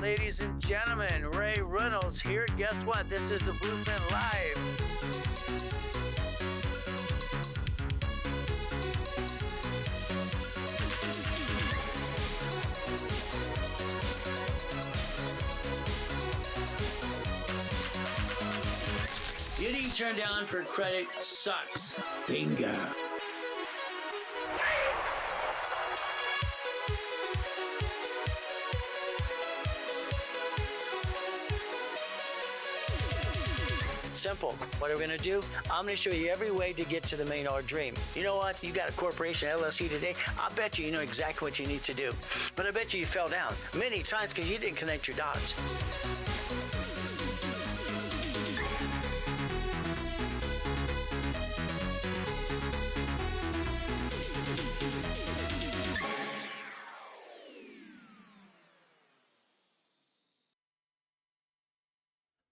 ladies and gentlemen. Ray Reynolds here. Guess what? This is the Blueprint Live. Getting turned down for credit sucks. Bingo. Simple. What are we going to do? I'm going to show you every way to get to the $1 million dream. You know what? You got a corporation, LLC today. I bet you know exactly what you need to do. But I bet you fell down many times because you didn't connect your dots.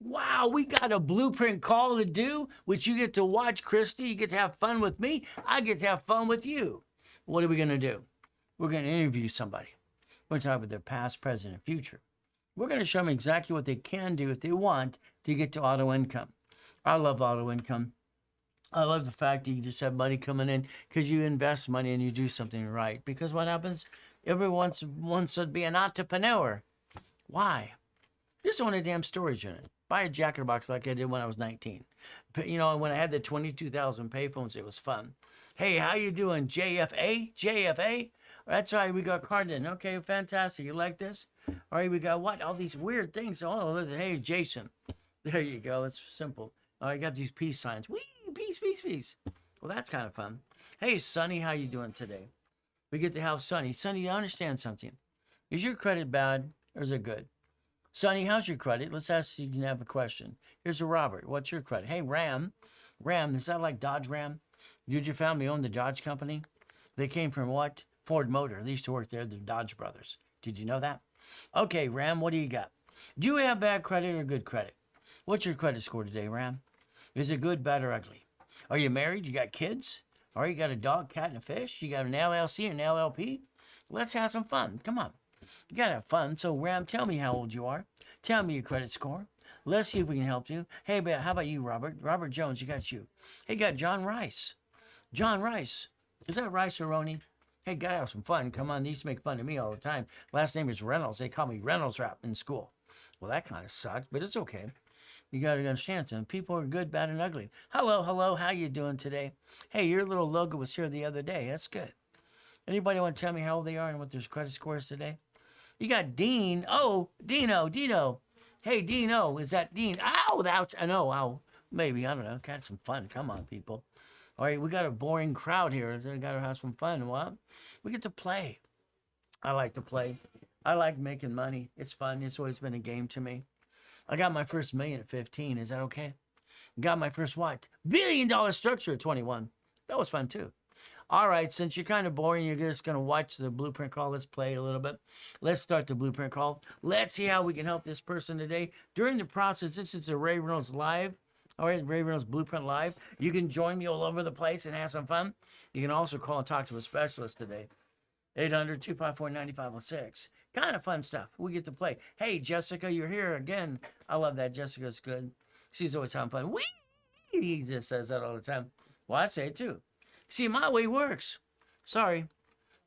Wow, we got a blueprint call to do, which you get to watch, Christy. You get to have fun with me. I get to have fun with you. What are we going to do? We're going to interview somebody. We're going to talk about their past, present, and future. We're going to show them exactly what they can do if they want to get to auto income. I love auto income. I love the fact that you just have money coming in because you invest money and you do something right. Because what happens? Everyone wants to be an entrepreneur. Why? Just want a damn storage unit. Buy a jacket box like I did when I was 19. You know, when I had the 22,000 payphones, it was fun. Hey, how you doing, JFA? JFA? That's right, we got Cardin. Okay, fantastic. You like this? All right, we got what? All these weird things. Oh, listen, hey, Jason. There you go. It's simple. Oh, I got these peace signs. Whee, peace, peace, peace. Well, that's kind of fun. Hey, Sonny, how you doing today? We get to have Sonny. Sonny, you understand something. Is your credit bad or is it good? Sonny, how's your credit? Let's ask you, can have a question. Here's a Robert. What's your credit? Hey, Ram. Ram, is that like Dodge Ram? Did your family own the Dodge company? They came from what? Ford Motor. They used to work there, the Dodge brothers. Did you know that? Okay, Ram, what do you got? Do you have bad credit or good credit? What's your credit score today, Ram? Is it good, bad, or ugly? Are you married? You got kids? Or you got a dog, cat, and a fish? You got an LLC and an LLP? Let's have some fun. Come on. You gotta have fun. So, Ram, tell me how old you are. Tell me your credit score. Let's see if we can help you. Hey, how about you, Robert? Robert Jones, you got you. Hey, got John Rice. John Rice. Is that Rice or Roney? Hey, gotta have some fun. Come on, they used to make fun of me all the time. Last name is Reynolds. They call me Reynolds Rap in school. Well, that kind of sucked, but it's okay. You gotta understand something. People are good, bad, and ugly. Hello, hello. How you doing today? Hey, your little logo was here the other day. That's good. Anybody want to tell me how old they are and what their credit score is today? You got Dean. Oh, Dino. Hey, Dino, is that Dean? Ow, ouch. I know, ow. Maybe, I don't know. Got some fun. Come on, people. All right, we got a boring crowd here. We got to have some fun. Well, we get to play. I like to play. I like making money. It's fun. It's always been a game to me. I got my first million at 15. Is that okay? Got my first what? $1 billion structure at 21. That was fun, too. All right, since you're kind of boring, you're just going to watch the blueprint call. Let's play it a little bit. Let's start the blueprint call. Let's see how we can help this person today. During the process, this is a Ray Reynolds Live. All right, Ray Reynolds Blueprint Live. You can join me all over the place and have some fun. You can also call and talk to a specialist today. 800-254-9506. Kind of fun stuff. We get to play. Hey, Jessica, you're here again. I love that. Jessica's good. She's always having fun. Whee! He just says that all the time. Well, I say it too. See, my way works. Sorry,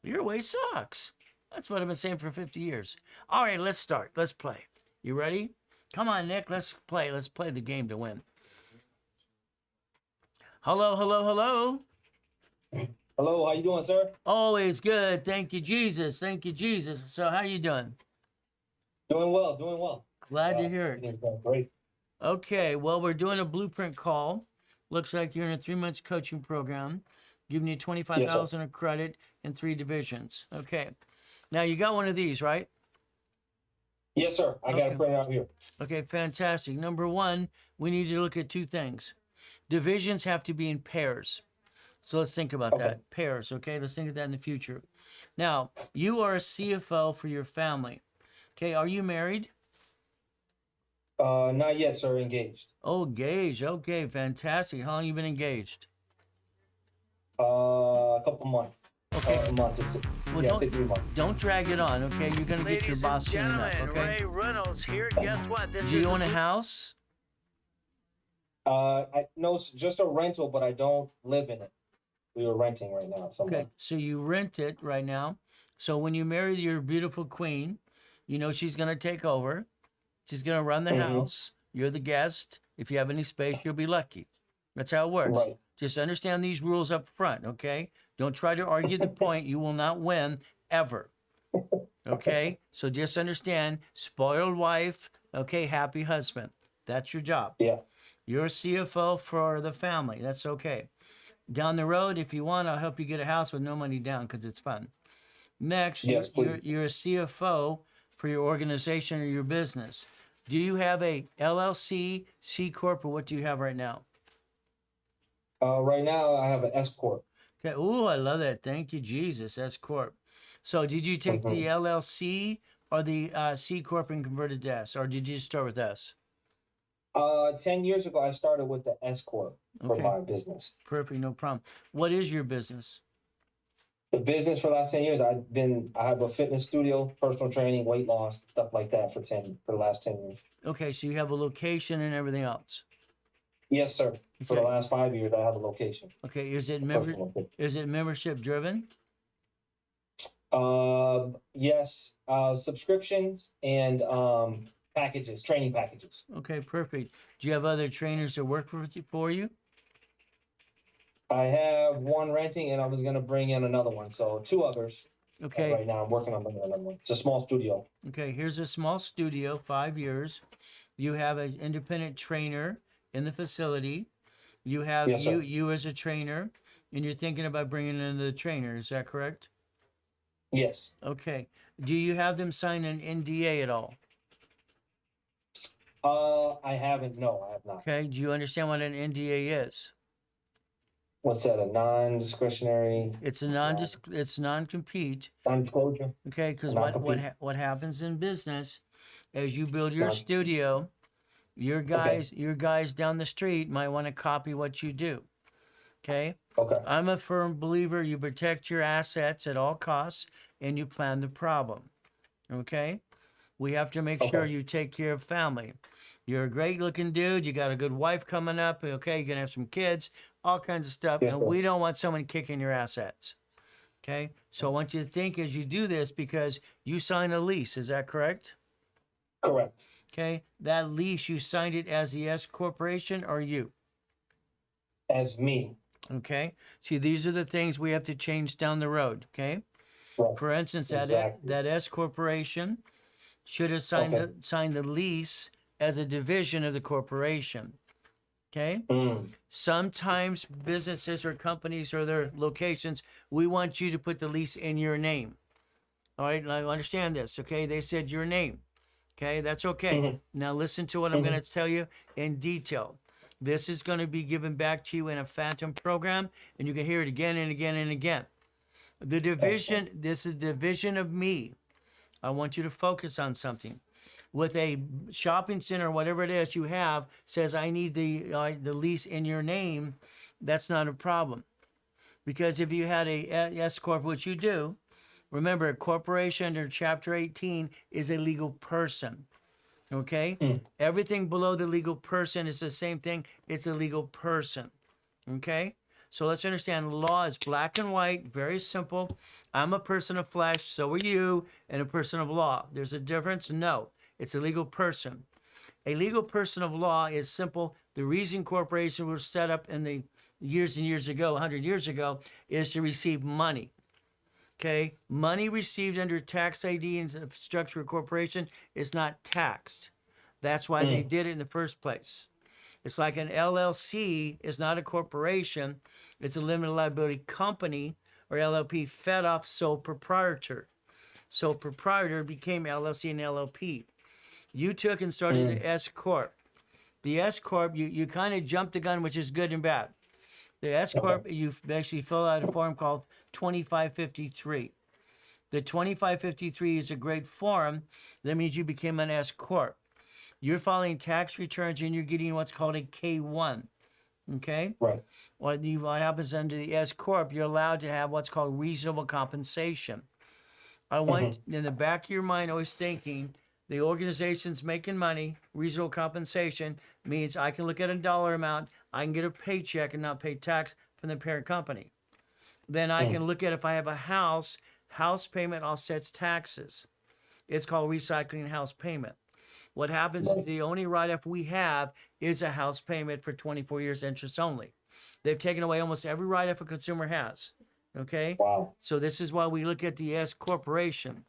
your way sucks. That's what I've been saying for 50 years. All right, let's start. Let's play. You ready? Come on, Nick. Let's play. Let's play the game to win. Hello, hello, hello. Hello, how you doing, sir? Always good. Thank you, Jesus. Thank you, Jesus. So how you doing? Doing well, doing well. Glad to hear it. Everything's going great. Okay, well, we're doing a blueprint call. Looks like you're in a 3-month coaching program, giving you $25,000 of credit in 3 divisions. Okay. Now, you got one of these, right? Yes, sir. I got a friend out here. Okay, fantastic. Number 1, we need to look at 2 things. Divisions have to be in pairs. So let's think about that. Pairs, okay? Let's think of that in the future. Now, you are a CFO for your family. Okay, are you married? Not yet, sir. Engaged. Oh, engaged. Okay, fantastic. How long you been engaged? A couple months. A Okay. a month. Well, Yeah, 3 months. don't drag it on, okay? You're gonna get your boss soon enough, okay? Ray Reynolds here. Guess what? This Do you is own a house? I no, it's just a rental, but I don't live in it. We were renting right now somewhere. Okay, so you rent it right now. So when you marry your beautiful queen, you know she's gonna take over. She's gonna run the Mhm. house. You're the guest. If you have any space, you'll be lucky. That's how it works. Right. Just understand these rules up front, okay? Don't try to argue the point. You will not win ever. Okay? So just understand, spoiled wife, okay, happy husband. That's your job. Yeah. You're a CFO for the family. That's okay. Down the road, if you want, I'll help you get a house with no money down because it's fun. Next, Yes, please. you're a CFO for your organization or your business. Do you have a LLC, C Corp, or what do you have right now? Right now I have an S corp. Okay. Ooh, I love that. Thank you, Jesus. S Corp. So did you take the LLC or the C Corp and convert it to S, or did you just start with S? 10 years ago I started with the S corp for Okay. my business. Perfect. No problem. What is your business? The business for the last 10 years, I have a fitness studio, personal training, weight loss, stuff like that for the last 10 years. Okay. So you have a location and everything else. Yes, sir. For the Okay. last 5 years, I have a location. Okay. Is it Personal location. membership driven? Yes, subscriptions and packages, training packages. Okay. Perfect. Do you have other trainers that work for you? I have one renting, and I was gonna bring in another one, so 2 others. Okay. Right now, I'm working on bringing another one. It's a small studio. Okay. Here's a small studio, 5 years. You have an independent trainer in the facility. You have Yes, sir. you as a trainer, and you're thinking about bringing in another trainer. Is that correct? Yes. Okay. Do you have them sign an NDA at all? I haven't. No, I have not. Okay. Do you understand what an NDA is? What's that? A non-discretionary It's a it's non-compete. non-disclosure? Okay, because Non-compete. what happens in business, as you build your Non- studio, your guys down the street might want to copy what you do. Okay. Okay. I'm a firm believer you protect your assets at all costs and you plan the problem. Okay? We have to make sure Okay. you take care of family. You're a great looking dude. You got a good wife coming up. Okay? You're going to have some kids, all kinds of stuff. Yes, And sir. we don't want someone kicking your assets. Okay? So I want you to think as you do this because you sign a lease. Is that correct? Correct. Okay? That lease, you signed it as the S Corporation or you? As me. Okay. See, these are the things we have to change down the road. Okay. Right. For instance, Exactly. that S corporation should have signed Okay. signed the lease as a division of the corporation. Okay. Mm. Sometimes businesses or companies or their locations, we want you to put the lease in your name. All right. Now understand this. Okay. They said your name. Okay. That's okay. Mhm. Now listen to what I'm going to tell you in detail. This is going to be given back to you in a phantom program, and you can hear it again and again and again. The division, this is division of me. I want you to focus on something. With a shopping center, whatever it is you have, says I need the lease in your name, that's not a problem. Because if you had a S corp, which you do, remember a corporation under Chapter 18 is a legal person. Okay? Everything below the legal person is the same thing. It's a legal person. Okay? So let's understand law is black and white, very simple. I'm a person of flesh, so are you, and a person of law. There's a difference? No. It's a legal person. A legal person of law is simple. The reason corporation was set up in the years and years ago, 100 years ago, is to receive money. Okay, money received under tax ID and structure of corporation is not taxed. That's why they did it in the first place. It's like an LLC is not a corporation; it's a limited liability company or LLP fed off sole proprietor. So proprietor became LLC and LLP. You took and started an S corp. The S corp, you kind of jumped the gun, which is good and bad. The S corp, you actually fill out a form called 2553. The 2553 is a great form. That means you became an S corp. You're filing tax returns and you're getting what's called a K1. Okay. Right. What happens under the S corp? You're allowed to have what's called reasonable compensation. I want in the back of your mind always thinking the organization's making money. Reasonable compensation means I can look at a dollar amount, I can get a paycheck and not pay tax from the parent company. Then I can look at if I have a house payment offsets taxes. It's called recycling house payment. What happens is the only write-off we have is a house payment for 24 years interest only. They've taken away almost every write-off a consumer has. Okay? Wow. So this is why we look at the S corporation.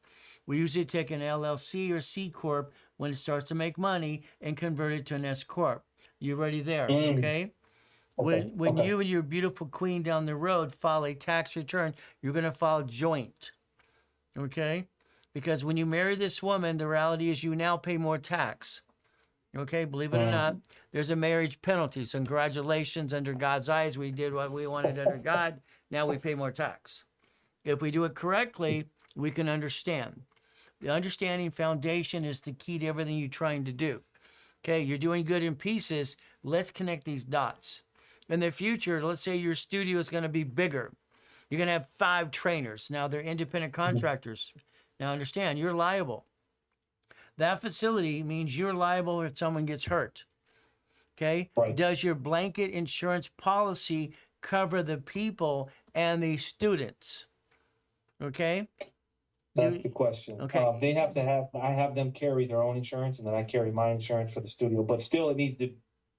We usually take an LLC or C corp when it starts to make money and convert it to an S corp. You're already there, okay? When you and your beautiful queen down the road file a tax return, you're going to file joint, okay? Because when you marry this woman, the reality is you now pay more tax. Okay, believe it or not, there's a marriage penalty. So congratulations, under God's eyes, we did what we wanted under God. Now we pay more tax. If we do it correctly, we can understand. The understanding foundation is the key to everything you're trying to do. Okay, you're doing good in pieces. Let's connect these dots. In the future, let's say your studio is going to be bigger. You're going to have 5 trainers. Now they're independent contractors. Now understand, you're liable. That facility means you're liable if someone gets hurt. Okay? Right. Does your blanket insurance policy cover the people and the students? Okay? That's the question. Okay. They have to have, I have them carry their own insurance, and then I carry my insurance for the studio, but still it needs to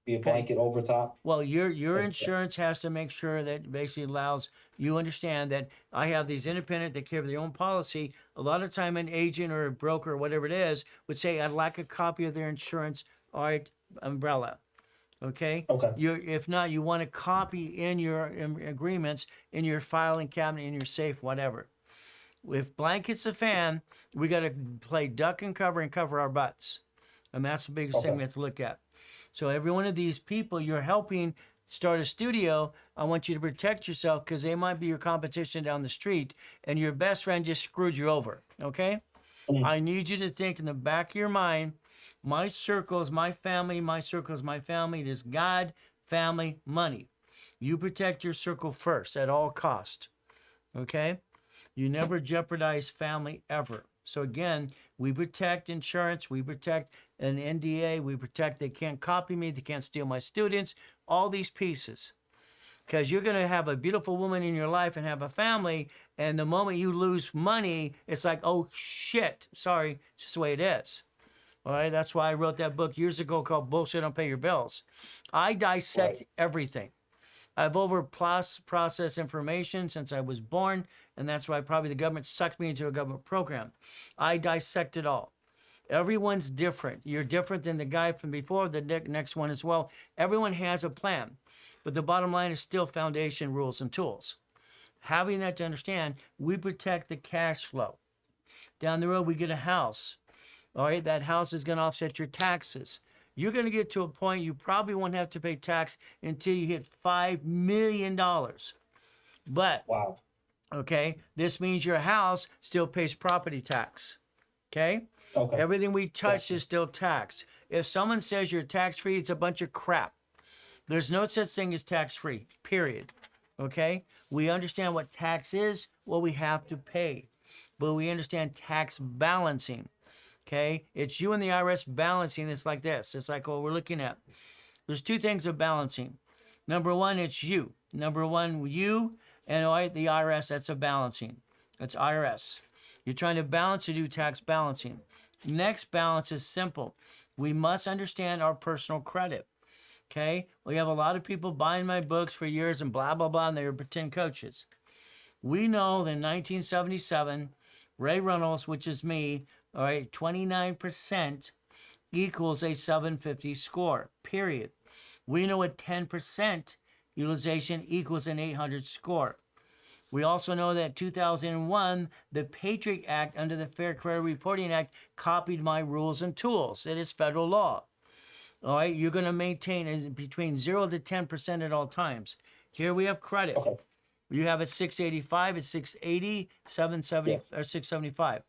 be a blanket over top. Well, your insurance has to make sure that basically allows you understand that I have these independent that carry their own policy. A lot of time an agent or a broker or whatever it is would say, I'd like a copy of their insurance, all right, umbrella. Okay? Okay. If not, you want a copy in your agreements, in your filing cabinet, in your safe, whatever. If blanket's a fan, we got to play duck and cover our butts. And that's the biggest thing we have to look at. So every one of these people you're helping start a studio, I want you to protect yourself because they might be your competition down the street and your best friend just screwed you over, okay? I need you to think in the back of your mind, my circle is my family, my circle is my family. It is God, family, money. You protect your circle first at all cost, okay? You never jeopardize family ever. So again, we protect insurance, we protect an NDA, we protect they can't copy me, they can't steal my students, all these pieces. Because you're going to have a beautiful woman in your life and have a family, and the moment you lose money, it's like, oh shit, sorry, it's just the way it is. All right, that's why I wrote that book years ago called Bullshit Don't Pay Your Bills. I dissect everything. I've processed information since I was born, and that's why probably the government sucked me into a government program. I dissect it all. Everyone's different. You're different than the guy from before, the next one as well. Everyone has a plan, but the bottom line is still foundation, rules, and tools. Having that to understand, we protect the cash flow. Down the road, we get a house. All right, that house is going to offset your taxes. You're going to get to a point you probably won't have to pay tax until you hit $5 million. But, wow. Okay, this means your house still pays property tax. Okay? Okay. Everything we touch is still taxed. If someone says you're tax-free, it's a bunch of crap. There's no such thing as tax-free, period. Okay? We understand what tax is, what we have to pay. But we understand tax balancing. Okay? It's you and the IRS balancing. It's like this. It's like what we're looking at. There's 2 things of balancing. Number 1, it's you. Number 1, you, and all right, the IRS, that's a balancing. That's IRS. You're trying to balance to do tax balancing. Next balance is simple. We must understand our personal credit. Okay? We have a lot of people buying my books for years and blah, blah, blah, and they're pretend coaches. We know that in 1977, Ray Reynolds, which is me, all right, 29% equals a 750 score, period. We know a 10% utilization equals an 800 score. We also know that 2001, the Patriot Act under the Fair Credit Reporting Act copied my rules and tools. It is federal law. All right, you're going to maintain between 0 to 10% at all times. Here we have credit. Okay. You have at 685, it's 680, 770, or 675.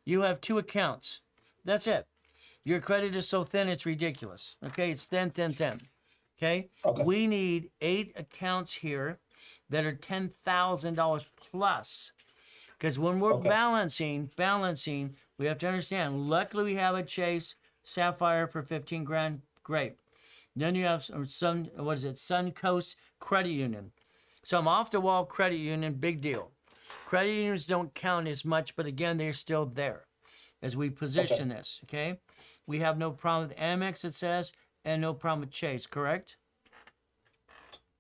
You have 2 accounts. That's it. Your credit is so thin, it's ridiculous. Okay, it's thin, thin, thin. Okay? Okay. We need 8 accounts here that are $10,000 plus. Because when we're Okay. balancing, we have to understand. Luckily, we have a Chase Sapphire for 15 grand. Great. Then you have Suncoast Credit Union. Some off the wall credit union, big deal. Credit unions don't count as much, but again, they're still there as we position this. Okay. We have no problem with Amex, it says, and no problem with Chase, correct?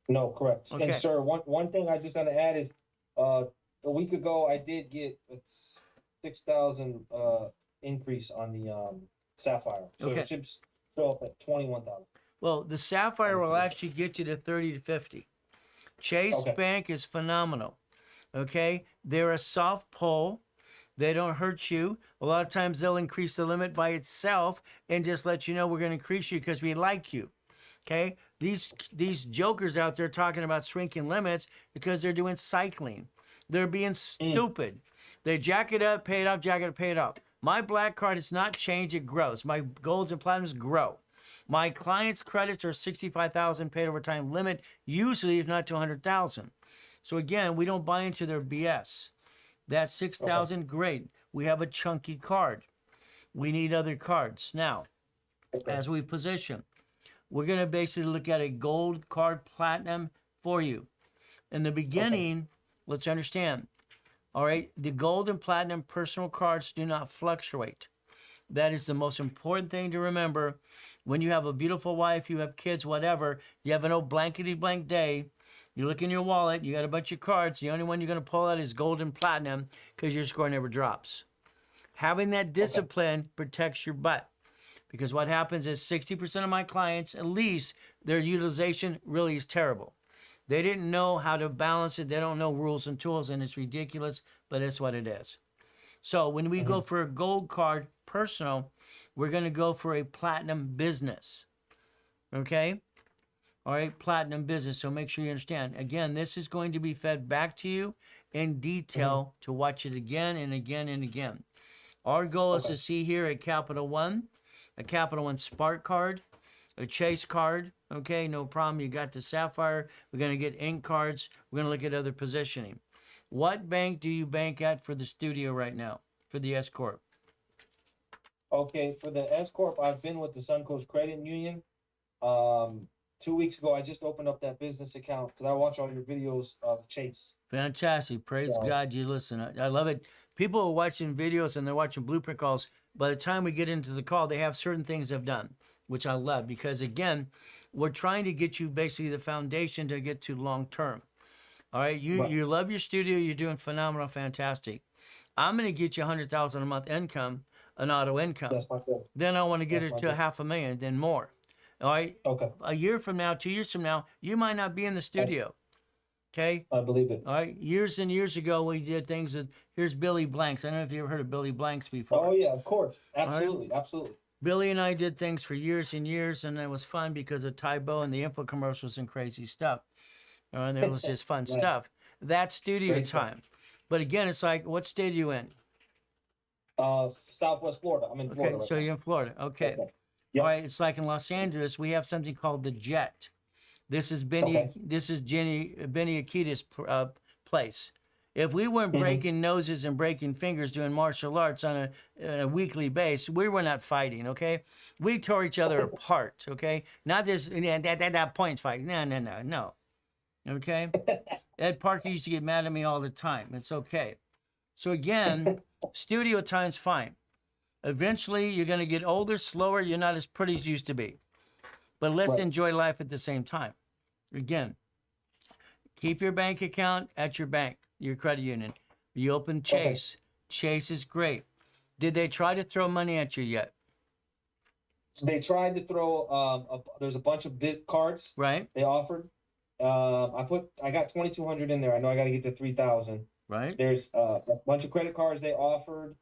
No, correct. Okay. And sir, one thing I just want to add is, a week ago I did get a 6,000 increase on the Sapphire, so Okay. it should show up at 21,000. Well, the Sapphire will actually get you to 30 to 50. Chase Okay. Bank is phenomenal. Okay. They're a soft pull. They don't hurt you. A lot of times they'll increase the limit by itself and just let you know we're going to increase you because we like you. Okay. These jokers out there talking about shrinking limits because they're doing cycling. They're being stupid. They jack it up, pay it off, jack it up, pay it off. My black card has not changed, it grows. My golds and platinums grow. My clients' credits are 65,000 paid over time limit, usually if not to 100,000. So again, we don't buy into their BS. That's 6,000, great. We have a chunky card. We need other cards. Now, as we position, we're going to basically look at a gold card platinum for you. In the beginning, let's understand, all right, the gold and platinum personal cards do not fluctuate. That is the most important thing to remember. When you have a beautiful wife, you have kids, whatever, you have an old blankety blank day, you look in your wallet, you got a bunch of cards, the only one you're going to pull out is gold and platinum because your score never drops. Having that discipline protects your butt. Because what happens is 60% of my clients, at least, their utilization really is terrible. They didn't know how to balance it. They don't know rules and tools, and it's ridiculous, but it's what it is. So when we go for a gold card personal, we're going to go for a platinum business. Okay? All right, platinum business. So make sure you understand. Again, this is going to be fed back to you in detail to watch it again and again and again. Our goal is to see here a Capital One Spark card, a Chase card. Okay, no problem. You got the Sapphire. We're going to get ink cards. We're going to look at other positioning. What bank do you bank at for the studio right now, for the S Corp? Okay, for the S Corp, I've been with the Suncoast Credit Union. 2 weeks ago, I just opened up that business account because I watch all your videos of Chase. Fantastic. Praise Yeah. God you listen. I love it. People are watching videos and they're watching blueprint calls. By the time we get into the call, they have certain things they've done, which I love because, again, we're trying to get you basically the foundation to get to long term. All right. You love your studio. You're doing phenomenal. Fantastic. I'm going to get you 100,000 a month income, an auto income. That's my goal. Then I want to get That's it my to goal. 500,000, then more. All right. Okay, A year from now, 2 years from now, you might not be in the studio. Okay. I believe it. All right. Years and years ago, we did things with, here's Billy Blanks. I don't know if you ever heard of Billy Blanks before. Oh yeah, of course. Absolutely, absolutely. Billy and I did things for years and years, and it was fun because of Tybo and the info commercials and crazy stuff. And it was just fun Right. stuff. That's studio Great stuff. time. But again, it's like, what state are you in? Southwest Florida. I'm in Okay, Florida. so right you're in Florida. Okay. now. Yep. All right, it's like in Los Angeles, we have something called the Jet. This is Benny. Okay. This is Benny Akita's place. If we weren't breaking noses and breaking fingers doing martial arts on a weekly basis, we were not fighting. Okay, we tore each other apart. Okay, not this that point fight. No. Okay, Ed Parker used to get mad at me all the time. It's okay. So again, studio time's fine. Eventually, you're going to get older, slower. You're not as pretty as you used to be. But let's Right. enjoy life at the same time. Again, keep your bank account at your bank, your credit union. You open Chase. Chase is great. Did they try to throw money at you yet? So they tried to throw. There's a bunch of bit cards Right? they offered. I got 2,200 in there. I know I got to get to 3,000. Right? There's a bunch of credit cards they offered,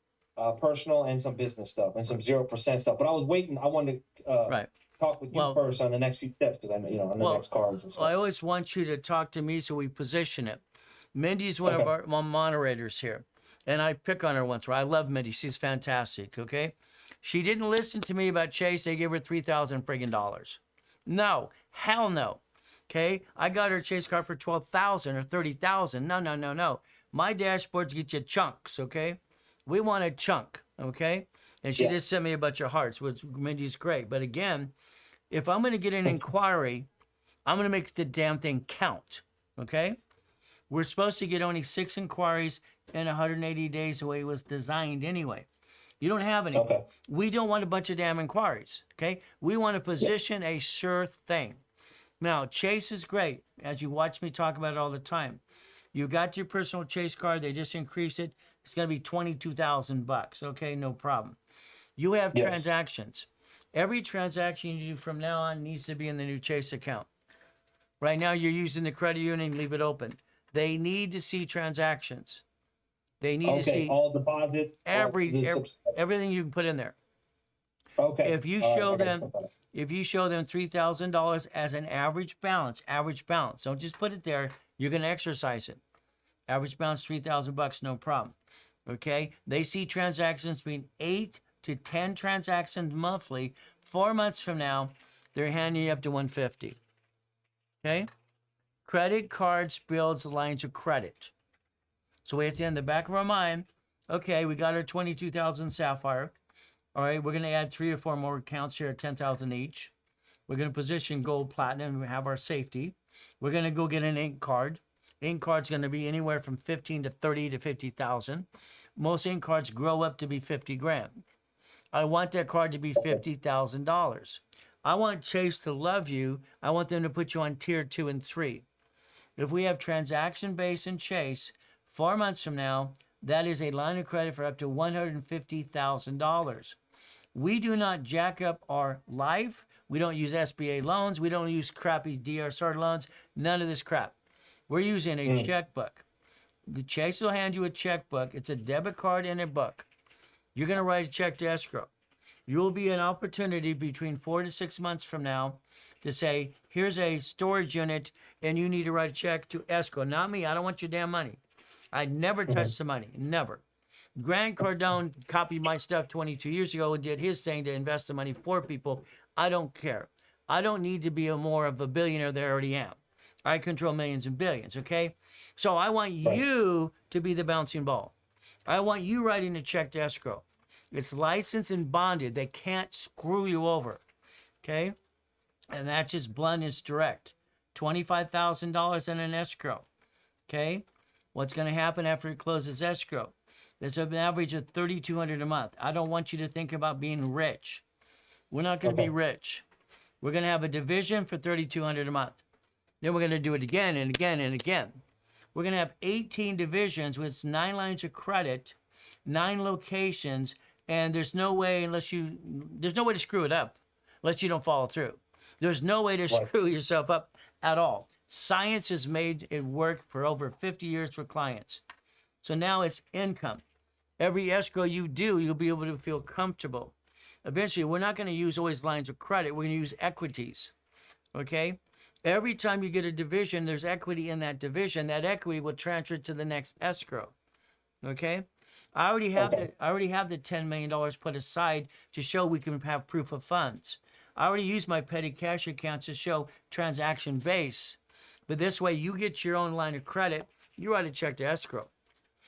personal and some business stuff and some 0% stuff. But I was waiting. I wanted to Right. talk with you Well- first on the next few steps because I know on the Well, next cards and stuff. I always want you to talk to me so we position it. Mindy's one of Okay. our moderators here, and I pick on her once. I love Mindy. She's fantastic. Okay, she didn't listen to me about Chase. They gave her $3,000 friggin' dollars. No, Hell no. Okay, I got her Chase card for 12,000 or 30,000. No, no, no, no. My dashboards get you chunks. Okay, we want a chunk. Okay, and she Yeah. just sent me a bunch of hearts, which Mindy's great. But again, if I'm going to get an inquiry, I'm going to make the damn thing count. Okay, we're supposed to get only 6 inquiries in 180 days the way it was designed anyway. You don't have any. Okay. We don't want a bunch of damn inquiries. Okay, we want to position a sure thing. Now, Chase is great, as you watch me talk about it all the time. You got your personal Chase card, they just increased it. It's going to be $22,000. Okay, no problem. You have Yes. transactions. Every transaction you do from now on needs to be in the new Chase account. Right now, you're using the credit union, leave it open. They need to see transactions. They need to Okay, see all deposits. everything you can put in there. Okay. If you All right, show I got them, it. if you show them $3,000 as an average balance, don't just put it there. You're going to exercise it. Average balance $3,000, no problem. Okay, they see transactions between 8 to 10 transactions monthly. 4 months from now, they're handing you up to 150. Okay, credit cards builds lines of credit. So we have to in the back of our mind, okay, we got our 22,000 Sapphire. All right, we're going to add 3 or 4 more accounts here at 10,000 each. We're going to position gold, platinum, and have our safety. We're going to go get an ink card. Ink card's going to be anywhere from 15 to 30 to 50,000. Most ink cards grow up to be 50 grand. I want that card to be $50,000. I want Chase to love you. I want them to put you on tier 2 and 3. If we have transaction base in Chase, 4 months from now, that is a line of credit for up to $150,000. We do not jack up our life. We don't use SBA loans. We don't use crappy DSR loans. None of this crap. We're using a checkbook. The Chase will hand you a checkbook. It's a debit card and a book. You're going to write a check to escrow. You will be an opportunity between 4 to 6 months from now to say, here's a storage unit and you need to write a check to escrow. Not me. I don't want your damn money. I never touched the money. Never. Grant Cardone copied my stuff 22 years ago and did his thing to invest the money for people. I don't care. I don't need to be more of a billionaire than I already am. I control millions and billions, okay? So I want you to be the bouncing ball. I want you writing a check to escrow. It's licensed and bonded. They can't screw you over, okay? And that's just blunt and direct. $25,000 in an escrow, okay? What's going to happen after it closes escrow? There's an average of $3,200 a month. I don't want you to think about being rich. We're not going to be rich. We're going to have a division for $3,200 a month. Then we're going to do it again and again and again. We're going to have 18 divisions with 9 lines of credit, 9 locations, and there's no way there's no way to screw it up unless you don't follow through. There's no way to screw yourself up at all. Science has made it work for over 50 years for clients. So now it's income. Every escrow you do, you'll be able to feel comfortable. Eventually, we're not going to use always lines of credit. We're going to use equities, okay? Every time you get a division, there's equity in that division. That equity will transfer to the next escrow, okay? I already have the $10 million put aside to show we can have proof of funds. I already used my petty cash accounts to show transaction base. But this way, you get your own line of credit. You write a check to escrow.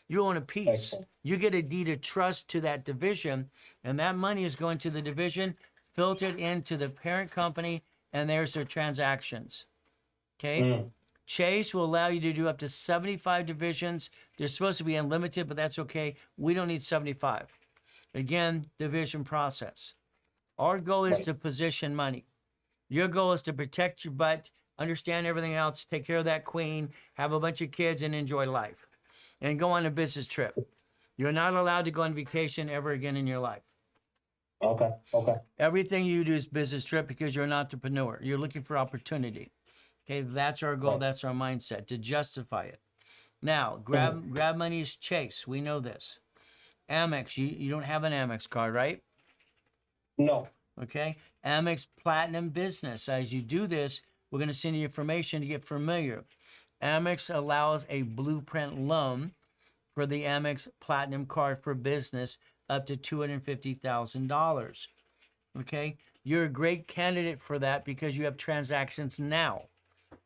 You own a piece. Excellent. You get a deed of trust to that division, and that money is going to the division, filtered into the parent company, and there's their transactions. Okay? Chase will allow you to do up to 75 divisions. They're supposed to be unlimited, but that's okay. We don't need 75. Again, division process. Our goal is to position money. Your goal is to protect your butt, understand everything else, take care of that queen, have a bunch of kids, and enjoy life. And go on a business trip. You're not allowed to go on vacation ever again in your life. Okay. Everything you do is business trip because you're an entrepreneur. You're looking for opportunity. Okay, that's our goal. That's our mindset, to justify it. Now, grab money is Chase. We know this. Amex, you don't have an Amex card, right? No. Okay, Amex Platinum Business. As you do this, we're going to send you information to get familiar. Amex allows a blueprint loan for the Amex Platinum card for business up to $250,000. Okay, You're a great candidate for that because you have transactions now.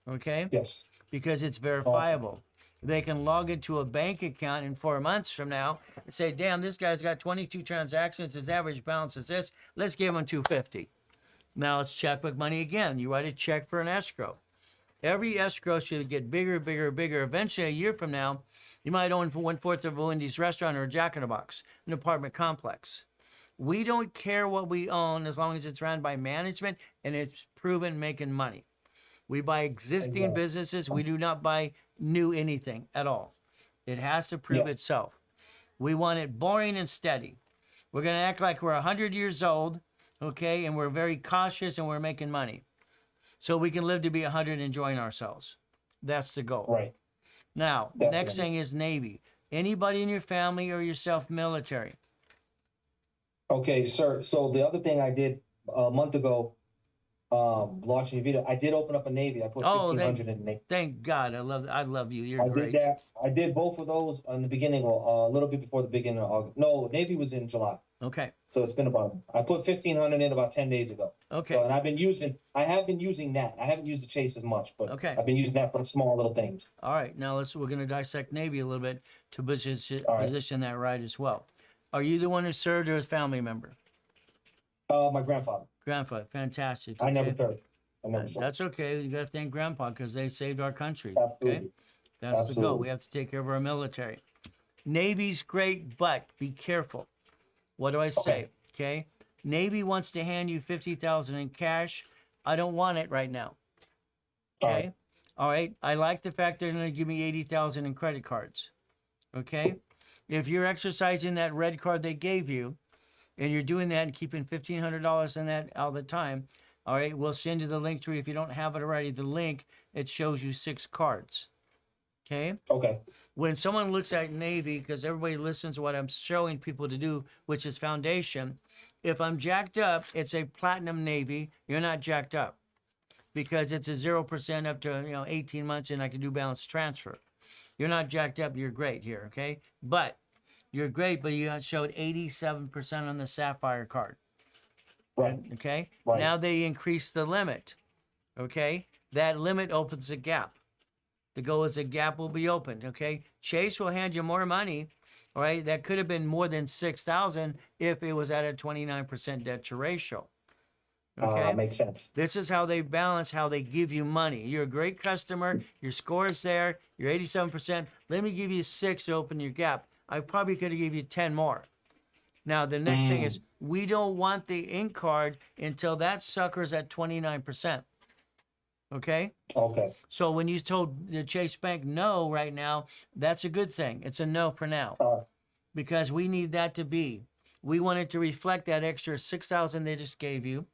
Okay? Yes. Because it's verifiable. They can log into a bank account in 4 months from now and say, damn, this guy's got 22 transactions. His average balance is this. Let's give him 250. Now it's checkbook money again. You write a check for an escrow. Every escrow should get bigger, bigger, bigger. Eventually, a year from now, you might own 1/4 of a Wendy's restaurant or a Jack in the Box, an apartment complex. We don't care what we own as long as it's run by management and it's proven making money. We buy existing Exactly. businesses. We do not buy new anything at all. It has to prove Yes. itself. We want it boring and steady. We're going to act like we're 100 years old, okay, and we're very cautious and we're making money. So we can live to be 100 enjoying ourselves. That's the goal. Right. Now, the next Definitely. thing is Navy. Anybody in your family or yourself military? Okay, sir. So the other thing I did a month ago, launching a video, I did open up a Navy. I put Oh, 1,500 in the Navy. Thank God. I love you. You're I great. did that. I did both of those in the beginning, well, a little bit before the beginning of August. No, Navy was in July. Okay. So it's been about, I put 1,500 in about 10 days ago. Okay. So, and I have been using that. I haven't used the Chase as much, but Okay. I've been using that for the small little things. All right. Now we're going to dissect Navy a little bit to position, All right. position that right as well. Are you the one who served or a family member? My grandfather. Grandfather. Fantastic. I never okay. served. I never served. That's okay. You got to thank Grandpa because they saved our country. Okay. Absolutely. That's the goal. Absolutely. We have to take care of our military. Navy's great, but be careful. What do I say? Okay. Navy wants to hand you $50,000 in cash. I don't want it right now. All Okay. right. All right. I like the fact they're going to give me 80,000 in credit cards. Okay. If you're exercising that red card they gave you, and you're doing that and keeping $1,500 in that all the time, all right, we'll send you the link to if you don't have it already. The link, it shows you 6 cards. Okay. Okay. When someone looks at Navy, because everybody listens to what I'm showing people to do, which is foundation. If I'm jacked up, it's a platinum Navy. You're not jacked up because it's a 0% up to 18 months, and I can do balance transfer. You're not jacked up. You're great here. Okay, but you're great, but you showed 87% on the Sapphire card. Right. Okay. Right. Now they increase the limit. Okay. That limit opens a gap. The goal is a gap will be opened. Okay. Chase will hand you more money. All right. That could have been more than 6,000 if it was at a 29% debt to ratio. Okay. Makes sense. This is how they balance, how they give you money. You're a great customer. Your score is there. You're 87%. Let me give you 6 to open your gap. I probably could have given you 10 more. Now, the next thing is we don't want the ink card until that sucker's at 29%. Okay? Okay. So when you told the Chase Bank no right now, that's a good thing. It's a no for now because we need that to be. We want it to reflect that extra 6,000 they just gave you.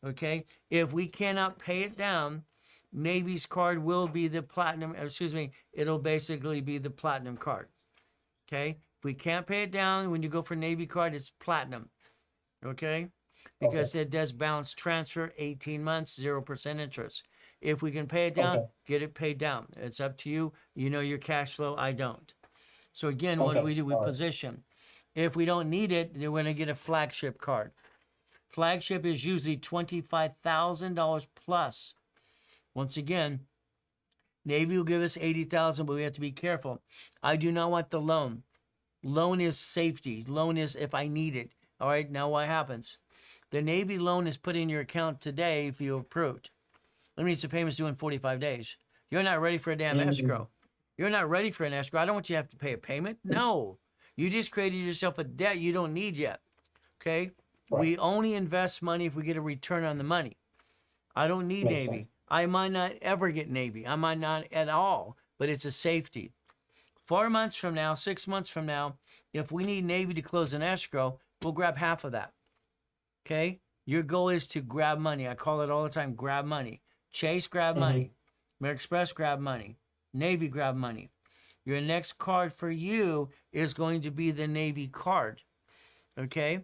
Okay? If we cannot pay it down, Navy's card will be the platinum, it'll basically be the platinum card. Okay? If we can't pay it down, when you go for Navy card, it's platinum. Okay? Because it does balance transfer, 18 months, 0% interest. If we can pay it down, get it paid down. It's up to you. You know your cash flow. I don't. So again, what do? We position. If we don't need it, then we're going to get a flagship card. Flagship is usually $25,000 plus. Once again, Navy will give us $80,000, but we have to be careful. I do not want the loan. Loan is safety. Loan is if I need it. All right, now what happens? The Navy loan is put in your account today if you approved. That means the payment's due in 45 days. You're not ready for a damn escrow. You're not ready for an escrow. I don't want you to have to pay a payment. No. You just created yourself a debt you don't need yet. Okay? Right. We only invest money if we get a return on the money. I don't need Makes Navy. sense. I might not ever get Navy. I might not at all, but it's a safety. 4 months from now, 6 months from now, if we need Navy to close an escrow, we'll grab half of that. Okay? Your goal is to grab money. I call it all the time, grab money. Chase, grab money. American Express, grab money. Navy, grab money. Your next card for you is going to be the Navy card. Okay?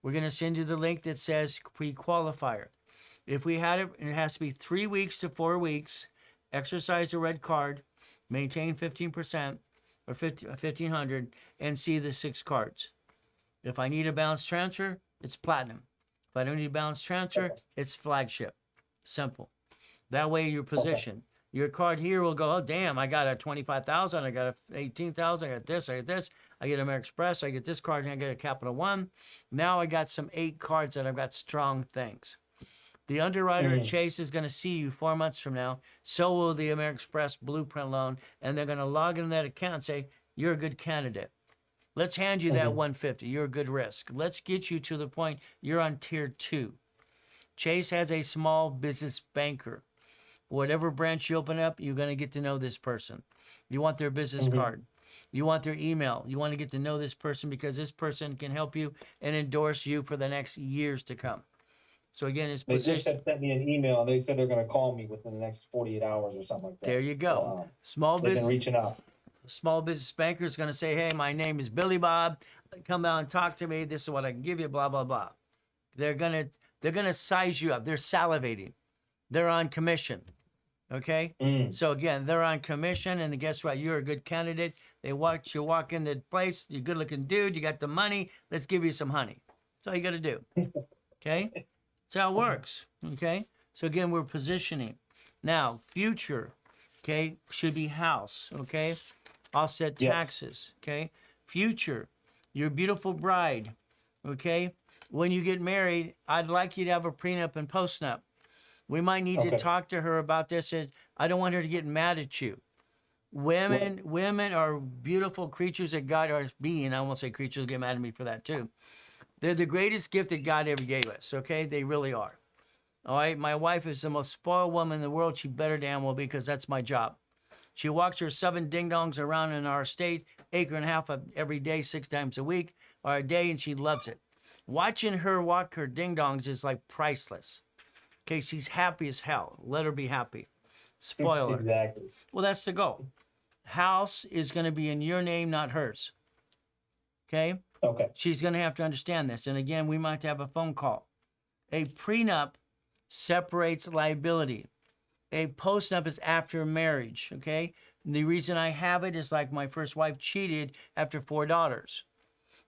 We're going to send you the link that says pre-qualifier. If we had it, it has to be 3 weeks to 4 weeks. Exercise the red card. Maintain 15% or 1,500 and see the 6 cards. If I need a balance transfer, it's platinum. If I don't need balance transfer, Okay. it's flagship. Simple. That way you're positioned. Your card here will go, oh, damn, I got a 25,000, I got a 18,000, I got this, I got this, I get American Express, I get this card, and I get a Capital One. Now I got some 8 cards that I've got strong things. The underwriter at Chase is going to see you 4 months from now. So will the American Express Blueprint loan, and they're going to log into that account and say, you're a good candidate. Let's hand you that 150. You're a good risk. Let's get you to the point you're on tier 2. Chase has a small business banker. Whatever branch you open up, you're going to get to know this person. You want their business card. You want their email. You want to get to know this person because this person can help you and endorse you for the next years to come. So again, it's They just position. sent me an email. They said they're gonna call me within the next 48 hours or something like that. There you go. So, Small they've been business. reaching out. Small business banker is going to say, hey, my name is Billy Bob. Come out and talk to me. This is what I can give you, blah, blah, blah. They're going to size you up. They're salivating. They're on commission. Okay? So again, they're on commission, and guess what? You're a good candidate. They watch you walk in the place. You're a good looking dude. You got the money. Let's give you some honey. That's all you got to do. Okay? That's how it works. Okay? So again, we're positioning. Now, future, okay, should be house. Okay? Offset Yes. taxes. Okay? Future, your beautiful bride. Okay? When you get married, I'd like you to have a prenup and postnup. We might need to Okay. talk to her about this. And I don't want her to get mad at you. Women are beautiful creatures that God are being. I won't say creatures, get mad at me for that too. They're the greatest gift that God ever gave us. Okay, they really are. All right, my wife is the most spoiled woman in the world. She better damn well be, because that's my job. She walks her 7 ding-dongs around in our estate, acre and a half of every day, 6 times a week or a day, and she loves it. Watching her walk her ding-dongs is like priceless. Okay, she's happy as hell. Let her be happy. Spoiler. Exactly. Well, that's the goal. House is going to be in your name, not hers. Okay? Okay. She's going to have to understand this. And again, we might have a phone call. A prenup separates liability. A postnup is after marriage. Okay? And the reason I have it is like my first wife cheated after 4 daughters.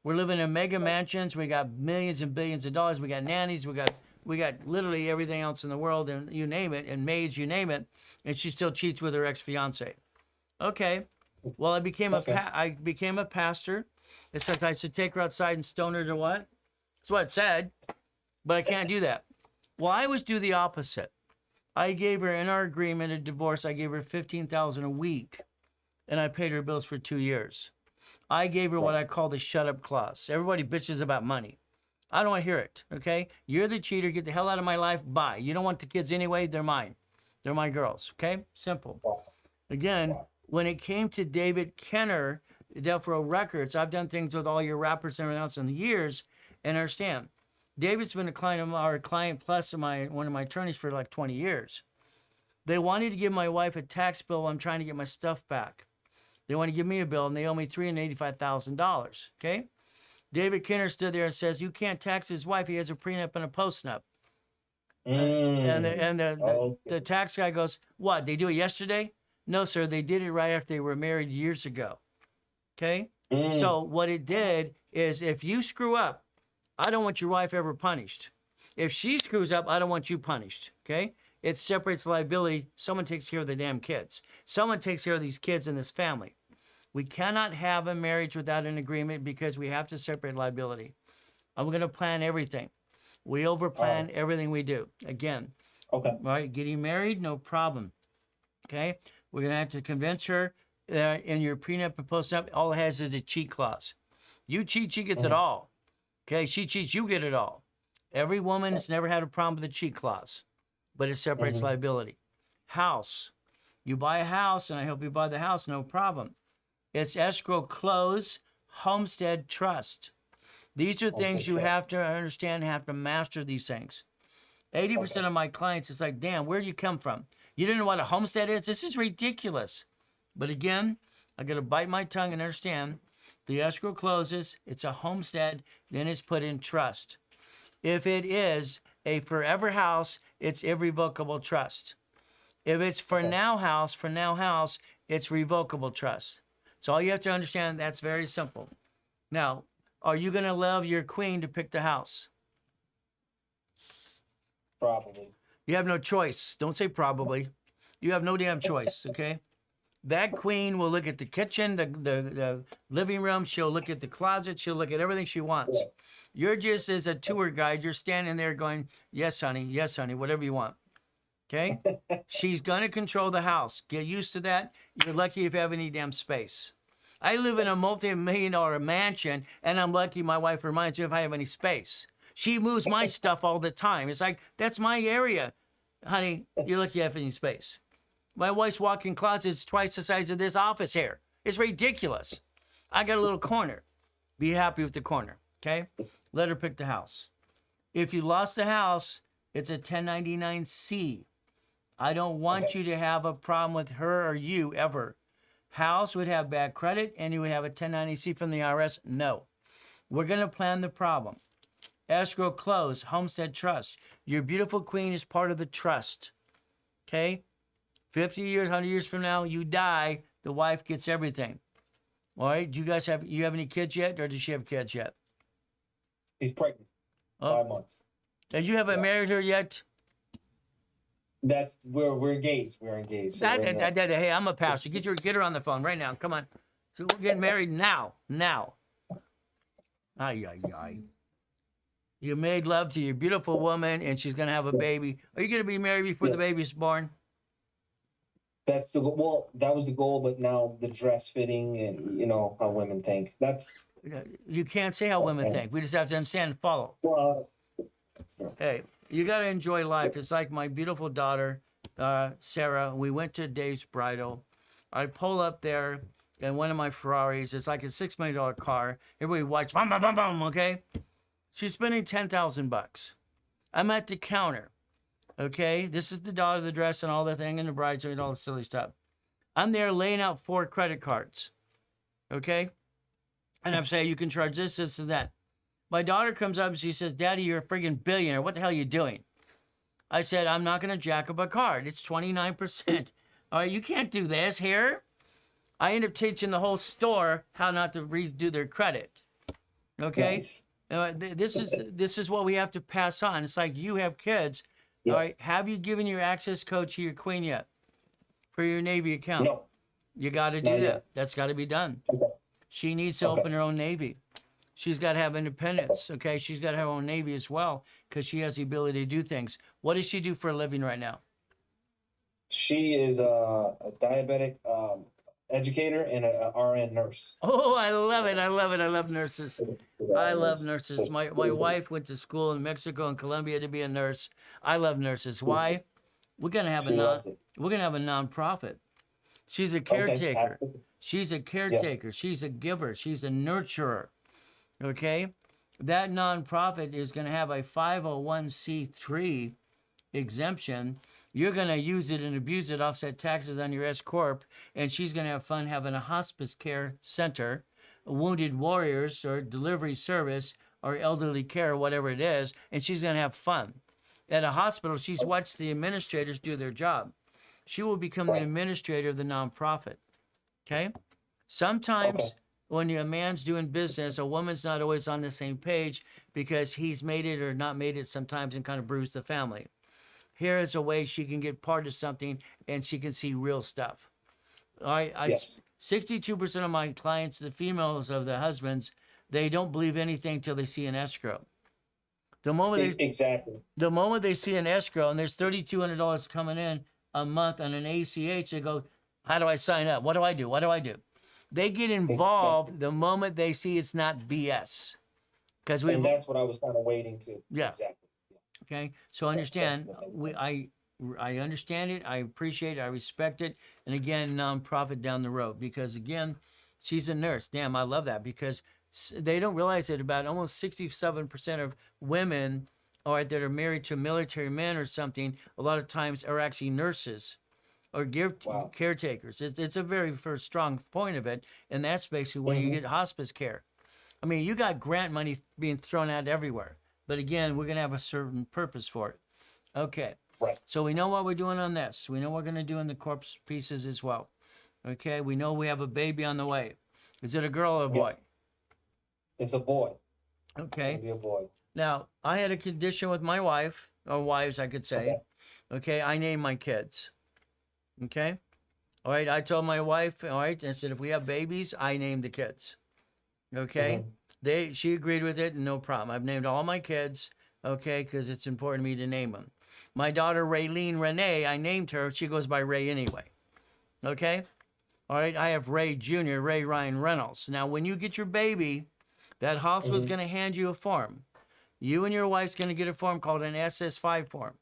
We're living in mega mansions. We got millions and billions of dollars. We got nannies. We got literally everything else in the world, and you name it, and maids, you name it, and she still cheats with her ex-fiance. Okay. Well, I became a pastor. It says I should take her outside and stone her to what? That's what it said. But I can't do that. Well, I always do the opposite. I gave her, in our agreement of divorce, I gave her $15,000 a week, and I paid her bills for 2 years. I gave her what I call the shut up clause. Everybody bitches about money. I don't want to hear it, okay? You're the cheater. Get the hell out of my life. Bye. You don't want the kids anyway. They're mine. They're my girls, okay? Simple. Again, when it came to David Kenner, Death Row Records, I've done things with all your rappers and everything else in the years, and understand, David's been a client of our client plus one of my attorneys for like 20 years. They wanted to give my wife a tax bill while I'm trying to get my stuff back. They want to give me a bill, and they owe me $385,000, okay? David Kenner stood there and says, you can't tax his wife. He has a prenup and a postnup. And the tax guy goes, what, they do it yesterday? No, sir, they did it right after they were married years ago. Okay? So what it did is, if you screw up, I don't want your wife ever punished. If she screws up, I don't want you punished. Okay? It separates liability. Someone takes care of the damn kids. Someone takes care of these kids in this family. We cannot have a marriage without an agreement because we have to separate liability. I'm going to plan everything. We overplan everything we do. Again, Okay. right? Getting married, no problem. Okay? We're going to have to convince her in your prenup and postnup, all it has is a cheat clause. You cheat, she gets it all. Okay? She cheats, you get it all. Every woman has never had a problem with a cheat clause, but it separates liability. House. You buy a house, and I help you buy the house, no problem. It's escrow, close, homestead, trust. These are things you have to understand, have to master these things. 80% of my clients, it's like, damn, where do you come from? You didn't know what a homestead is? This is ridiculous. But again, I got to bite my tongue and understand the escrow closes, it's a homestead, then it's put in trust. If it is a forever house, it's irrevocable trust. If it's for now house, it's revocable trust. So all you have to understand, that's very simple. Now, are you going to love your queen to pick the house? Probably. You have no choice. Don't say probably. You have no damn choice, okay? That queen will look at the kitchen, the living room. She'll look at the closet. She'll look at everything she wants. Yeah. You're just as a tour guide. You're standing there going, yes, honey, whatever you want. Okay? She's going to control the house. Get used to that. You're lucky if you have any damn space. I live in a multi-million-dollar mansion, and I'm lucky my wife reminds me if I have any space. She moves my stuff all the time. It's like, that's my area. Honey, you're lucky you have any space. My wife's walk-in closet is twice the size of this office here. It's ridiculous. I got a little corner. Be happy with the corner, okay? Let her pick the house. If you lost the house, it's a 1099-C. I don't want you to have a problem with her or you ever. House would have bad credit and you would have a 1090-C from the IRS? No. We're going to plan the problem. Escrow close, homestead trust. Your beautiful queen is part of the trust, okay? 50 years, 100 years from now, you die, the wife gets everything. All right, do you guys have any kids yet, or does she have kids yet? She's pregnant. Oh. 5 months. And you haven't married her yet? We're engaged. We're engaged. So we're in a- Hey, I'm a pastor. Get her on the phone right now. Come on. So we're getting married now. Ay. You made love to your beautiful woman, and she's gonna have a baby. Are you gonna be married before the baby's born? That's the well. That was the goal, but now the dress fitting and how women think. That's You can't say how women think. We just have to understand and follow. well. Hey, you got to enjoy life. It's like my beautiful daughter, Sarah. We went to Dave's Bridal. I pull up there in one of my Ferraris. It's like a $6 million car. Everybody watch, bum, bum, bum, bum, okay? She's spending $10,000. I'm at the counter, okay? This is the daughter, the dress, and all the thing, and the bridesmaid, and all the silly stuff. I'm there laying out 4 credit cards, okay? And I'm saying, you can charge this, this, and that. My daughter comes up and she says, Daddy, you're a friggin' billionaire. What the hell are you doing? I said, I'm not going to jack up a card. It's 29%. All right, you can't do this here. I end up teaching the whole store how not to redo their credit. Okay? Nice. This is what we have to pass on. It's like you have kids. Yeah. All right, have you given your access code to your queen yet for your Navy account? No. You got to do Not that. yet. That's got to be done. Okay. She needs to Okay. open her own Navy. She's got to have independence, okay? She's got to have her own Navy as well because she has the ability to do things. What does she do for a living right now? She is a diabetic educator and a RN nurse. Oh, I love it. I love nurses. I love nurses. My wife went to school in Mexico and Colombia to be a nurse. I love nurses. Why? We're gonna have She loves it. we're gonna have a nonprofit. She's a Okay, caretaker. absolutely. She's a caretaker. She's a giver. She's a nurturer. Okay? That nonprofit is going to have a 501c3 exemption. You're going to use it and abuse it, offset taxes on your S Corp, and she's going to have fun having a hospice care center, wounded warriors, or delivery service, or elderly care, whatever it is, and she's going to have fun. At a hospital, she's watched the administrators do their job. She will become the administrator of the nonprofit. Okay? Sometimes when a man's doing business, a woman's not always on the same page because he's made it or not made it sometimes and kind of bruised the family. Here is a way she can get part of something and she can see real stuff. All right, Yes. 62% of my clients, the females of the husbands, they don't believe anything till they see an escrow. The moment Exactly. the moment they see an escrow and there's $3,200 coming in a month on an ACH, they go, how do I sign up? What do I do? What do I do? They get involved the moment they see it's not BS. Because And that's what I was kind of waiting to. Yeah. Exactly. okay. So understand, I understand it. I appreciate it. I respect it. And again, nonprofit down the road because again, she's a nurse. Damn, I love that because they don't realize that about almost 67% of women that are married to military men or something, a lot of times are actually nurses or caretakers. It's a very first strong point of it, and that's basically where you get hospice care. I mean, you got grant money being thrown out everywhere, but again, we're gonna have a certain purpose for it. Okay. Right. So we know what we're doing on this. We know what we're gonna do in the corpse pieces as well. Okay. We know we have a baby on the way. Is it a girl or a boy? Yes. It's a boy. Okay. It'll be a boy. Now, I had a condition with my wife, or wives, I could say. Okay, I name my kids. Okay, all right. I told my wife, all right, I said if we have babies, I name the kids. Okay, she agreed with it, no problem. I've named all my kids. Okay, because it's important to me to name them. My daughter Raylene Renee, I named her. She goes by Ray anyway. Okay, all right. I have Ray Jr., Ray Ryan Reynolds. Now, when you get your baby, that hospital is going to hand you a form. You and your wife's going to get a form called an SS5 form,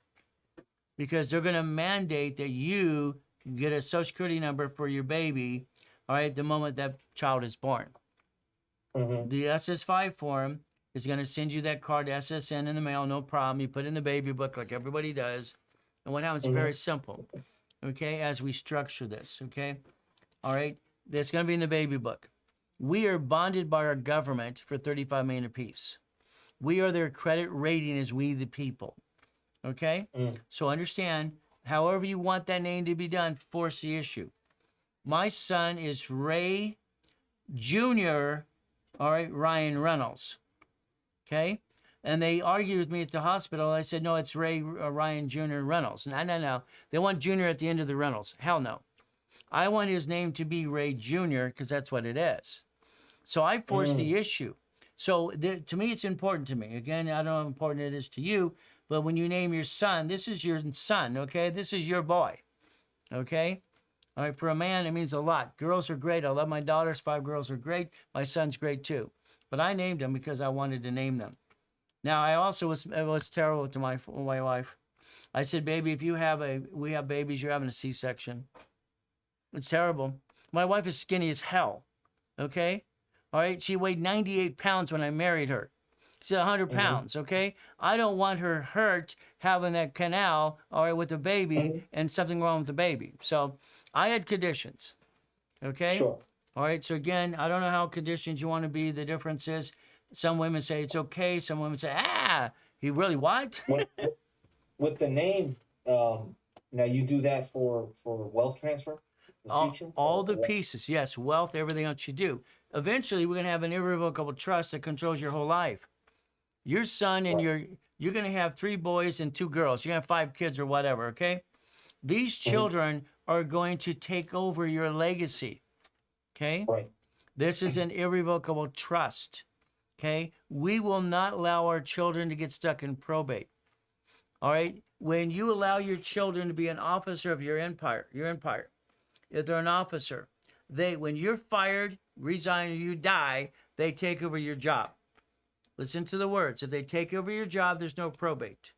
because they're going to mandate that you get a social security number for your baby, all right, the moment that child is born. The SS5 form is going to send you that card to SSN in the mail, no problem. You put it in the baby book like everybody does. And what happens is very simple, okay, as we structure this, okay? All right, that's going to be in the baby book. We are bonded by our government for $35 million apiece. We are their credit rating as we the people. Okay? So understand, however you want that name to be done, force the issue. My son is Ray Jr., all right, Ryan Reynolds. Okay? And they argued with me at the hospital. I said, no, it's Ray Ryan Jr. Reynolds. No. They want Jr. at the end of the Reynolds. Hell no. I want his name to be Ray Jr. because that's what it is. So I forced the issue. So to me, it's important to me. Again, I don't know how important it is to you, but when you name your son, this is your son, okay? This is your boy, okay? All right, for a man, it means a lot. Girls are great. I love my daughters. 5 girls are great. My son's great too. But I named them because I wanted to name them. Now, I also it was terrible to my wife. I said, baby, if we have babies, you're having a C-section. It's terrible. My wife is skinny as hell, okay? All right, she weighed 98 pounds when I married her. She's 100 pounds, okay? I don't want her hurt having that canal, all right, with the baby and something wrong with the baby. So I had conditions, okay? Sure. All right, so again, I don't know how conditions you want to be. The difference is some women say it's okay. Some women say, he really what? With the name, now you do that for wealth transfer in the future? All the pieces, yes, wealth, everything else you do. Eventually, we're going to have an irrevocable trust that controls your whole life. Your son and you're going to have 3 boys and 2 girls. You're going to have 5 kids or whatever, okay? These children are going to take over your legacy, okay? Right. This is an irrevocable trust, okay? We will not allow our children to get stuck in probate, all right? When you allow your children to be an officer of your empire, if they're an officer, when you're fired, resign, or you die, they take over your job. Listen to the words. If they take over your job, there's no probate.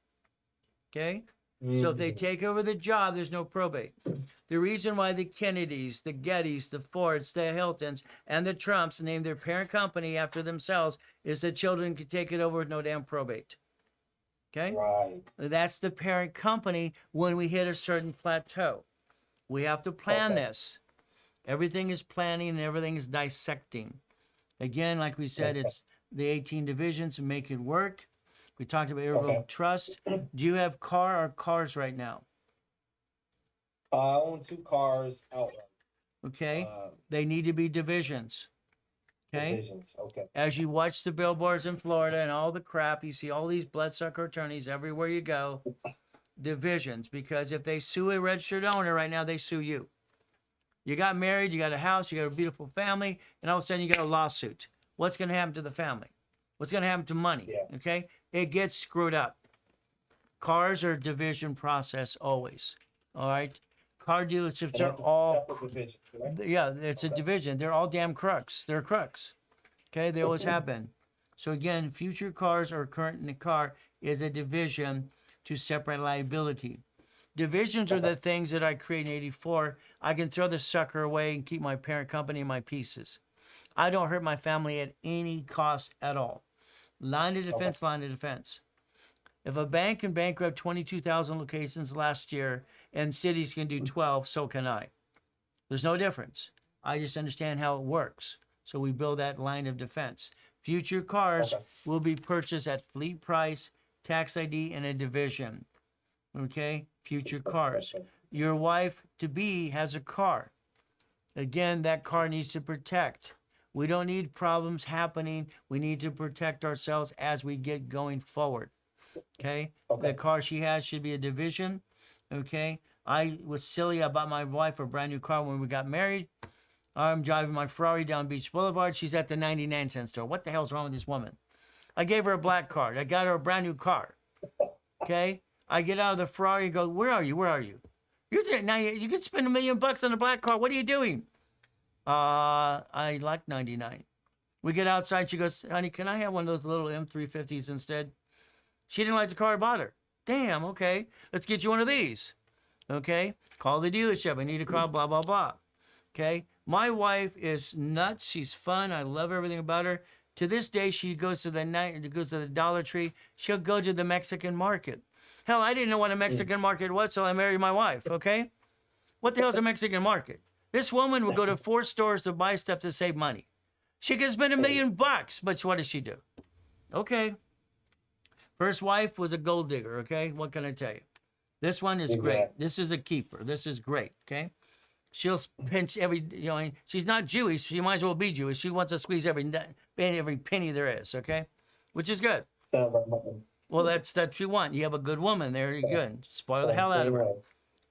Okay? So if they take over the job, there's no probate. The reason why the Kennedys, the Gettys, the Fords, the Hiltons, and the Trumps named their parent company after themselves is that children could take it over with no damn probate. Okay? Right. That's the parent company when we hit a certain plateau. We have to plan this. Everything is planning and everything is dissecting. Again, like we said, it's the 18 divisions and make it work. We talked about irrevocable trust. Do you have car or cars right now? I own 2 cars outright. Okay. They need to be divisions. Okay. Divisions. Okay. As you watch the billboards in Florida and all the crap, you see all these bloodsucker attorneys everywhere you go. Divisions, because if they sue a registered owner right now, they sue you. You got married, you got a house, you got a beautiful family, and all of a sudden you got a lawsuit. What's going to happen to the family? What's going to happen to money? Yeah. Okay? It gets screwed up. Cars are a division process always. All right? Car dealerships are all, Divisions, right? yeah, it's a division. They're all damn crooks. They're crooks. Okay? They always have been. So again, future cars or current in the car is a division to separate liability. Divisions are the things that I create in 84. I can throw the sucker away and keep my parent company in my pieces. I don't hurt my family at any cost at all. Line of defense, line of defense. If a bank can bankrupt 22,000 locations last year and cities can do 12, so can I. There's no difference. I just understand how it works. So we build that line of defense. Future cars will be purchased at fleet price, tax ID, and a division. Okay? Future cars. Your wife to be has a car. Again, that car needs to protect. We don't need problems happening. We need to protect ourselves as we get going forward. Okay. Okay. The car she has should be a Division. Okay. I was silly. I bought my wife a brand new car when we got married. I'm driving my Ferrari down Beach Boulevard. She's at the 99-cent store. What the hell's wrong with this woman? I gave her a black card. I got her a brand new car. Okay. I get out of the Ferrari and go, where are you? Where are you? You're there now. You could spend $1 million on a black car. What are you doing? I like 99. We get outside. She goes, honey, can I have one of those little M350s instead? She didn't like the car I bought her. Damn, okay. Let's get you one of these. Okay. Call the dealership. I need a car, blah, blah, blah. Okay. My wife is nuts. She's fun. I love everything about her. To this day, she goes to the Dollar Tree. She'll go to the Mexican market. Hell, I didn't know what a Mexican market was till I married my wife. Okay. What the hell's a Mexican market? This woman will go to 4 stores to buy stuff to save money. She can spend $1 million, but what does she do? Okay. First wife was a gold digger. Okay. What can I tell you? This one is great. Exactly. This is a keeper. This is great. Okay. She'll pinch every, she's not Jewish. She might as well be Jewish. She wants to squeeze every penny there is. Okay. Which is good. Sounds like nothing. Well, that's what you want. You have a good woman there. You're good. Spoil the hell out of her. Right.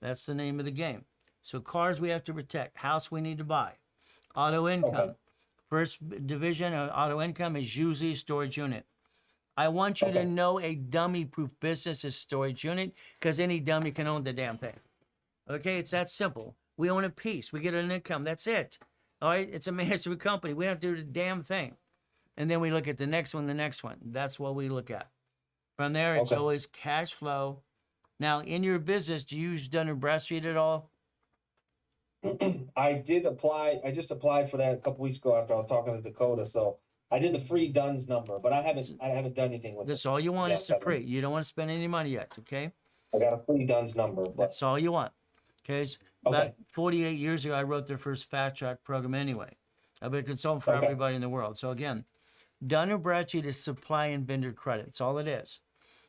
That's the name of the game. So cars we have to protect. House we need to buy. Auto income. Okay. First division of auto income is usually storage unit. I want you to know a dummy-proof business is storage unit because any dummy can own the damn thing. Okay, it's that simple. We own a piece. We get an income. That's it. All right, it's a management company. We don't have to do the damn thing. And then we look at the next one, the next one. That's what we look at. From there, it's Okay. always cash flow. Now, in your business, do you use Dun & Bradstreet at all? I did apply. I just applied for that a couple weeks ago after I was talking to Dakota. So I did the free DUNS number, but I haven't done anything with That's it. all you want is the Yeah, free. You don't want to spend any money yet, okay? I got a free DUNS number, but That's all you want. Okay? About Okay. 48 years ago, I wrote their first fast track program anyway. I've been a consultant for Okay. everybody in the world. So again, Dun & Bradstreet is supply and vendor credit. That's all it is.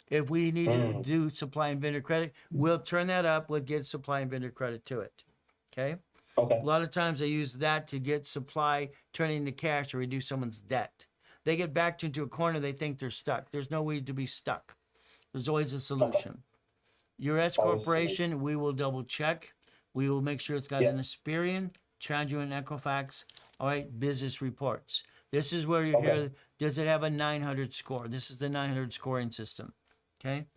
If we need to do supply and vendor credit, we'll turn that up. We'll get supply and vendor credit to it. Okay? okay. A lot of times they use that to get supply, turn it into cash, or reduce someone's debt. They get backed into a corner, they think they're stuck. There's no way to be stuck. There's always a solution. Your S Always a corporation, we will double check. We will make sure it's got Yeah. an Experian, Transit, Equifax, all right, business reports. This is where you Okay. hear, does it have a 900 score? This is the 900 scoring system, okay?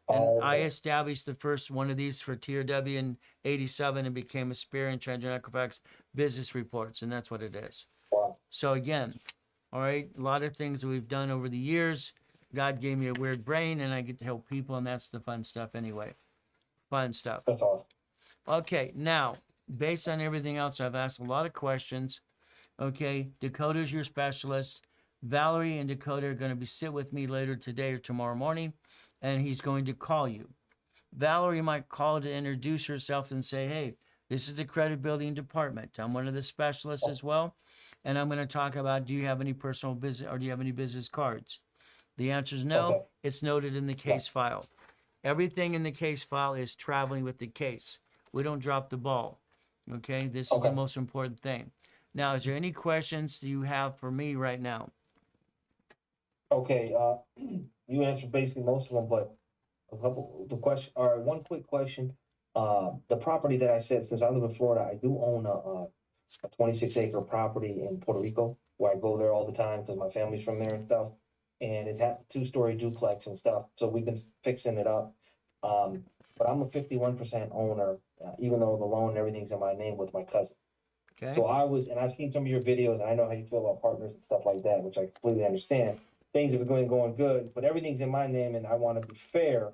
Oh, And I okay. established the first one of these for TRW in 87 and became Experian, Transit, Equifax business reports, and that's what it is. Wow. So again, all right, a lot of things that we've done over the years. God gave me a weird brain, and I get to help people, and that's the fun stuff anyway. Fun stuff. That's awesome. Okay, now, based on everything else, I've asked a lot of questions. Okay, Dakota's your specialist. Valerie and Dakota are going to be sit with me later today or tomorrow morning, and he's going to call you. Valerie might call to introduce herself and say, hey, this is the credit building department. I'm one of the specialists as well. And I'm going to talk about, do you have any personal business or do you have any business cards? The answer is no. Okay. It's noted in the case file. Everything in the case file is traveling with the case. We don't drop the ball. Okay, this is the Okay. most important thing. Now, is there any questions you have for me right now? Okay. You answered basically most of them, but a couple the question. All right, one quick question. The property that I said, since I live in Florida, I do own a 26-acre property in Puerto Rico where I go there all the time because my family's from there and stuff. And it had 2-story duplex and stuff, so we've been fixing it up. But I'm a 51% owner, even though the loan and everything's in my name with my cousin. Okay. So and I've seen some of your videos, and I know how you feel about partners and stuff like that, which I completely understand. Things have been going good, but everything's in my name, and I want to be fair.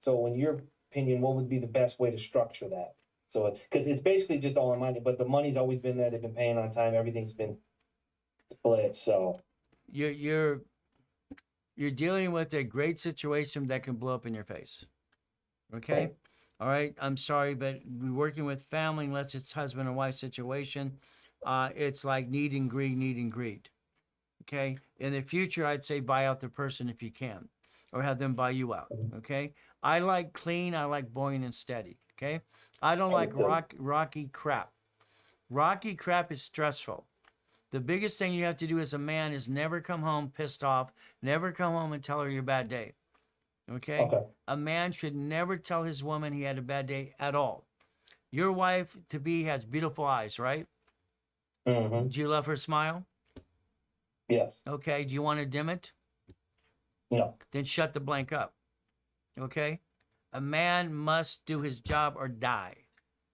So, in your opinion, what would be the best way to structure that? So, because it's basically just all in my name, but the money's always been there. They've been paying on time. Everything's been split. So, You're dealing with a great situation that can blow up in your face. Okay? Right. All right. I'm sorry, but we're working with family, unless it's husband and wife situation. It's like need and greed. Okay? In the future, I'd say buy out the person if you can, or have them buy you out. Okay? I like clean, I like boring and steady. Okay? I don't like rocky crap. Rocky crap is stressful. The biggest thing you have to do as a man is never come home pissed off, never come home and tell her your bad day. Okay? Okay. A man should never tell his woman he had a bad day at all. Your wife to be has beautiful eyes, right? Mm-hmm. Do you love her smile? Yes. Okay. Do you want to dim it? No. Then shut the blank up. Okay? A man must do his job or die.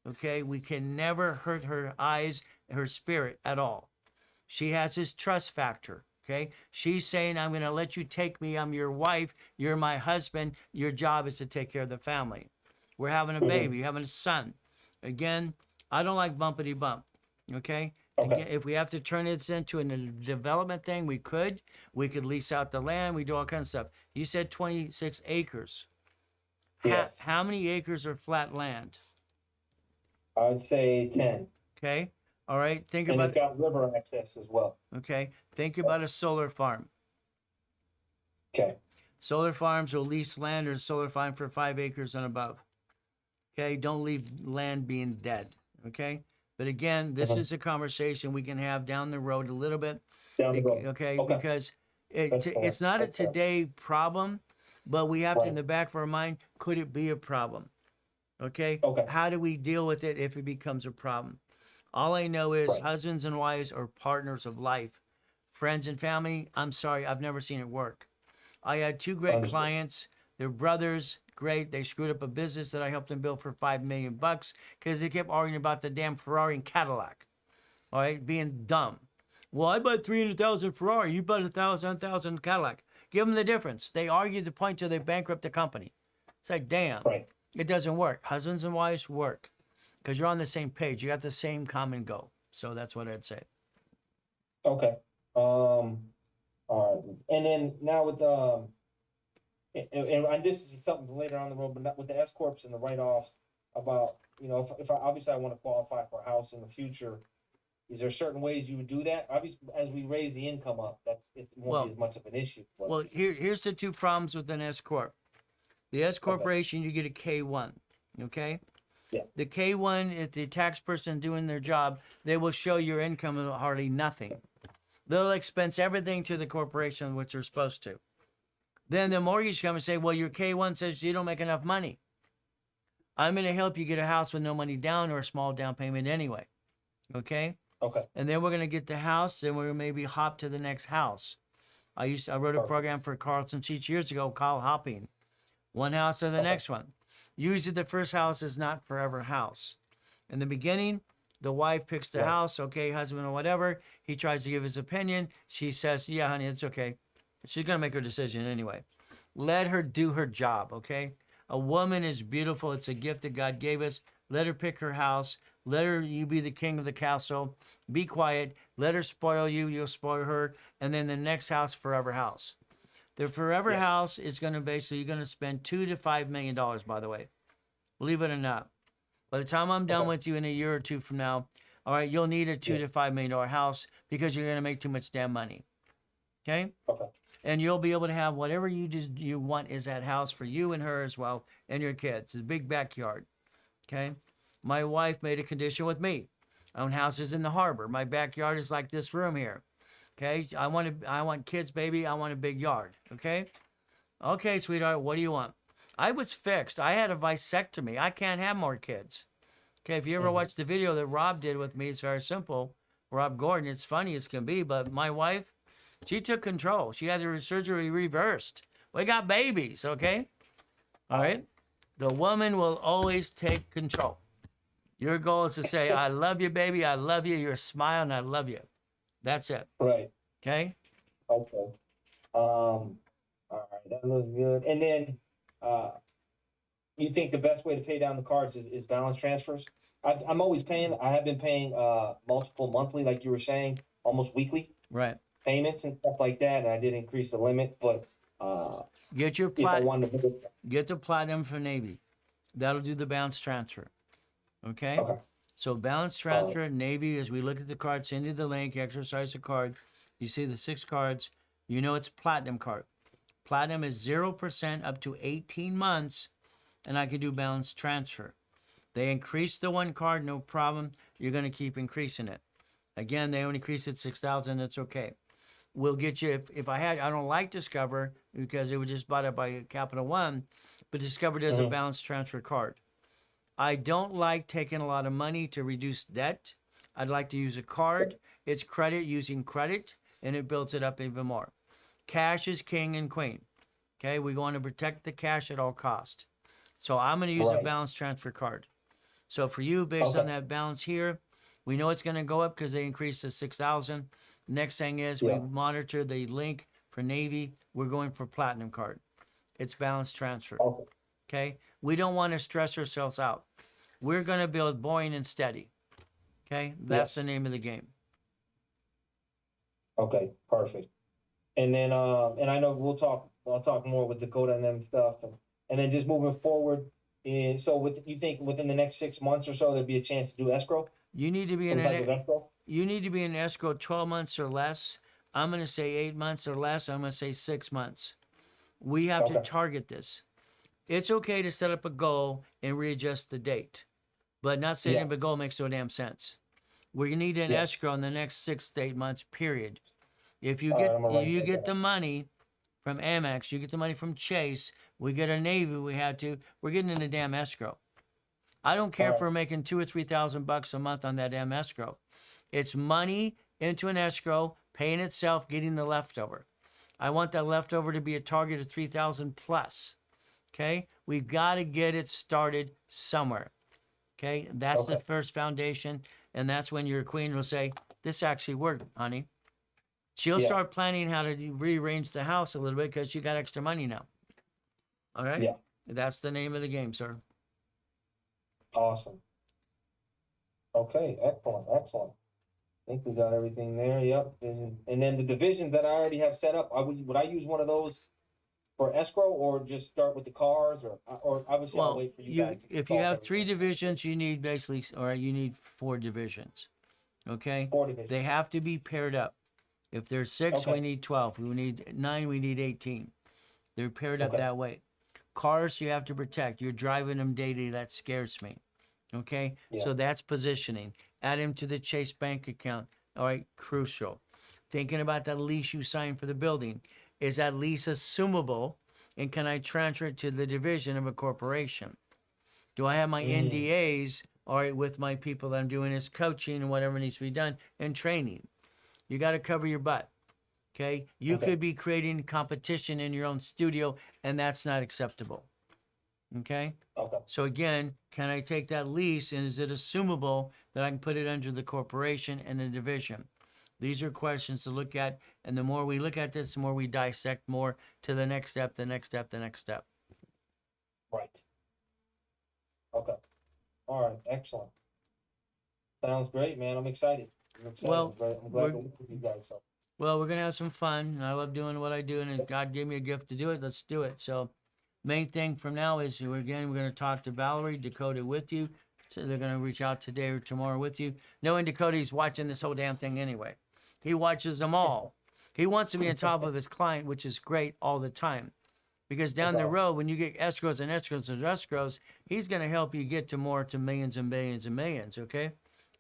Okay? We can never hurt her eyes, her spirit at all. She has this trust factor. Okay? She's saying, I'm going to let you take me. I'm your wife. You're my husband. Your job is to take care of the family. We're having a baby, having a son. Again, I don't like bumpity bump. Okay? Okay. Again, if we have to turn this into a development thing, we could. We could lease out the land. We do all kinds of stuff. You said 26 acres. Yes. How many acres are flat land? I'd say 10. Okay? All right. Think And about it's got river access as well. okay. Think about a solar farm. Okay. Solar farms will lease land or solar farm for 5 acres and above. Okay, don't leave land being dead. Okay, but again, this is a conversation we can have down the road a little bit. Down the road. Okay, Okay. because That's fair. it's not a That's fair. today problem, but we have to in Right. the back of our mind, could it be a problem? Okay, Okay. how do we deal with it if it becomes a problem? All I know is Right. husbands and wives are partners of life, friends and family. I'm sorry, I've never seen it work. I had two great Understood. clients. They're brothers. Great. They screwed up a business that I helped them build for $5 million because they kept arguing about the damn Ferrari and Cadillac. All right, being dumb. Well, I bought 300,000 Ferrari. You bought 1,000 Cadillac. Give them the difference. They argued the point till they bankrupt the company. It's like, damn, Right. it doesn't work. Husbands and wives work because you're on the same page. You got the same common goal. So that's what I'd say. Okay. All right. And then now with and this is something later on the road, but not with the S corps and the write-offs about, if I obviously I want to qualify for a house in the future, is there certain ways you would do that? Obviously, as we raise the income up, it won't be as much of an issue. But, Well, here's the two problems with an S corp. The S corporation, you get a K1. Okay. Yeah. The K1 is the tax person doing their job. They will show your income of hardly nothing. They'll expense everything to the corporation, which they're supposed to. Then the mortgage company say, well, your K1 says you don't make enough money. I'm going to help you get a house with no money down or a small down payment anyway. Okay? okay. And then we're going to get the house, then we're going to maybe hop to the next house. I wrote a Perfect. program for Carlson Sheets years ago called Hopping. One house to the Okay. next one. Usually the first house is not forever house. In the beginning, the wife picks the Right. house, okay, husband or whatever. He tries to give his opinion. She says, yeah, honey, it's okay. She's going to make her decision anyway. Let her do her job, okay? A woman is beautiful. It's a gift that God gave us. Let her pick her house. Let her, you be the king of the castle. Be quiet. Let her spoil you. You'll spoil her. And then the next house, forever house. The forever Yes. house is going to basically, you're going to spend $2 to $5 million, by the way. Believe it or not. By the time I'm done Okay. with you in a year or two from now, all right, you'll need a $2 to $5 million house because you're going to make too much damn money. Okay? Okay. And you'll be able to have whatever you want is that house for you and her as well and your kids. It's a big backyard. Okay? My wife made a condition with me. I own houses in the harbor. My backyard is like this room here. Okay? I want kids, baby. I want a big yard. Okay? Okay, sweetheart, what do you want? I was fixed. I had a vasectomy. I can't have more kids. Okay, if you ever watched the video that Rob did with me, it's very simple. Rob Gordon, it's funny as can be, but my wife, she took control. She had her surgery reversed. We got babies, okay? All right? The woman will always take control. Your goal is to say, I love you, baby. I love you. You're smiling. I love you. That's it. Right. Okay? Okay. All right. That looks good. And then, you think the best way to pay down the cards is balance transfers? I'm always paying. I have been paying multiple monthly, like you were saying, almost weekly Right. payments and stuff like that. And I did increase the limit, but Get your if I plat. wanted to, Get the platinum for Navy. That'll do the balance transfer. Okay? okay, So balance transfer, Navy, as we look at the card, send you the link, exercise the card. You see the 6 cards. You know it's platinum card. Platinum is 0% up to 18 months, and I can do balance transfer. They increase the one card, no problem. You're going to keep increasing it. Again, they only increase it 6,000. It's okay. we'll get you. If I don't like Discover because it was just bought up by Capital One, but Discover does a Mhm. balance transfer card. I don't like taking a lot of money to reduce debt. I'd like to use a card. It's credit using credit, and it builds it up even more. Cash is king and queen. Okay, we want to protect the cash at all cost. So I'm going to use a Right. balance transfer card. So for you, based on Okay. that balance here, we know it's going to go up because they increased to 6,000. Next thing is we Yeah. monitor the link for Navy. We're going for platinum card. It's balance transfer. Okay. Okay, we don't want to stress ourselves out. We're going to build boring and steady. Okay, that's Yes. the name of the game. Okay. Perfect. And then, and I know I'll talk more with Dakota and them stuff, and then just moving forward. And so, you think within the next 6 months or so, there'd be a chance to do escrow, You need to be in some type of escrow? you need to be in escrow 12 months or less. I'm going to say 8 months or less. I'm going to say 6 months. We have to Okay. target this. It's okay to set up a goal and readjust the date, but not setting Yeah. up a goal makes no damn sense. We need an Yes. escrow in the next 6 to 8 months, period. If you All right, get I'm gonna write you that get the down. money from Amex, you get the money from Chase, we get a Navy, we're getting in a damn escrow. I don't care All if right. we're making $2,000 or $3,000 a month on that damn escrow. It's money into an escrow, paying itself, getting the leftover. I want that leftover to be a target of 3,000 plus. Okay, we've got to get it started somewhere. Okay, that's the Okay. first foundation, and that's when your queen will say, "This actually worked, honey." She'll Yeah. start planning how to rearrange the house a little bit because she got extra money now. All right, Yeah. that's the name of the game, sir. Awesome. Okay. Excellent. Excellent. I think we got everything there. Yep. And then the divisions that I already have set up, would I use one of those for escrow, or just start with the cars, or obviously I'll Well, wait for you guys to if you solve have 3 everything. divisions, you need basically, or you need 4 divisions. Okay, 4 divisions. they have to be paired up. If there's 6, we Okay. need 12. We need 9, we need 18. They're paired up Okay. that way. Cars you have to protect. You're driving them daily. That scares me. Okay, Yeah. so that's positioning. Add him to the Chase bank account. All right, crucial. Thinking about that lease you signed for the building. Is that lease assumable? And can I transfer it to the division of a corporation? Do I have my Mm. NDAs, all right, with my people that I'm doing this coaching and whatever needs to be done and training? You got to cover your butt. Okay, you Okay. could be creating competition in your own studio, and that's not acceptable. Okay, Okay. so again, can I take that lease and is it assumable that I can put it under the corporation and the division? These are questions to look at, and the more we look at this, the more we dissect more to the next step, the next step, the next step. Right. Okay. All right. Excellent. Sounds great, man. I'm excited. Well, I'm glad we're- to work with you guys. So. Well, we're gonna have some fun. I love doing what I do, and if God gave me a gift to do it, let's do it. So, main thing from now is we're gonna talk to Valerie, Dakota with you. So they're gonna reach out today or tomorrow with you. Knowing Dakota's watching this whole damn thing anyway. He watches them all. He wants to be on top of his client, which is great all the time. Because down That's the awesome. road, when you get escrows and escrows and escrows, he's gonna help you get to more to millions and billions and millions. Okay,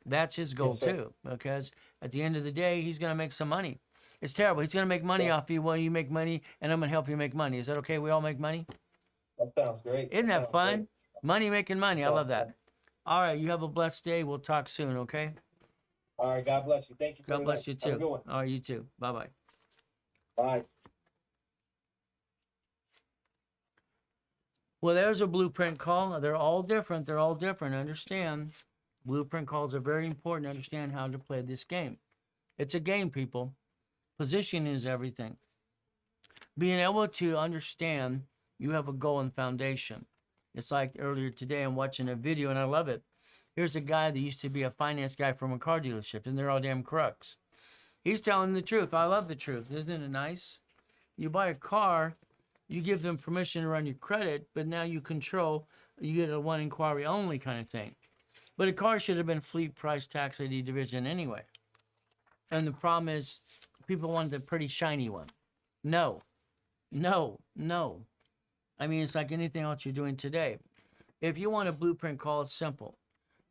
that's his goal Yes, sir. too. Because at the end of the day, he's gonna make some money. It's terrible. He's gonna make money Yeah. off you while you make money, and I'm gonna help you make money. Is that okay? We all make money. That sounds great. Isn't that sounds fun? great. Money making money. I Yeah. love that. All right, you have a blessed day. We'll talk soon. Okay. All right. God bless you. Thank you for God the bless you night. Have a too. good one. All right, you too. Bye bye. Bye. Well, there's a blueprint call. They're all different. They're all different. Understand? Blueprint calls are very important to understand how to play this game. It's a game, people. Positioning is everything. Being able to understand you have a goal and foundation. It's like earlier today, I'm watching a video and I love it. Here's a guy that used to be a finance guy from a car dealership, and they're all damn crooks. He's telling the truth. I love the truth. Isn't it nice? You buy a car, you give them permission to run your credit, but now you control, you get a one inquiry only kind of thing. But a car should have been fleet price tax ID division anyway. And the problem is, people want the pretty shiny one. No, no, no. I mean, it's like anything else you're doing today. If you want a blueprint call, it's simple.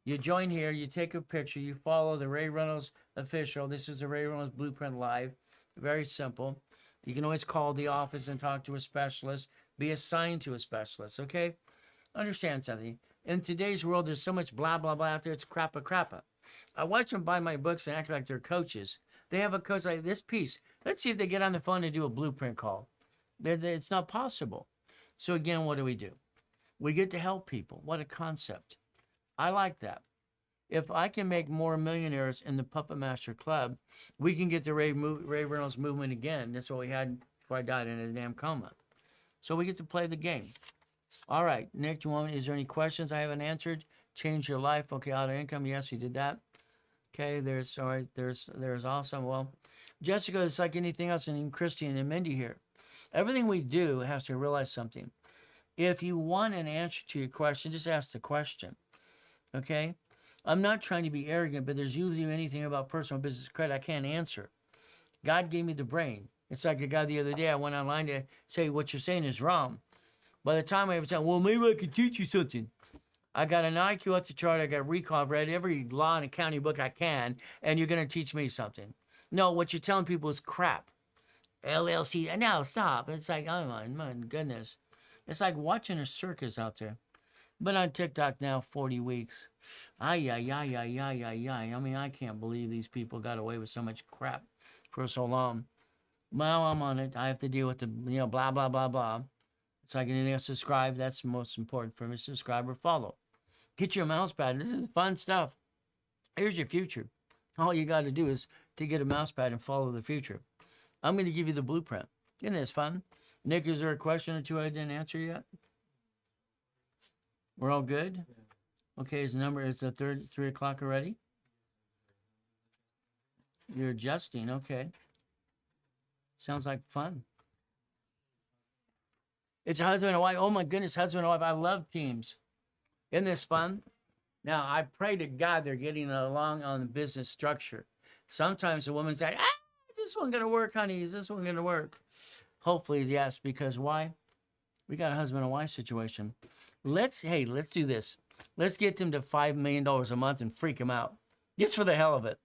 You join here, you take a picture, you follow the Ray Reynolds official. This is the Ray Reynolds Blueprint Live. Very simple. You can always call the office and talk to a specialist, be assigned to a specialist, okay? Understand something. In today's world, there's so much blah, blah, blah out there. It's crappa, crappa. I watch them buy my books and act like they're coaches. They have a coach like this piece. Let's see if they get on the phone and do a blueprint call. It's not possible. So again, what do? We get to help people. What a concept. I like that. If I can make more millionaires in the Puppet Master Club, we can get the Ray Reynolds movement again. That's what we had before I died in a damn coma. So we get to play the game. All right, Nick, is there any questions I haven't answered? Change your life. Okay, auto income. Yes, we did that. Okay, there's awesome. Well, Jessica, it's like anything else, and Christy and Mindy here. Everything we do has to realize something. If you want an answer to your question, just ask the question. Okay? I'm not trying to be arrogant, but there's usually anything about personal business credit I can't answer. God gave me the brain. It's like a guy the other day, I went online to say what you're saying is wrong. By the time I was saying, well, maybe I could teach you something. I got an IQ at the chart. I got recall. I've read every law and accounting book I can, and you're going to teach me something. No, what you're telling people is crap. LLC. No, stop. It's like, oh my goodness. It's like watching a circus out there. Been on TikTok now 40 weeks. Ay, ay, ay, ay, ay, ay, ay. I mean, I can't believe these people got away with so much crap for so long. Now I'm on it. I have to deal with the, blah, blah, blah, blah. It's like anything else. Subscribe. That's most important for me. Subscribe or follow. Get your mouse pad. This is fun stuff. Here's your future. All you got to do is to get a mouse pad and follow the future. I'm going to give you the blueprint. Isn't this fun? Nick, is there a question or two I didn't answer yet? We're all good? Okay, is the 3 o'clock already? You're adjusting, okay. Sounds like fun. It's a husband and wife. Oh my goodness, husband and wife. I love teams. Isn't this fun? Now, I pray to God they're getting along on the business structure. Sometimes the woman's like, is this one going to work, honey? Is this one going to work? Hopefully, yes, because why? We got a husband and wife situation. Let's do this. Let's get them to $5 million a month and freak them out. Just for the hell of it.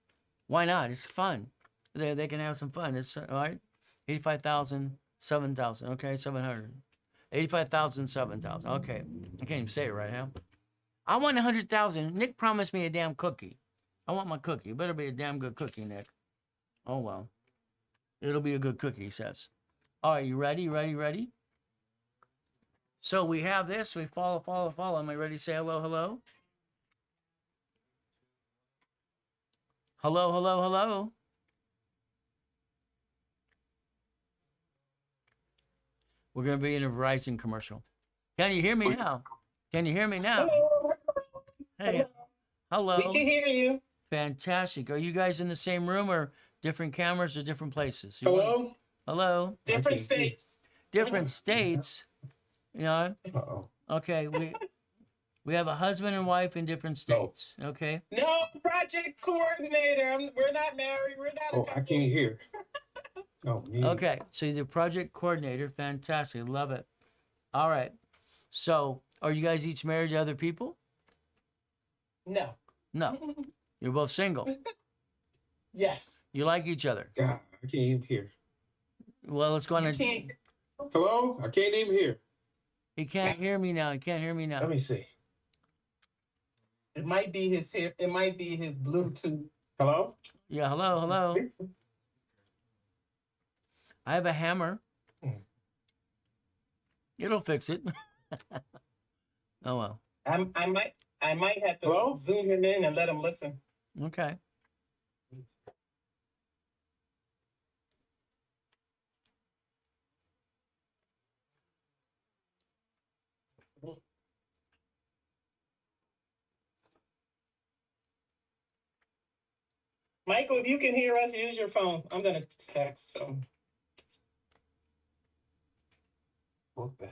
Why not? It's fun. They can have some fun. It's all right. 85,000, 7,000. Okay, 700. 85,000, 7,000. Okay. I can't even say it right now. I want 100,000. Nick promised me a damn cookie. I want my cookie. It better be a damn good cookie, Nick. Oh, well. It'll be a good cookie, he says. All right, you ready? Ready? So we have this. We follow. Am I ready to say hello, hello? Hello. We're going to be in a Verizon commercial. Can you hear me now? Hello. Hey, hello. We can hear you. Fantastic. Are you guys in the same room or different cameras or different places? Hello. Hello. Different states. Different states. Uh-oh. Okay, we have a husband and wife in different states. Okay. No, project coordinator. We're not married. We're not. Oh, I can't hear. Oh, man. Okay, so you're the project coordinator. Fantastic. Love it. All right. So, are you guys each married to other people? No. No. You're both single. Yes. You like each other. God, I can't even hear. Well, let's go on. You can't. Hello? I can't even hear. He can't hear me now. Let me see. It might be his hair. It might be his Bluetooth. Hello? Yeah, hello. I have a hammer. It'll fix it. Oh well. I might have to Hello? zoom him in and let him listen. Okay. Michael, if you can hear us, use your phone. I'm gonna text him. What the?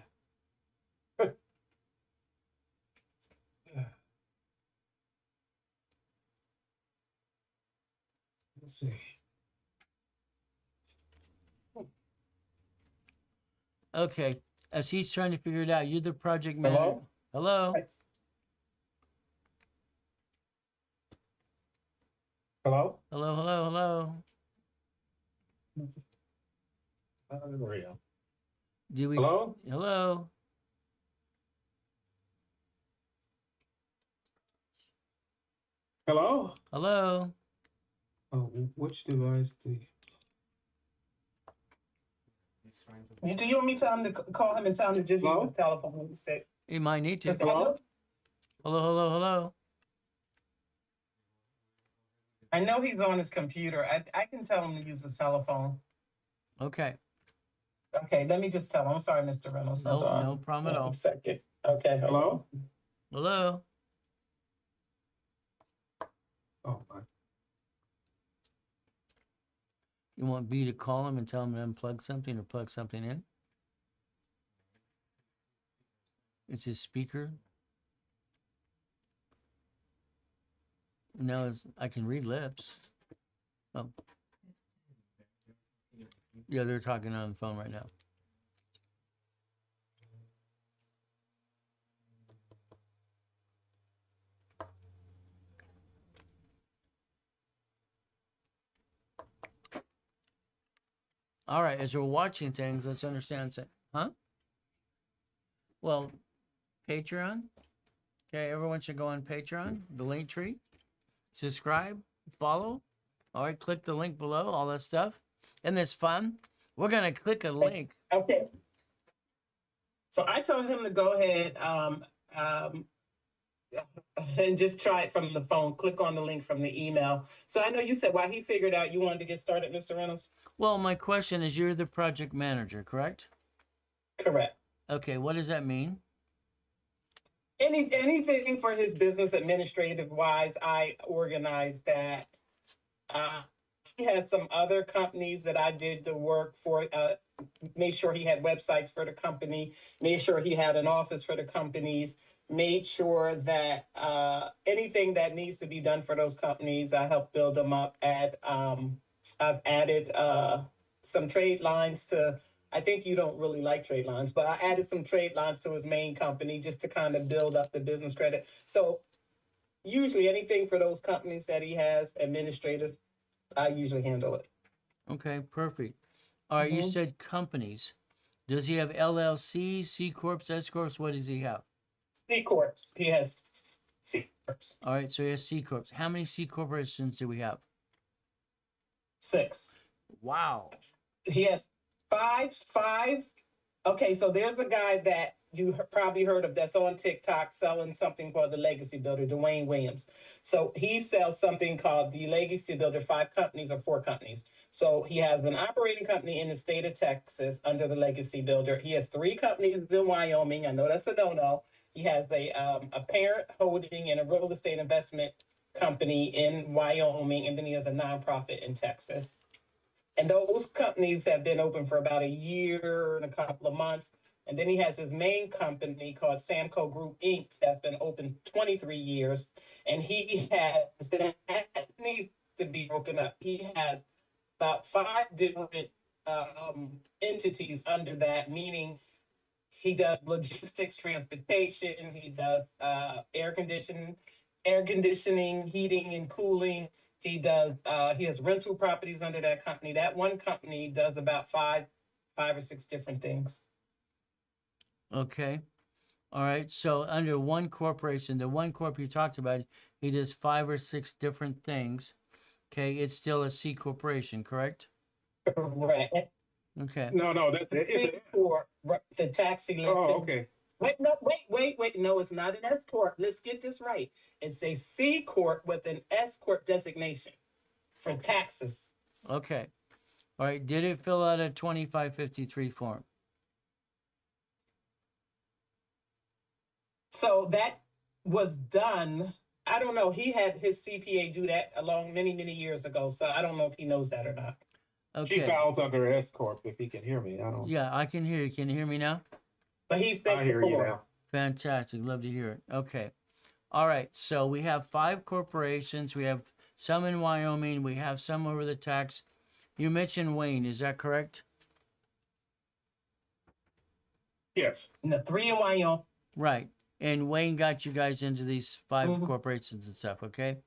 Let's see. Okay. As he's trying to figure it out, you're the project manager. Hello? Hello. Hello? Hello. Unreal. Do we? Hello? Hello. Hello? Hello. Oh, which device do you? Do you want me to tell him to call him and tell him to just Hello? use his telephone instead? You might need to. 'Cause I know, Hello. I know he's on his computer. I can tell him to use his telephone. Okay. Okay, let me just tell him. I'm sorry, Mr. Reynolds. Hold No, on. no problem at all. 1 second. Okay. Hello? Hello. Oh my. You want B to call him and tell him to unplug something or plug something in? It's his speaker. No, I can read lips. Oh. Yeah, they're talking on the phone right now. All right, as we're watching things, let's understand. Huh? Well, Patreon. Okay, everyone should go on Patreon, the link tree. Subscribe, follow. All right, click the link below, all that stuff. And it's fun. We're going to click a link. Okay. So I told him to go ahead and just try it from the phone. Click on the link from the email. So I know you said while he figured out you wanted to get started, Mr. Reynolds? Well, my question is, you're the project manager, correct? Correct. Okay, what does that mean? Anything for his business administrative wise, I organize that. He has some other companies that I did the work for, made sure he had websites for the company, made sure he had an office for the companies, made sure that anything that needs to be done for those companies, I help build them up. I've added some trade lines to, I think you don't really like trade lines, but I added some trade lines to his main company just to kind of build up the business credit. So usually anything for those companies that he has administrative, I usually handle it. Okay, perfect. All right, you Mhm. said companies. Does he have LLCs, C Corps, S Corps? What does he have? C corps. He has C corps. All right, so he has C Corps. How many C corporations do we have? 6. Wow. He has five. Okay, so there's a guy that you probably heard of that's on TikTok selling something called the Legacy Builder, Dwayne Williams. So he sells something called the Legacy Builder, 5 companies or 4 companies. So he has an operating company in the state of Texas under the Legacy Builder. He has 3 companies in Wyoming. I know that's a no-no. He has a parent holding and a real estate investment company in Wyoming, and then he has a nonprofit in Texas. And those companies have been open for about a year and a couple of months. And then he has his main company called Samco Group Inc. that's been open 23 years. And he has, that needs to be broken up. He has about 5 different entities under that, meaning he does logistics, transportation, he does air conditioning, heating and cooling. He has rental properties under that company. That one company does about five or six different things. Okay. All right. So under one corporation, the one corp you talked about, he does 5 or 6 different things. Okay. It's still a C corporation, correct? Correct. Okay. No, that's The C corp, the taxi listing. Oh, okay. Wait, no, it's not an S corp. Let's get this right. It's a C corp with an S corp designation for taxes. Okay. All right. Did it fill out a 2553 form? So that was done. I don't know. He had his CPA do that along many, many years ago. So I don't know if he knows that or not. Okay. She files under S corp. If he can hear me, I don't. Yeah, I can hear you. Can you hear me now? But he said I hear you before. now. Fantastic. Love to hear it. Okay. All right. So we have 5 corporations. We have some in Wyoming. We have some over the tax. You mentioned Wayne. Is that correct? Yes. And the 3 in Wyoming. Right. And Wayne got you guys into these 5 Mhm. corporations and stuff. Okay.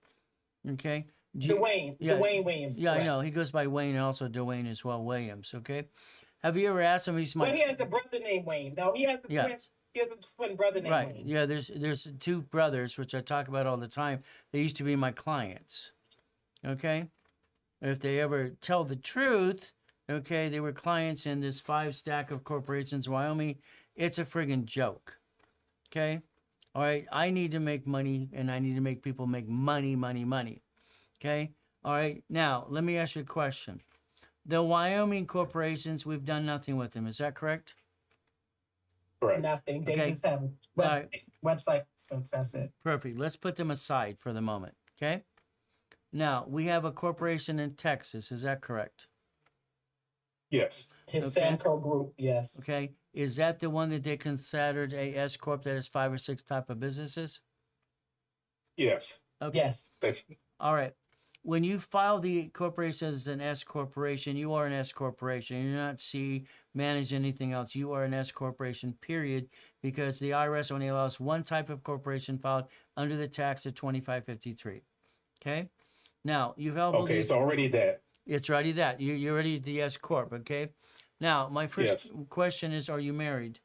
Okay. Do you- Dwayne. yeah, Dwayne Williams. Yeah, I correct. know. He goes by Wayne and also Dwayne as well, Williams. Okay. Have you ever asked him? He's my Well, he has a brother named Wayne. No, he has a Yeah. twin. He has a twin brother named right. Wayne. Yeah, there's two brothers which I talk about all the time. They used to be my clients. Okay, if they ever tell the truth, okay, they were clients in this 5 stack of corporations in Wyoming. It's a friggin' joke. Okay, all right. I need to make money, and I need to make people make money, money, money. Okay, all right. Now let me ask you a question. The Wyoming corporations, we've done nothing with them. Is that correct? Correct. Nothing. They Okay. just have a Right. website, since that's it. Perfect. Let's put them aside for the moment. Okay. Now we have a corporation in Texas. Is that correct? Yes. His Okay. Samco group, yes. Okay. Is that the one that they considered a S corp that has 5 or 6 type of businesses? Yes. Okay. Yes. That's, All right. When you file the corporation as an S corporation, you are an S corporation. You're not C, manage anything else. You are an S corporation, period, because the IRS only allows one type of corporation filed under the tax of 2553. Okay. Now you've held okay, it's already that. It's already that. You're already the S corp. Okay. Now my first Yes. question is: are you married?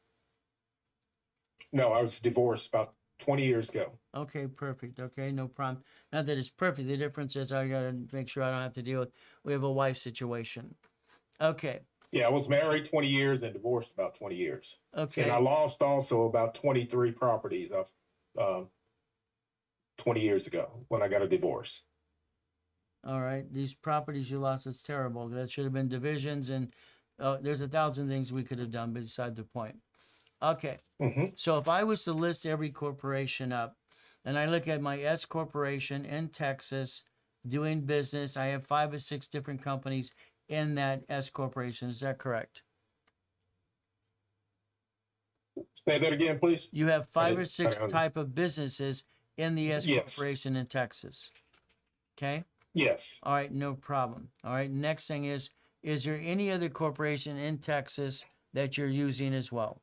No, I was divorced about 20 years ago. Okay, perfect. Okay, no problem. Not that it's perfect. The difference is I gotta make sure I don't have to deal with. We have a wife situation. Okay. Yeah, I was married 20 years and divorced about 20 years. Okay. And I lost also about 23 properties of 20 years ago when I got a divorce. All right. These properties you lost, it's terrible. That should have been divisions, and there's 1,000 things we could have done, but beside the point. Okay. Hmm. So if I was to list every corporation up, and I look at my S corporation in Texas doing business, I have 5 or 6 different companies in that S corporation. Is that correct? Say that again, please. You have 5 or didn't- 6 I- type of businesses in the S Yes. corporation in Texas. Okay. Yes. All right, no problem. All right, next thing is there any other corporation in Texas that you're using as well?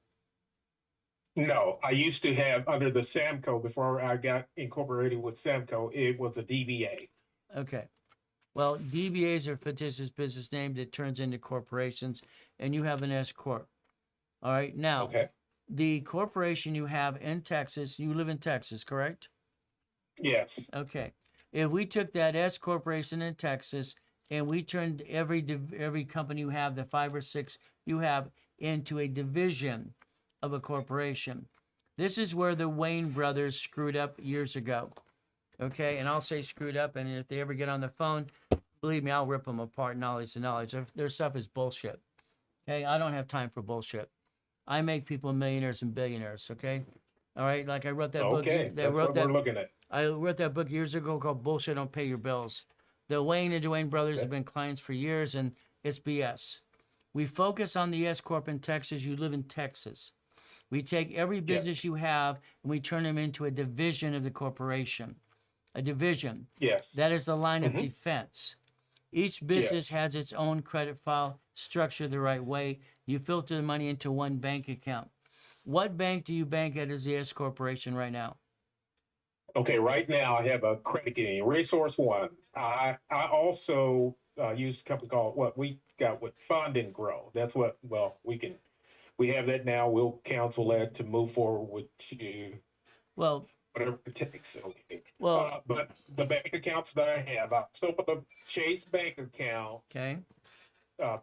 No, I used to have under the Samco before I got incorporated with Samco, it was a DBA. Okay. Well, DBAs are fictitious business name that turns into corporations, and you have an S corp. All right, now Okay. the corporation you have in Texas, you live in Texas, correct? Yes. Okay. If we took that S corporation in Texas and we turned every company you have, the 5 or 6 you have, into a division of a corporation, this is where the Wayne brothers screwed up years ago. Okay, and I'll say screwed up, and if they ever get on the phone, believe me, I'll rip them apart, knowledge to knowledge. Their stuff is bullshit. Okay, I don't have time for bullshit. I make people millionaires and billionaires. Okay, all right. Like I wrote that Okay. book. That's what we're looking at. I wrote that book years ago called "Bullshit Don't Pay Your Bills." The Wayne and Dwayne brothers have been clients for years, and it's BS. We focus on the S corp in Texas. You live in Texas. We take every business you have and we turn them into a division of the corporation. A division. Yes. That is the line of Mhm. defense. Each business Yes. has its own credit file, structured the right way. You filter the money into one bank account. What bank do you bank at as the S corporation right now? Okay, right now I have a credit union, Resource One. I also use a company called what we got with Fund and Grow. That's what, well, we have that now. We'll cancel that to move forward with Well, whatever it takes. Okay. well, But the bank accounts that I have, I still put the Chase bank account, okay.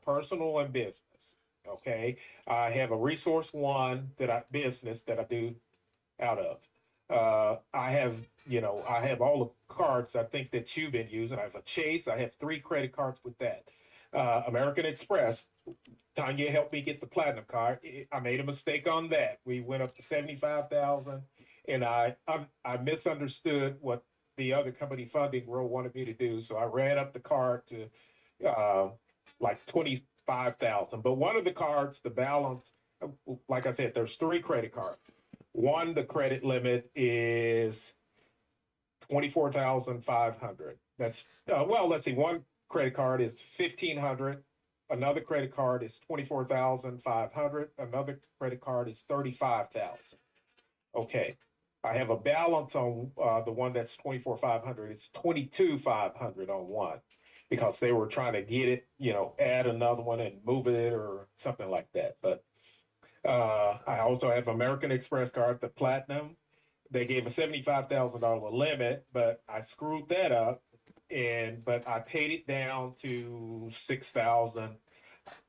personal and business. Okay. I have a Resource One business that I do out of. I have all the cards I think that you've been using. I have a Chase. I have 3 credit cards with that. American Express. Tanya helped me get the platinum card. I made a mistake on that. We went up to 75,000, and I misunderstood what the other company Funding Row wanted me to do. So I ran up the card to like 25,000. But one of the cards, the balance, like I said, there's 3 credit cards. One, the credit limit is 24,500. That's let's see. One credit card is 1,500. Another credit card is 24,500. Another credit card is 35,000. Okay. I have a balance on the one that's 24,500. It's 22,500 on one because they were trying to get it, add another one and move it or something like that. But I also have American Express card, the Platinum. They gave a $75,000 limit, but I screwed that up, but I paid it down to 6,000.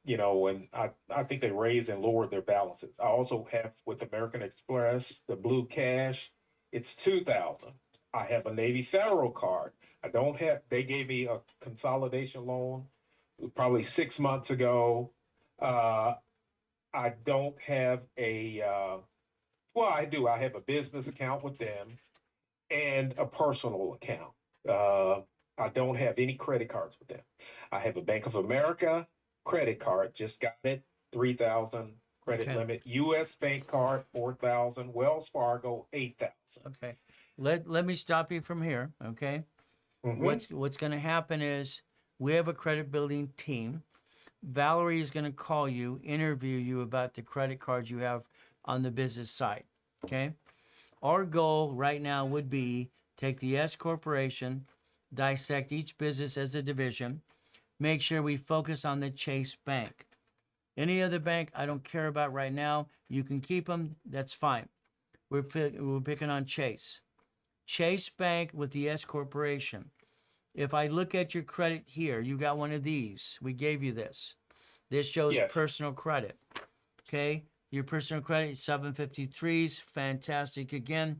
And I think they raised and lowered their balances. I also have with American Express the Blue Cash, it's 2,000. I have a Navy Federal card. I don't have. They gave me a consolidation loan probably 6 months ago. I don't have well, I do. I have a business account with them and a personal account. I don't have any credit cards with them. I have a Bank of America credit card, just got it, 3,000 credit Okay. limit. U.S. Bank card, 4,000. Wells Fargo, 8,000. Okay. Let me stop you from here. Okay. What's going to happen is we have a credit building team. Valerie is going to call you, interview you about the credit cards you have on the business side. Okay. Our goal right now would be take the S corporation, dissect each business as a division, make sure we focus on the Chase Bank. Any other bank I don't care about right now. You can keep them. That's fine. We're picking on Chase. Chase Bank with the S corporation. If I look at your credit here, you got one of these. We gave you this. This shows Yes. personal credit. Okay. Your personal credit, 753s, fantastic again.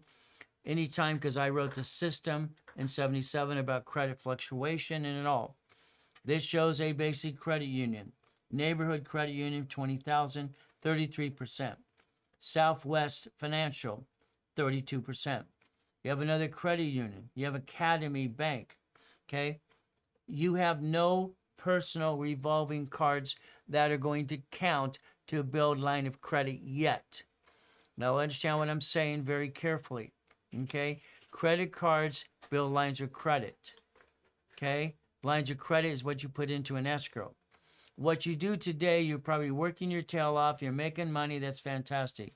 Anytime, because I wrote the system in 77 about credit fluctuation and it all. This shows a basic credit union. Neighborhood credit union, 20,000, 33%. Southwest Financial, 32%. You have another credit union. You have Academy Bank. Okay. You have no personal revolving cards that are going to count to build line of credit yet. Now understand what I'm saying very carefully. Okay. Credit cards build lines of credit. Okay. Lines of credit is what you put into an escrow. What you do today, you're probably working your tail off. You're making money. That's fantastic.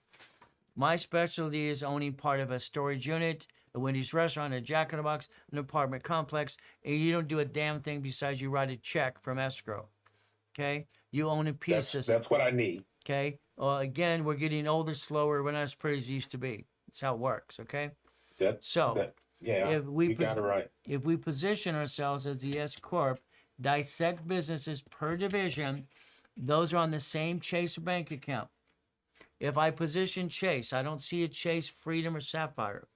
My specialty is owning part of a storage unit, a Wendy's restaurant, a Jack in the Box, an apartment complex, and you don't do a damn thing besides you write a check from escrow. Okay? You own a piece of. That's what I need. Okay? Again, we're getting older, slower. We're not as pretty as you used to be. That's how it works. Okay? Yeah, if you got it right. If we position ourselves as the S Corp, dissect businesses per division, those are on the same Chase bank account. If I position Chase, I don't see a Chase, Freedom, or Sapphire.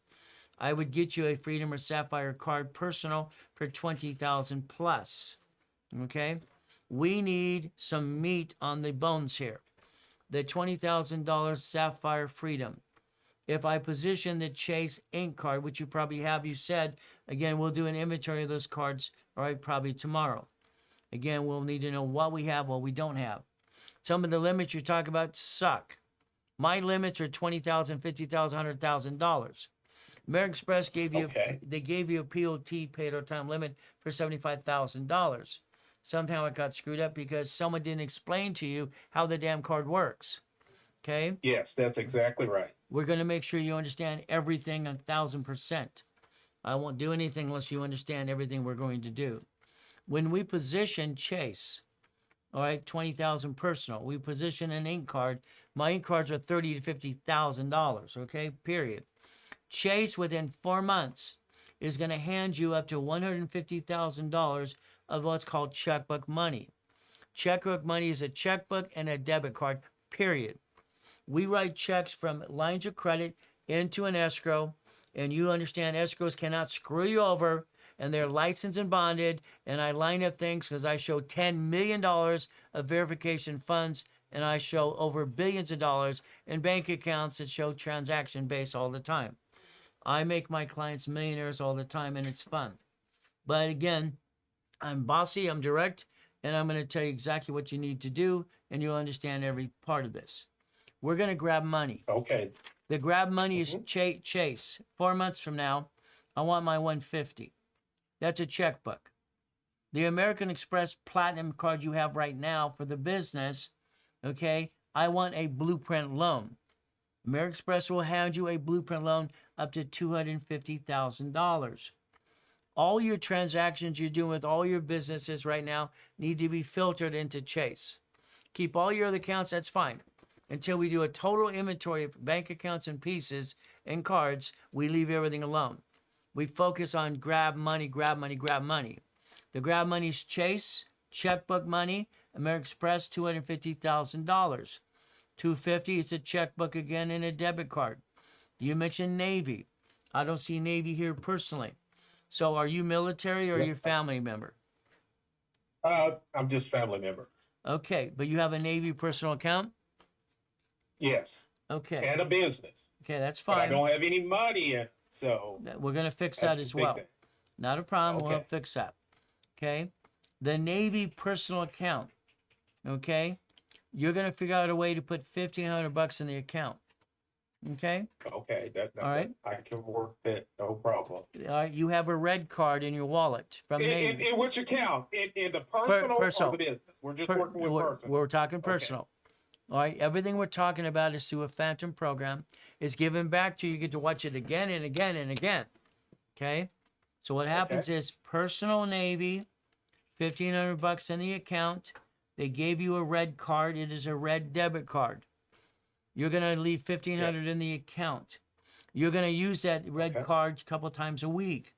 I would get you a Freedom or Sapphire card personal for 20,000 plus. Okay? We need some meat on the bones here. The $20,000 Sapphire Freedom. If I position the Chase Inc. card, which you probably have, you said, again, we'll do an inventory of those cards, all right, probably tomorrow. Again, we'll need to know what we have, what we don't have. Some of the limits you talk about suck. My limits are $20,000, $50,000, $100,000. American Express gave you they gave you a POT, paid on time limit, for $75,000. Somehow it got screwed up because someone didn't explain to you how the damn card works. Okay? Yes, that's exactly right. We're going to make sure you understand everything 1,000%. I won't do anything unless you understand everything we're going to do. When we position Chase, all right, 20,000 personal, we position an ink card. My ink cards are $30,000 to $50,000. Okay, period. Chase within 4 months is going to hand you up to $150,000 of what's called checkbook money. Checkbook money is a checkbook and a debit card, period. We write checks from lines of credit into an escrow, and you understand escrows cannot screw you over, and they're licensed and bonded, and I line up things because I show $10 million of verification funds, and I show over billions of dollars in bank accounts that show transaction base all the time. I make my clients millionaires all the time, and it's fun. But again, I'm bossy, I'm direct, and I'm going to tell you exactly what you need to do, and you'll understand every part of this. We're going to grab money. Okay. The grab money is Chase. 4 months from now, I want my 150. That's a checkbook. The American Express Platinum card you have right now for the business, okay, I want a blueprint loan. American Express will hand you a blueprint loan up to $250,000. All your transactions you're doing with all your businesses right now need to be filtered into Chase. Keep all your other accounts, that's fine. Until we do a total inventory of bank accounts and pieces and cards, we leave everything alone. We focus on grab money, grab money, grab money. The grab money is Chase, checkbook money, American Express, $250,000. $250, it's a checkbook again and a debit card. You mentioned Navy. I don't see Navy here personally. So are you military or are you a family member? I'm just family member. Okay, but you have a Navy personal account? Yes. Okay. And a business. Okay, that's But I fine. don't have any money in, so We're going to fix that's that the as big well. thing. Not a problem. We'll Okay. fix that. Okay. The Navy personal account. Okay. You're going to figure out a way to put $1,500 in the account. Okay. Okay, All right. I can work that, no problem. All right. You have a red card in your wallet from Navy. In which account? In the personal personal. or the business? We're just Per- working with we're, personal. we're talking personal. All right. Everything we're talking about is through a phantom program. It's given back to you. You get to watch it again and again and again. Okay. So what happens is personal Navy, $1,500 in the account. They gave you a red card. It is a red debit card. You're gonna leave $1,500 in the account. You're gonna use that red Okay. card a couple times a week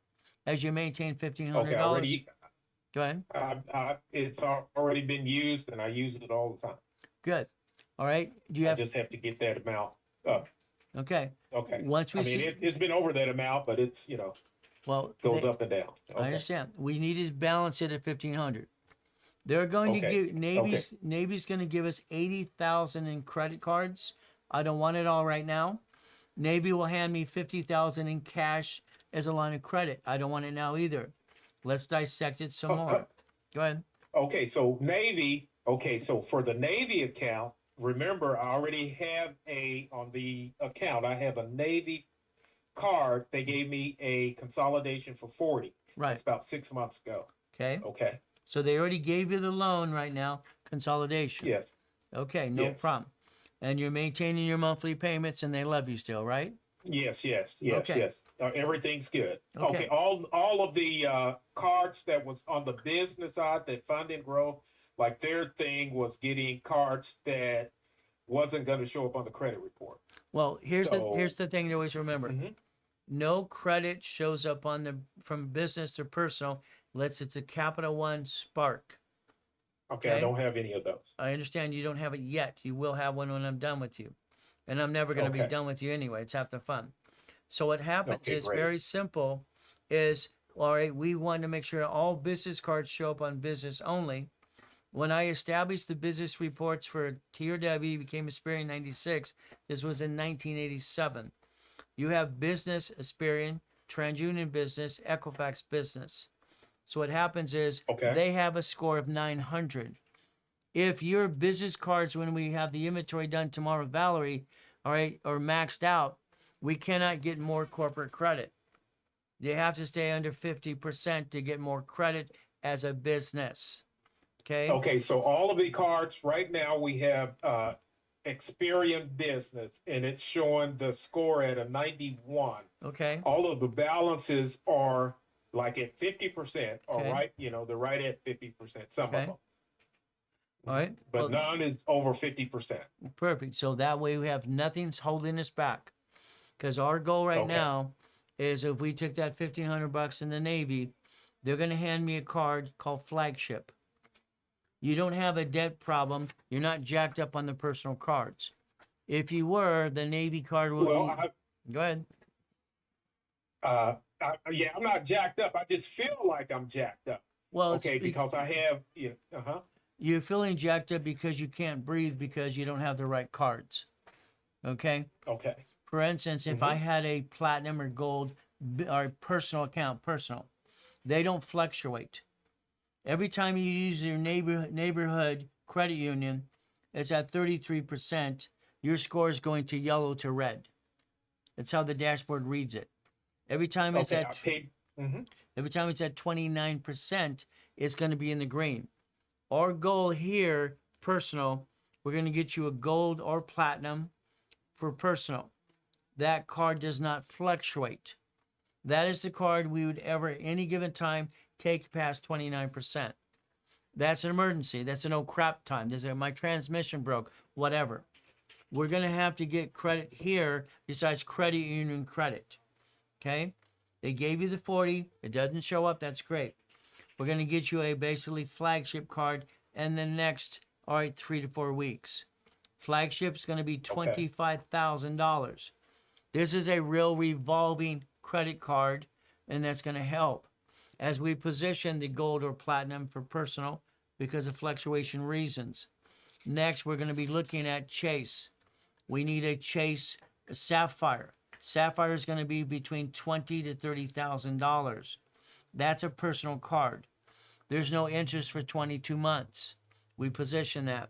as you maintain $1,500. Okay, already, Go ahead. it's already been used and I use it all the time. Good. All right. Do you I have? just have to get that amount up. Okay. Okay. Once we I mean, see, it's been over that amount, but it's, well, goes they- up and down. I Okay. understand. We need to balance it at 1,500. They're going to Okay. give Navy's going to give us 80,000 in credit cards. I don't want it all right now. Navy will hand me 50,000 in cash as a line of credit. I don't want it now either. Let's dissect it some more. Go ahead. Okay, so Navy, so for the Navy account, remember, I already have on the account, I have a Navy card. They gave me a consolidation for 40. Right. That's about 6 months ago. Okay. Okay. So they already gave you the loan right now, consolidation. Yes. Okay, no Yes. problem. And you're maintaining your monthly payments and they love you still, right? Yes. Okay. Yes. Everything's good. Okay. Okay. All of the cards that was on the business side that fund and grow, like their thing was getting cards that wasn't going to show up on the credit report. Well, here's So- the thing to always remember. Mhm. No credit shows up on from business to personal unless it's a Capital One Spark. Okay. Okay. I don't have any of those. I understand you don't have it yet. You will have one when I'm done with you. And I'm never going to be Okay. done with you anyway. It's half the fun. So what happens Okay, is great. very simple is, all right, we want to make sure all business cards show up on business only. When I established the business reports for TRW, became Experian in 96, this was in 1987. You have business Experian, TransUnion business, Equifax business. So what happens is Okay. they have a score of 900. If your business cards, when we have the inventory done tomorrow, Valerie, all right, are maxed out, we cannot get more corporate credit. They have to stay under 50% to get more credit as a business. Okay. Okay, so all of the cards right now we have Experian Business, and it's showing the score at a 91. Okay. All of the balances are like at 50%, or Okay. right, they're right at 50%. Some Okay. of them, All right. but Well, none is over 50%. perfect. So that way we have nothing's holding us back. Because our goal right Okay. now is if we took that $1,500 in the Navy, they're going to hand me a card called Flagship. You don't have a debt problem. You're not jacked up on the personal cards. If you were, the Navy card will Well, be. Go ahead. I'm not jacked up. I just feel like I'm jacked up. Well, Okay, because I have, you're feeling jacked up because you can't breathe because you don't have the right cards. Okay. okay, For instance, if I had a platinum or gold or personal account, they don't fluctuate. Every time you use your neighborhood credit union, it's at 33%. Your score is going to yellow to red. That's how the dashboard reads it. Every time it's okay, I at paid. every time it's at 29%, it's going to be in the green. Our goal here, personal, we're going to get you a gold or platinum for personal. That card does not fluctuate. That is the card we would ever, at any given time, take past 29%. That's an emergency. That's an oh crap time. My transmission broke, whatever. We're going to have to get credit here besides credit union credit. Okay? They gave you the 40. It doesn't show up. That's great. We're going to get you a basically flagship card in the next, 3 to 4 weeks. Flagship's going to be $25,000. This is a real revolving credit card, and that's going to help as we position the gold or platinum for personal because of fluctuation reasons. Next, we're going to be looking at Chase. We need a Chase Sapphire. Sapphire is going to be between $20,000 to $30,000. That's a personal card. There's no interest for 22 months. We position that.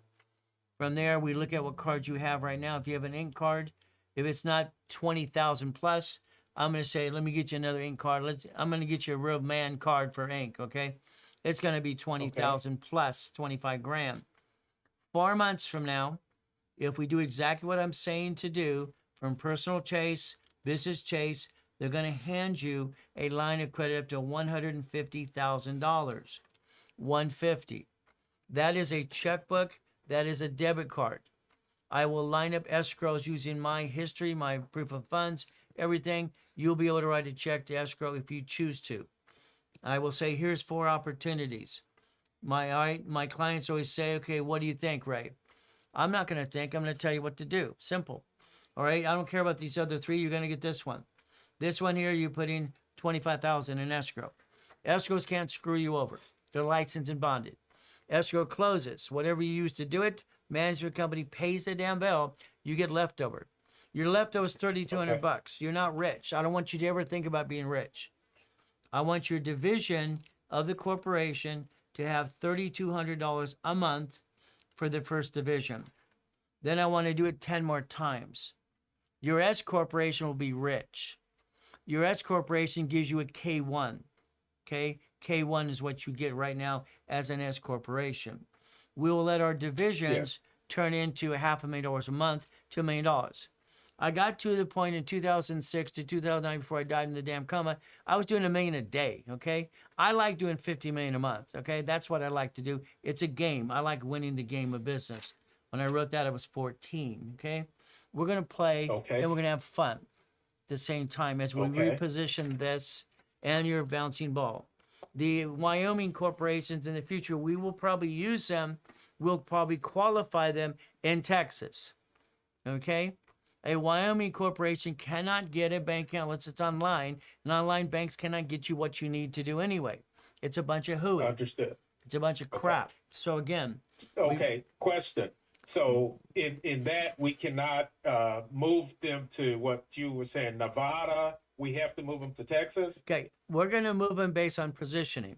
From there, we look at what cards you have right now. If you have an ink card, if it's not 20,000 plus, I'm going to say, let me get you another ink card. I'm going to get you a real man card for ink, okay? It's going to be 20,000 plus 25 grand. 4 months from now, if we do exactly what I'm saying to do, from personal Chase, business Chase, they're going to hand you a line of credit up to $150,000. 150. That is a checkbook. That is a debit card. I will line up escrows using my history, my proof of funds, everything. You'll be able to write a check to escrow if you choose to. I will say, here's 4 opportunities. My clients always say, okay, what do you think, Ray? I'm not going to think. I'm going to tell you what to do. Simple. All right? I don't care about these other 3. You're going to get this one. This one here, you put in $25,000 in escrow. Escrows can't screw you over. They're licensed and bonded. Escrow closes. Whatever you use to do it, management company pays the damn bill. You get leftover. Your leftover is $3,200. You're not rich. I don't want you to ever think about being rich. I want your division of the corporation to have $3,200 a month for the first division. Then I want to do it 10 more times. Your S corporation will be rich. Your S corporation gives you a K1. Okay? K1 is what you get right now as an S corporation. We will let our divisions turn into $500,000 a month to $1 million. I got to the point in 2006 to 2009 before I died in the damn coma. I was doing $1 million a day. Okay, I like doing $50 million a month. Okay, that's what I like to do. It's a game. I like winning the game of business. When I wrote that, I was 14. Okay, we're gonna play and we're gonna have fun at the same time as we reposition this and your bouncing ball. The Wyoming corporations in the future, we will probably use them. We'll probably qualify them in Texas. Okay. A Wyoming corporation cannot get a bank account unless it's online, and online banks cannot get you what you need to do anyway. It's a bunch of hooey. Understood. It's a bunch of crap. So again. Question. So in that, we cannot move them to what you were saying, Nevada. We have to move them to Texas. Okay, we're going to move them based on positioning.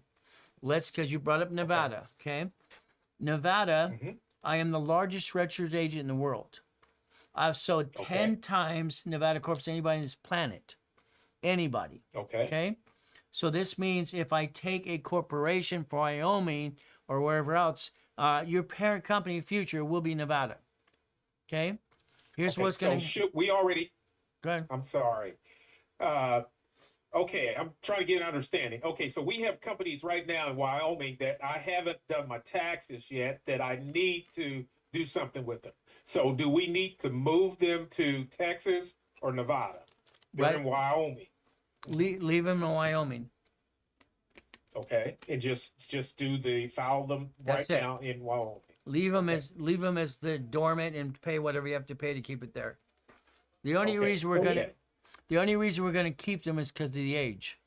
Because you brought up Nevada, okay? Nevada, I am the largest registered agent in the world. I've sold 10 times Nevada Corp to anybody on this planet. Anybody. Okay? So this means if I take a corporation for Wyoming or wherever else, your parent company future will be Nevada. Okay? Here's what's going to... So we already... Go ahead. I'm sorry. I'm trying to get an understanding. Okay, so we have companies right now in Wyoming that I haven't done my taxes yet that I need to do something with them. So do we need to move them to Texas or Nevada? They're in Wyoming. Leave them in Wyoming. Okay, and just file them now in Wyoming. Leave them as the dormant and pay whatever you have to pay to keep it there. The only reason we're gonna keep them is because of the age.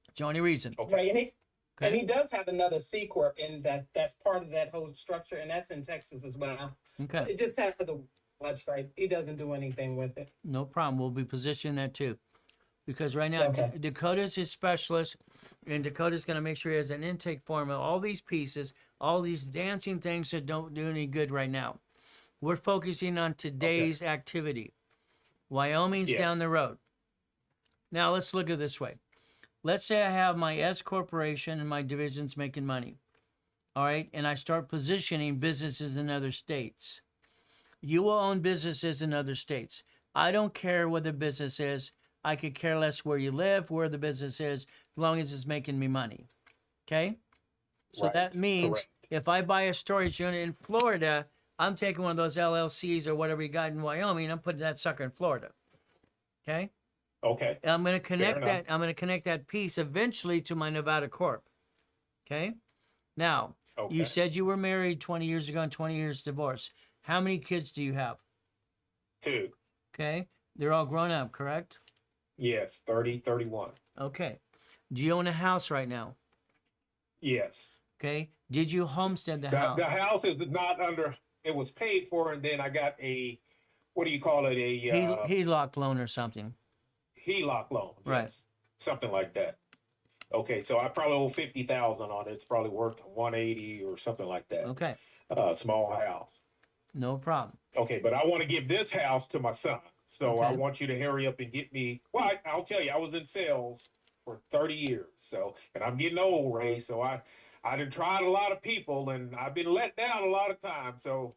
It's the only reason. Right, and he does have another C corp, and that's part of that whole structure, and that's in Texas as well. Okay. It just has a website. He doesn't do anything with it. No problem. We'll be positioning that too, because right now Dakota's his specialist, and Dakota's going to make sure he has an intake form of all these pieces, all these dancing things that don't do any good right now. We're focusing on today's activity. Wyoming's down the road. Now let's look at it this way. Let's say I have my S corporation and my divisions making money. All right. And I start positioning businesses in other states. You will own businesses in other states. I don't care what the business is. I could care less where you live, where the business is, as long as it's making me money. Okay? So Right. that means Correct. if I buy a storage unit in Florida, I'm taking one of those LLCs or whatever you got in Wyoming, I'm putting that sucker in Florida. Okay? Okay. And I'm going to connect enough. that. I'm going to connect that piece eventually to my Nevada Corp. Okay? Now, you Okay. said you were married 20 years ago and 20 years divorced. How many kids do you have? 2. Okay? They're all grown up, correct? Yes. 30, 31. Okay. Do you own a house right now? Yes. Okay. Did you homestead the The house? house is not under. It was paid for, and then I got a, what do you call it? A HELOC loan or something. HELOC loan. Right. Yes. Something like that. Okay, so I probably owe 50,000 on it. It's probably worth 180 or something like that. Okay. Small house. No problem. Okay, but I want to give this house to my son. So I Okay. want you to hurry up and get me. Well, I'll tell you, I was in sales for 30 years. So, and I'm getting old, Ray. So I done tried a lot of people, and I've been let down a lot of times. So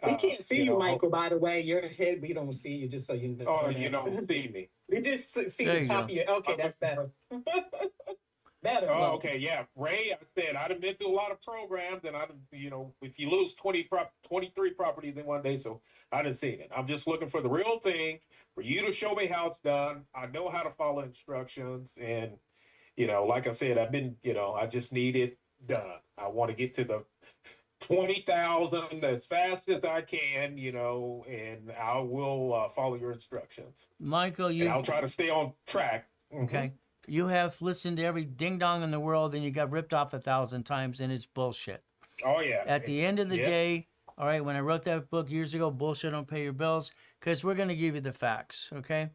We can't see you, know, Michael, by the way. Your head, we don't see you, just so you know. Oh, you don't see me. We just see There the you top go. of your. Okay, that's better. Better. Oh, okay, yeah. Ray, I said I'd have been through a lot of programs, and if you lose 23 properties in one day, so I didn't see it. I'm just looking for the real thing, for you to show me how it's done. I know how to follow instructions, and like I said, I've been, I just need it done. I want to get to the 20,000 as fast as I can, and I will follow your instructions. Michael, And I'll try to stay on track. Mhm. okay. You have listened to every ding dong in the world and you got ripped off 1,000 times and it's bullshit. Oh yeah. At the end of the Yep. day, all right, when I wrote that book years ago, Bullshit Don't Pay Your Bills, because we're going to give you the facts, okay?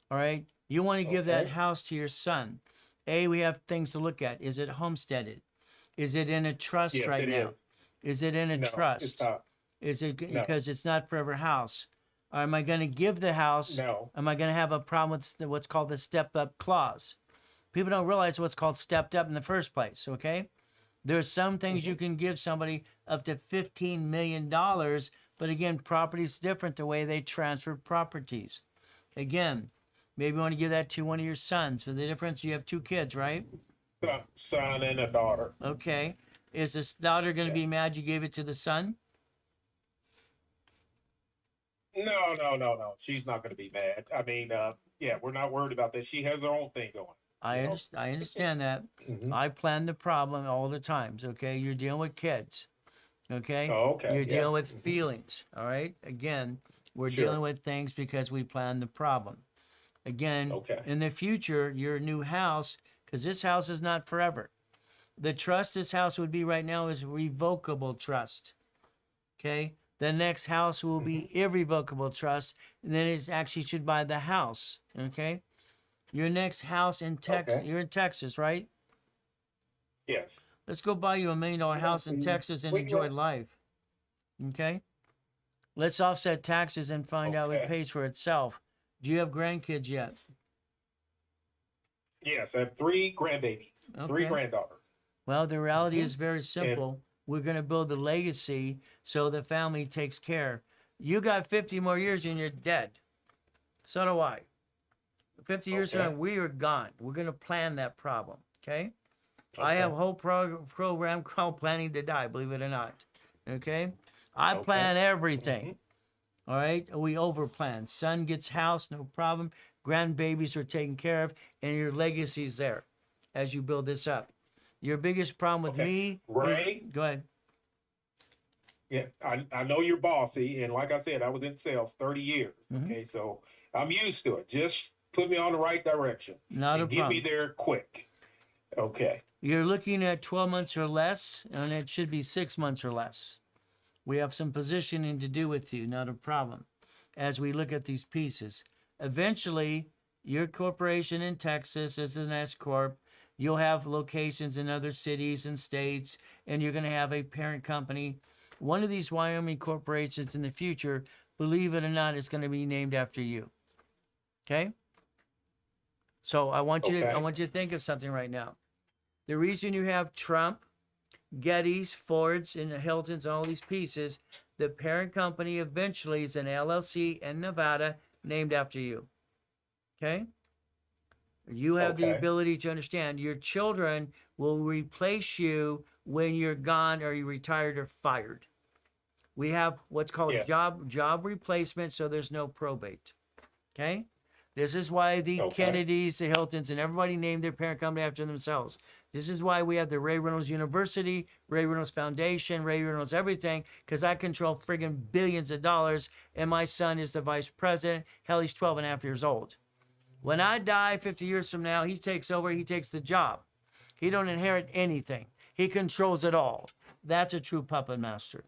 All right? You want to give that Okay. house to your son. We have things to look at. Is it homesteaded? Is it in a trust Yes, right it now? Is it in a No, trust? it's not. Is it No. because it's not forever house? Or am I going to give the house? No. Am I going to have a problem with what's called the stepped up clause? People don't realize what's called stepped up in the first place, okay? There's some things you can give somebody up to $15 million, but again, property's different the way they transfer properties. Again, maybe you want to give that to one of your sons. But the difference, you have 2 kids, right? Son and a daughter. Okay. Is this daughter going to be mad you gave it to the son? No. She's not going to be mad. I mean, yeah, we're not worried about that. She has her own thing going. I understand that. Mhm. I plan the problem all the times, okay? You're dealing with kids, okay? Oh, okay. You're yeah. dealing with feelings, all right? Again, we're Sure. dealing with things because we plan the problem. Again, Okay. in the future, your new house, because this house is not forever. The trust this house would be right now is revocable trust, okay? The next house will be irrevocable trust, and then it actually should buy the house, okay? Your next house in Texas, Okay. you're in Texas, right? Yes. Let's go buy you $1 million house in see. Texas and Wait, enjoy what? life. Okay? Let's offset taxes and find out it Okay. pays for itself. Do you have grandkids yet? Yes, I have 3 grandbabies, 3 Okay. granddaughters. Well, the reality Mhm. is very simple. We're going to build a legacy so the family takes care. You got 50 more years and you're dead. So do I. 50 years from Okay. now, we are gone. We're going to plan that problem. Okay? I have a Okay. whole program called Planning to Die, believe it or not. Okay? I Okay. plan everything. Mhm. All right? We overplan. Son gets house, no problem. Grandbabies are taken care of, and your legacy's there as you build this up. Your biggest problem with Okay. me. Ray? Go ahead. Yeah, I know you're bossy, and like I said, I was in sales 30 years. Mhm. Okay, so I'm used to it. Just put me on the right direction. Not a and get me problem. there quick. Okay. You're looking at 12 months or less, and it should be 6 months or less. We have some positioning to do with you, not a problem, as we look at these pieces. Eventually, your corporation in Texas is an S Corp. You'll have locations in other cities and states, and you're going to have a parent company. One of these Wyoming corporations in the future, believe it or not, is going to be named after you. Okay? So I want you to Okay. think of something right now. The reason you have Trump, Getty's, Ford's, and Hilton's, and all these pieces, the parent company eventually is an LLC in Nevada named after you. Okay. You have the Okay. ability to understand your children will replace you when you're gone or you retired or fired. We have what's called Yeah. job replacement, so there's no probate. Okay? This is why the Okay. Kennedys, the Hiltons, and everybody named their parent company after themselves. This is why we have the Ray Reynolds University, Ray Reynolds Foundation, Ray Reynolds everything, because I control friggin' billions of dollars, and my son is the vice president. Hell, he's 12 and a half years old. When I die 50 years from now, he takes over, he takes the job. He don't inherit anything. He controls it all. That's a true puppet master.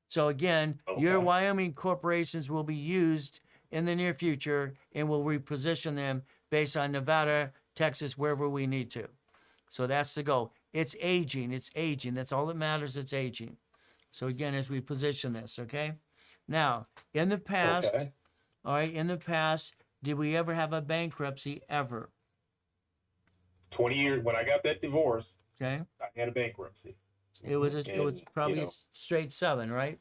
So again, your Okay. Wyoming corporations will be used in the near future and we'll reposition them based on Nevada, Texas, wherever we need to. So that's the goal. It's aging. It's aging. That's all that matters. It's aging. So again, as we position this, okay? Now, in the past, Okay. all right, in the past, did we ever have a bankruptcy ever? 20 years when I got that divorce, Okay. I had a bankruptcy. It was And, probably you a know, straight 7, right?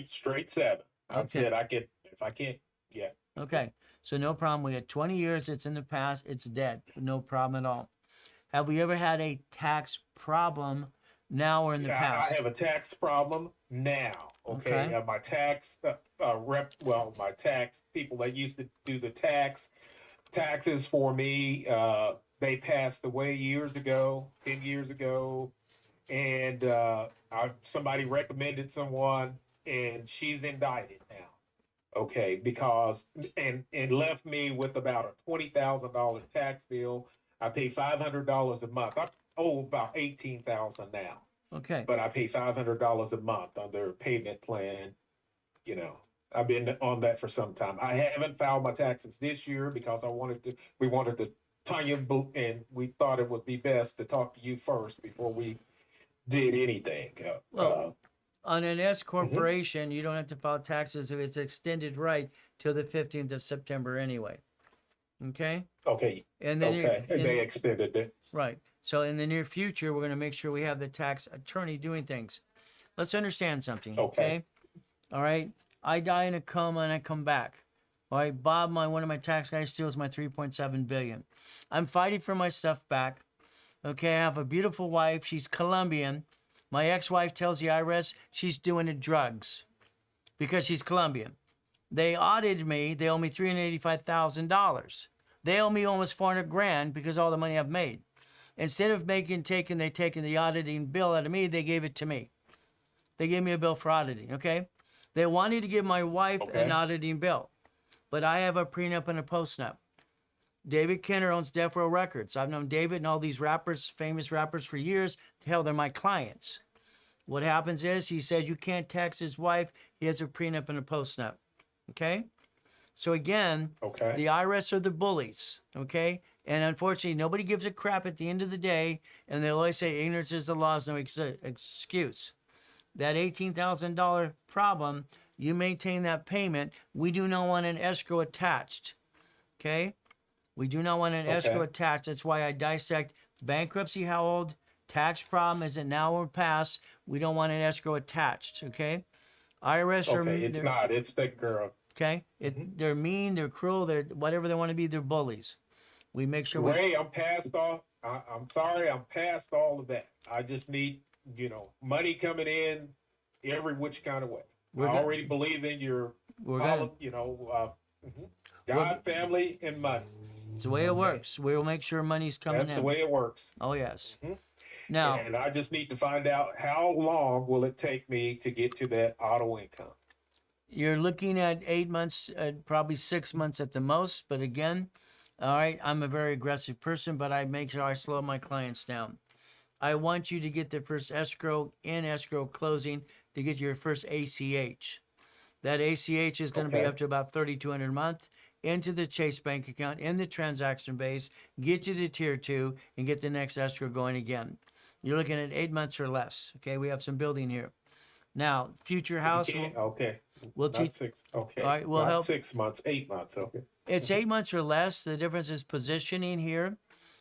straight 7. I Okay. said I could if I can't. Yeah. Okay. So no problem. We had 20 years. It's in the past. It's dead. No problem at all. Have we ever had a tax problem now or in the past? I have a tax problem now. Okay. Okay. My tax my tax people that used to do the taxes for me, they passed away years ago, 10 years ago. And somebody recommended someone and she's indicted now. Okay, because and left me with about a $20,000 tax bill. I pay $500 a month. I owe about 18,000 now, Okay. but I pay $500 a month on their payment plan. You know, I've been on that for some time. I haven't filed my taxes this year because we wanted to, Tanya, and we thought it would be best to talk to you first before we did anything. Well, on an S Mm-hmm. corporation, you don't have to file taxes if it's extended right till the 15th of September anyway. Okay. Okay. And then Okay. They extended it. right. So in the near future, we're going to make sure we have the tax attorney doing things. Let's understand something. Okay. All right. I die in a coma and I come back. All right. Bob, one of my tax guys steals my 3.7 billion. I'm fighting for my stuff back. Okay. I have a beautiful wife. She's Colombian. My ex-wife tells the IRS she's doing the drugs because she's Colombian. They audited me. They owe me $385,000. They owe me almost 400 grand because of all the money I've made. Instead of they taking the auditing bill out of me, they gave it to me. They gave me a bill for auditing, okay? They wanted to give my wife an auditing bill, but I have a prenup and a postnup. David Kenner owns Death Row Records. I've known David and all these rappers, famous rappers for years. Hell, they're my clients. What happens is he says you can't tax his wife. He has a prenup and a postnup, okay? So again, the IRS are the bullies, okay? And unfortunately, nobody gives a crap at the end of the day, and they'll always say ignorance is the law is no excuse. That $18,000 problem, you maintain that payment. We do not want an escrow attached, okay? We do not want an escrow attached. That's why I dissect bankruptcy, how old, tax problem, is it now or past? We don't want an escrow attached, okay? IRS are it's not. It's the girl. Okay, they're mean, they're cruel, they're whatever they want to be. They're bullies. We make sure. Ray, I'm past all. I'm sorry, I'm past all of that. I just need, money coming in every which kind of way. I already believe in your, God, family, and money. It's the way it works. We'll make sure money's coming in. That's the way it works. Oh yes. Now, and I just need to find out how long will it take me to get to that auto income. You're looking at 8 months, probably 6 months at the most. But again, all right, I'm a very aggressive person, but I make sure I slow my clients down. I want you to get the first escrow closing to get your first ACH. That ACH is going to be up to about $3,200 a month into the Chase bank account, in the transaction base, get you to tier 2 and get the next escrow going again. You're looking at 8 months or less. Okay, we have some building here. Now, future house. We'll Not teach. 6. Okay. All right, we'll Not help. 6 months, 8 months. Okay. It's 8 months or less. The difference is positioning here.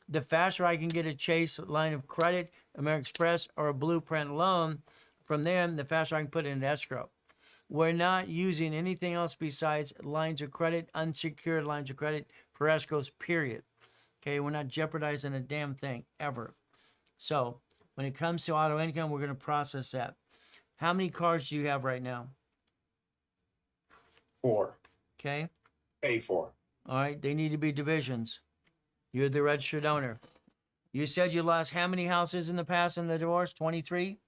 The faster I can get a Chase line of credit, American Express, or a Blueprint loan from them, the faster I can put it in escrow. We're not using anything else besides lines of credit, unsecured lines of credit for escrows, period. Okay, we're not jeopardizing a damn thing ever. So when it comes to auto income, we're going to process that. How many cars do you have right now? 4. Okay, Pay for. all right, they need to be divisions. You're the registered owner. You said you lost how many houses in the past in the divorce? 23?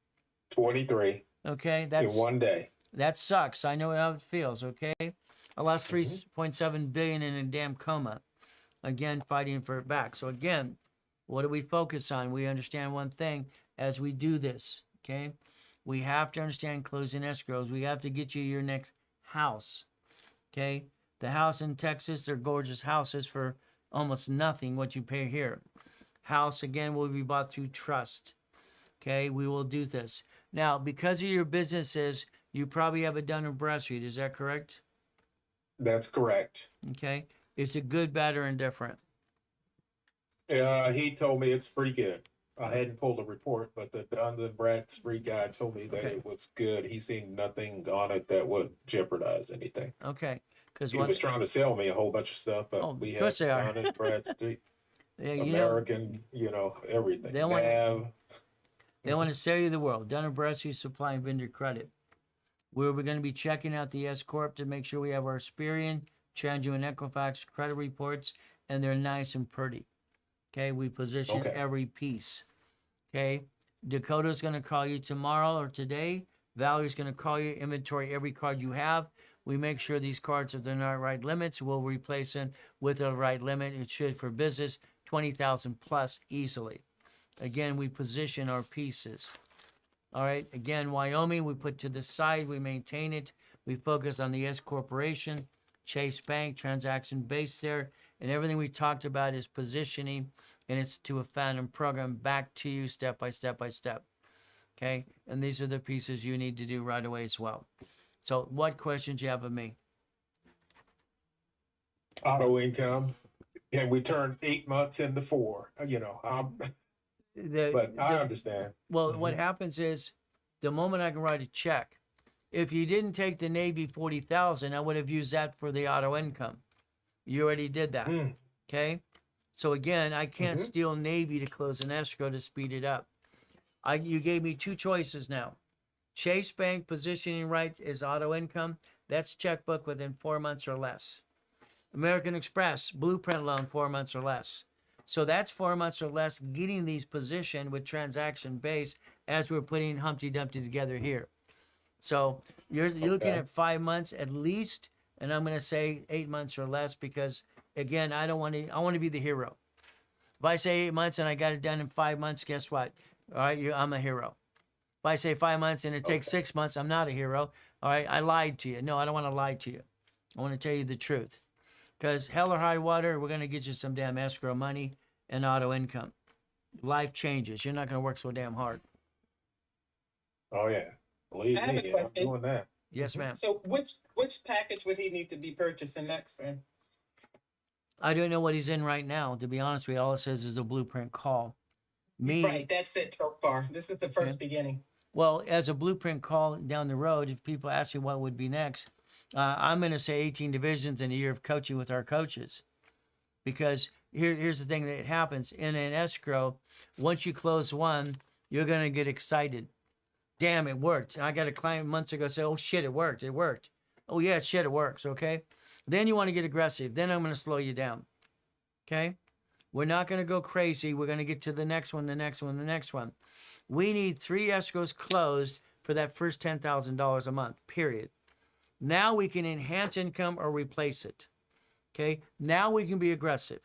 23 Okay, in that's one day. that sucks. I know how it feels, okay? I lost 3.7 billion in a damn coma. Again, fighting for it back. So again, what do we focus on? We understand one thing as we do this, okay? We have to understand closing escrows. We have to get you your next house, okay? The house in Texas, they're gorgeous houses for almost nothing what you pay here. House, again, will be bought through trust, okay? We will do this. Now, because of your businesses, you probably have it done in Bradstreet. Is that correct? That's correct. Okay. Is it good, bad, or indifferent? He told me it's pretty good. I hadn't pulled a report, but the Bradstreet guy told me that Okay. it was good. He seen nothing on it that would jeopardize anything. Okay. Because He was trying to sell me a whole bunch of stuff, but Oh, we of course had they are. Dun and Bradstreet, you know, American, everything. They want- Nav. they want to sell you the world. Dun & Bradstreet Supply and Vendor Credit. We're going to be checking out the S Corp to make sure we have our Experian, Chanju, and Equifax credit reports, and they're nice and pretty. Okay, we position Okay. every piece. Okay, Dakota's going to call you tomorrow or today. Valerie's going to call you, inventory every card you have. We make sure these cards are the right limits. We'll replace them with the right limit. It should, for business, 20,000 plus easily. Again, we position our pieces. All right. Again, Wyoming, we put to the side. We maintain it. We focus on the S Corporation, Chase Bank, transaction based there. And everything we talked about is positioning, and it's to a phantom program back to you step by step by step. Okay. And these are the pieces you need to do right away as well. So what questions you have of me? Auto income. And we turned 8 months into 4. But I understand. Well, what happens is the moment I can write a check, if you didn't take the Navy 40,000, I would have used that for the auto income. You already did that. Okay. So again, I can't steal Navy to close an escrow to speed it up. You gave me 2 choices now. Chase Bank positioning right is auto income. That's checkbook within 4 months or less. American Express, blueprint loan, 4 months or less. So that's 4 months or less getting these positioned with transaction base as we're putting Humpty Dumpty together here. So you're looking at 5 months at least, and I'm going to say 8 months or less because, again, I want to be the hero. If I say 8 months and I got it done in 5 months, guess what? All right, I'm a hero. If I say 5 months and it takes 6 months, I'm not a hero. All right, I lied to you. No, I don't want to lie to you. I want to tell you the truth. Because hell or high water, we're going to get you some damn escrow money and auto income. Life changes. You're not going to work so damn hard. Oh, yeah. Believe I have a me, I'm question. doing that. Yes, ma'am. So which package would he need to be purchasing next then? I don't know what he's in right now. To be honest with you, all it says is a blueprint call. Right, that's it so far. This is the first beginning. Well, as a blueprint call down the road, if people ask me what would be next, I'm going to say 18 divisions in a year of coaching with our coaches. Because here's the thing that happens. In an escrow, once you close one, you're going to get excited. Damn, it worked. I got a client months ago say, oh, shit, it worked. It worked. Oh, yeah, shit, it works, okay? Then you want to get aggressive. Then I'm going to slow you down, okay? We're not going to go crazy. We're going to get to the next one, the next one, the next one. We need 3 escrows closed for that first $10,000 a month, period. Now we can enhance income or replace it, okay? Now we can be aggressive.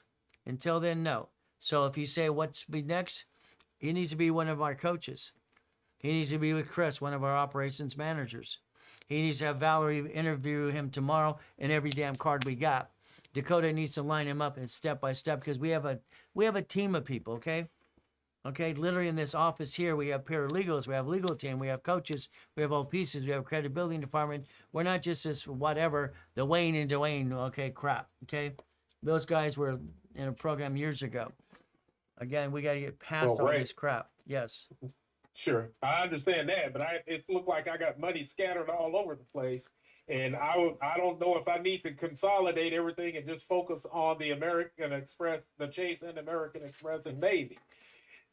Until then, no. So if you say what's be next, he needs to be one of our coaches. He needs to be with Chris, one of our operations managers. He needs to have Valerie interview him tomorrow and every damn card we got. Dakota needs to line him up and step by step because we have a team of people, okay? Okay, literally in this office here, we have paralegals, we have legal team, we have coaches, we have all pieces, we have credit building department. We're not just this whatever, the Wayne and Dwayne, okay, crap, okay? Those guys were in a program years ago. Again, we got to get past all Ray. this crap. Yes. Sure, I understand that, but it's looked like I got money scattered all over the place, and I don't know if I need to consolidate everything and just focus on the American Express, the Chase and American Express and Navy.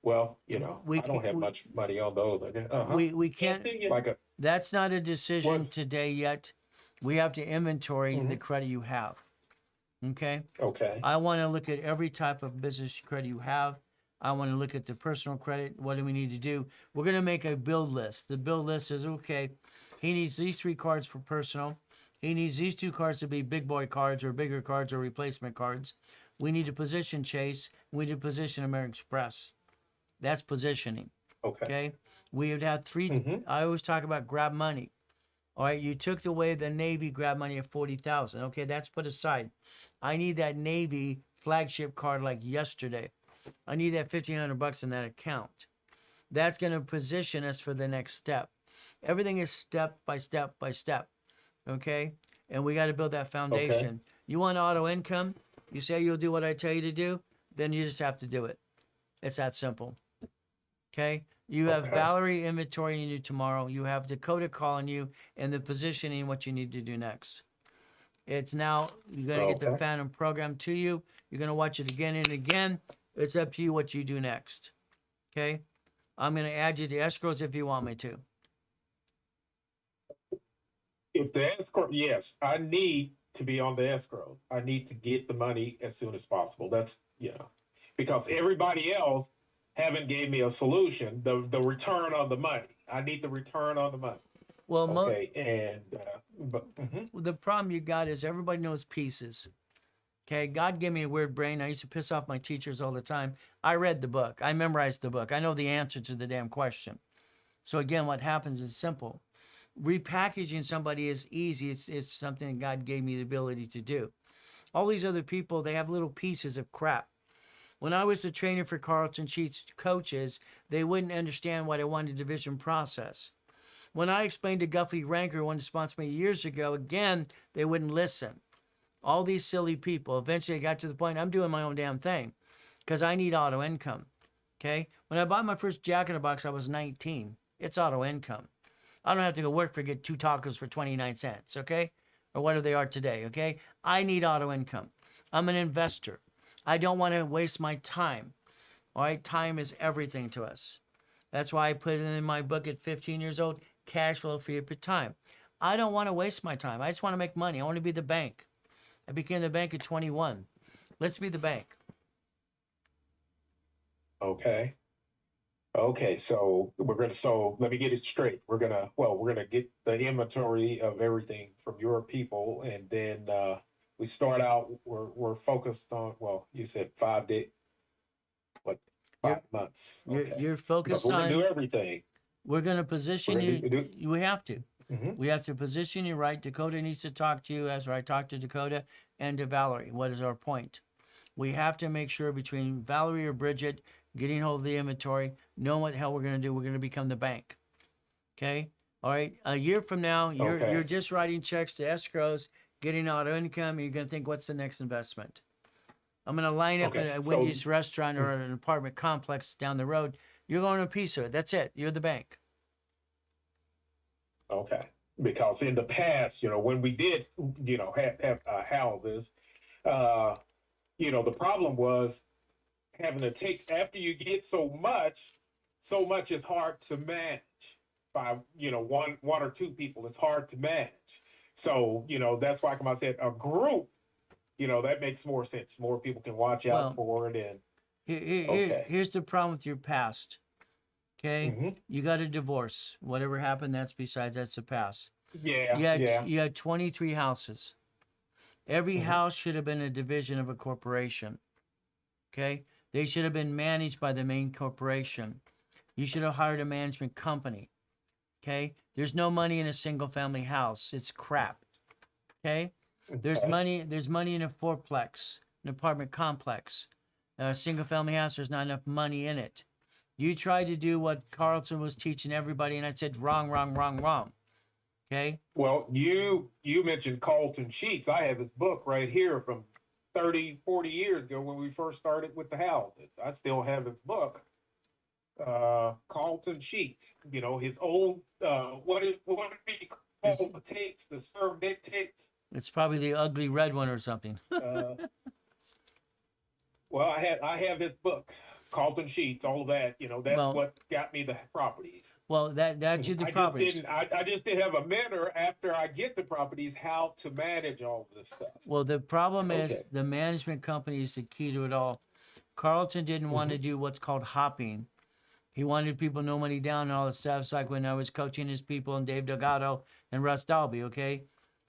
Well, We I don't can't, have much money on those. I guess. we Yes, can't, Like a that's not a decision what? today yet. We have to inventory the Mhm. credit you have. Okay. Okay. I want to look at every type of business credit you have. I want to look at the personal credit. What do we need to do? We're going to make a build list. The build list is okay. He needs these 3 cards for personal. He needs these 2 cards to be big boy cards or bigger cards or replacement cards. We need to position Chase. We need to position American Express. That's positioning. Okay. Okay. We would have 3. Mm-hmm. I always talk about grab money. All right, you took away the Navy grab money of 40,000. Okay, that's put aside. I need that Navy flagship card like yesterday. I need that $1,500 in that account. That's going to position us for the next step. Everything is step by step by step. Okay, and we got to build that foundation. You want auto income? You say you'll do what I tell you to do, then you just have to do it. It's that simple. Okay. You have Okay. Valerie inventorying you tomorrow. You have Dakota calling you and the positioning what you need to do next. It's now you're gonna get the Okay. Phantom program to you. You're gonna watch it again and again. It's up to you what you do next. Okay. I'm gonna add you to escrows if you want me to. If the escrow, yes, I need to be on the escrow. I need to get the money as soon as possible. That's because everybody else haven't gave me a solution. The return on the money. I need the return on the money. Well, Okay, and the problem you got is everybody knows pieces. Okay, God gave me a weird brain. I used to piss off my teachers all the time. I read the book. I memorized the book. I know the answer to the damn question. So again, what happens is simple. Repackaging somebody is easy. It's something God gave me the ability to do. All these other people, they have little pieces of crap. When I was a trainer for Carlton Sheets coaches, they wouldn't understand what I wanted division process. When I explained to Guffey Ranker, who wanted to sponsor me years ago, again, they wouldn't listen. All these silly people. Eventually, I got to the point I'm doing my own damn thing because I need auto income. Okay? When I bought my first Jack in the Box, I was 19. It's auto income. I don't have to go work for get 2 tacos for 29 cents, okay? Or whatever they are today, okay? I need auto income. I'm an investor. I don't want to waste my time. All right? Time is everything to us. That's why I put it in my book at 15 years old, cash flow for your time. I don't want to waste my time. I just want to make money. I want to be the bank. I became the bank at 21. Let's be the bank. okay. Okay, so let me get it straight. We're gonna get the inventory of everything from your people, and then we start out. We're focused on. Well, you said 5 day, what, You're, 5 months? you're, Okay, you're because focused we're gonna do on, everything. we're going to position We're you. gonna do. We have to. Mhm. We have to position you right. Dakota needs to talk to you as I talk to Dakota and to Valerie. What is our point? We have to make sure between Valerie or Bridget getting hold of the inventory, knowing what the hell we're going to do, we're going to become the bank. Okay? All right. A year from now, you're Okay. just writing checks to escrows, getting auto income, and you're going to think, what's the next investment? I'm going to line up Okay, at a so- Wendy's restaurant or an apartment complex down the road. You're going to a piece of it. That's it. You're the bank. Okay, because in the past, when we did, have handle this, the problem was having to take after you get so much is hard to manage by one or 2 people. It's hard to manage. So that's why, come I said, a group. That makes more sense. More people can watch out Well, for it, and Here, here's the problem with your past. Okay? Mhm. You got a divorce. Whatever happened, that's the past. yeah. You had 23 houses. Every Mhm. house should have been a division of a corporation. Okay? They should have been managed by the main corporation. You should have hired a management company. Okay? There's no money in a single family house. It's crap. Okay? There's Okay. money in a fourplex, an apartment complex. A single family house, there's not enough money in it. You tried to do what Carlton was teaching everybody, and I said wrong, wrong, wrong, wrong. Okay? Well, you mentioned Carlton Sheets. I have his book right here from 30, 40 years ago when we first started with the houses. I still have his book. Carlton Sheets, you know, his old, what do you call the tapes, the serve big tapes? It's probably the ugly red one or something. Uh, well, I have his book, Carlton Sheets, all of that, you know, that's Well- what got me the properties. Well, that's you the properties. I just didn't have a mentor after I get the properties, how to manage all of this stuff. Well, the problem is Okay. the management company is the key to it all. Carlton didn't want to do what's called hopping. He wanted people no money down and all that stuff. It's like when I was coaching his people and Dave Delgado and Russ Dalby, okay?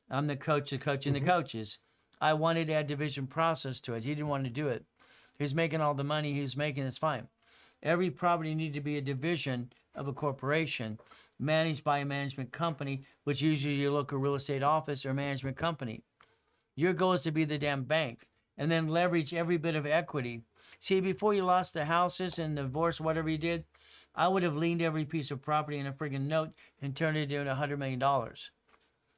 I'm the coach of coaching the coaches. I wanted to add division process to it. He didn't want to do it. He was making all the money he was making, it's fine. Every property needed to be a division of a corporation managed by a management company, which usually your local real estate office or management company. Your goal is to be the damn bank and then leverage every bit of equity. See, before you lost the houses and divorce, whatever you did, I would have leaned every piece of property in a friggin' note and turned it into $100 million.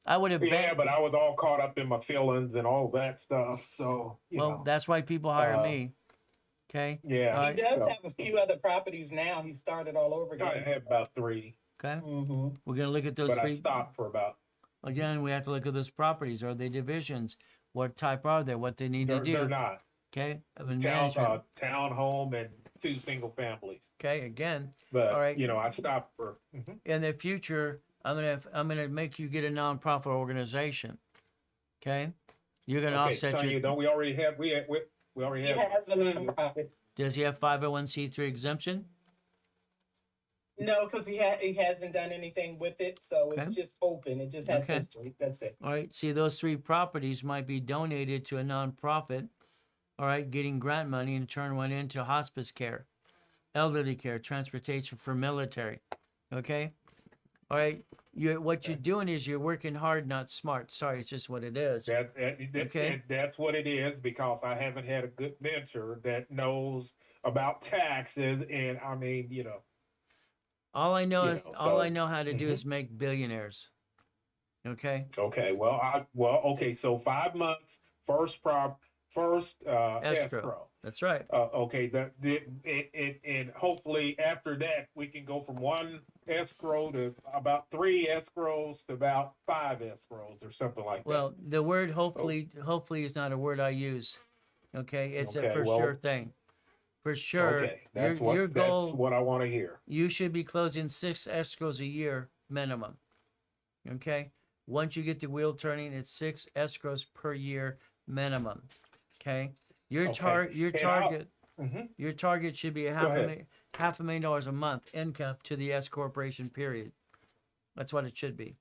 I would have Yeah, but I was all caught up in my feelings and all that stuff. So, you well, know, that's why people hire uh, me. Okay. yeah. All He right. does So, have a few other properties now. He started all over I again. have about 3, Okay. Mm-hmm. We're gonna look at those but I three. stopped for about, Again, we have to look at those properties. Are they divisions? What type are they? What they need to they're do? not. Okay. Of a Town, management. town home and 2 single families. Okay. Again, But, All right. you know, I stopped for, in the future, I'm gonna make you get a nonprofit organization. Okay. You're gonna okay, offset Sonia, your. don't we already have, we already He have. has a nonprofit. Does he have 501c3 exemption? No, because he hasn't done anything with it, so it's Okay. just open. It just has Okay. history. That's it. All right. See, those 3 properties might be donated to a nonprofit. All right, getting grant money and turn one into hospice care, elderly care, transportation for military. Okay. All right. What you're doing is you're working hard, not smart. Sorry, it's just what it is. Okay. That's what it is, because I haven't had a good mentor that knows about taxes, and I mean, you know. All I know You is know, all I so- know how to do is make billionaires. Okay. Okay, okay, so 5 months, first escrow. That's right. Okay, and hopefully after that, we can go from 1 escrow to about 3 escrows to about 5 escrows or something like that. Well, the word hopefully is not a word I use. Okay, it's a Okay, for well- sure thing. For sure. Okay, that's your goal. that's what I want to hear. You should be closing 6 escrows a year minimum. Okay? Once you get the wheel turning, it's 6 escrows per year minimum. Okay? Your Okay. your And target Mhm. your target should be Go ahead. $500,000 a month income to the S corporation period. That's what it should be.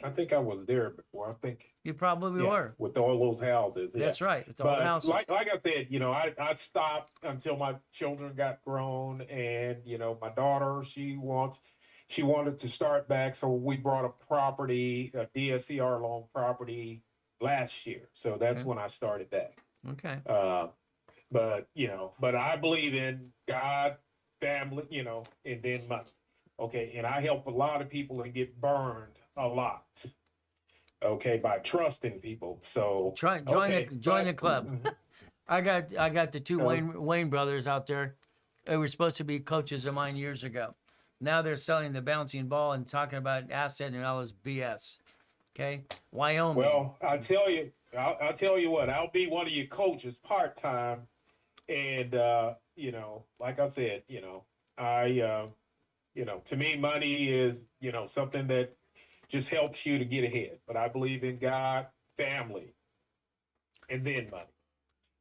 I think I was there before. I think You probably yeah, were. with all those houses. Yeah. That's right. With all the But houses. like I said, you know, I stopped until my children got grown, and you know, my daughter she wanted to start back, so we brought a property, a DSCR loan property last year. So that's Okay. when I started back. Okay. But you know, but I believe in God, family, you know, and then money. Okay, and I help a lot of people and get burned a lot. Okay, by trusting people. So Join okay, the club. Mhm. I got the 2 Oh. Wayne brothers out there. They were supposed to be coaches of mine years ago. Now they're selling the bouncing ball and talking about asset and all this BS. Okay, Wyoming. Well, I'll tell you what, I'll be one of your coaches part time, and you know, like I said, you know, you know, to me, money is, you know, something that just helps you to get ahead. But I believe in God, family, and then money.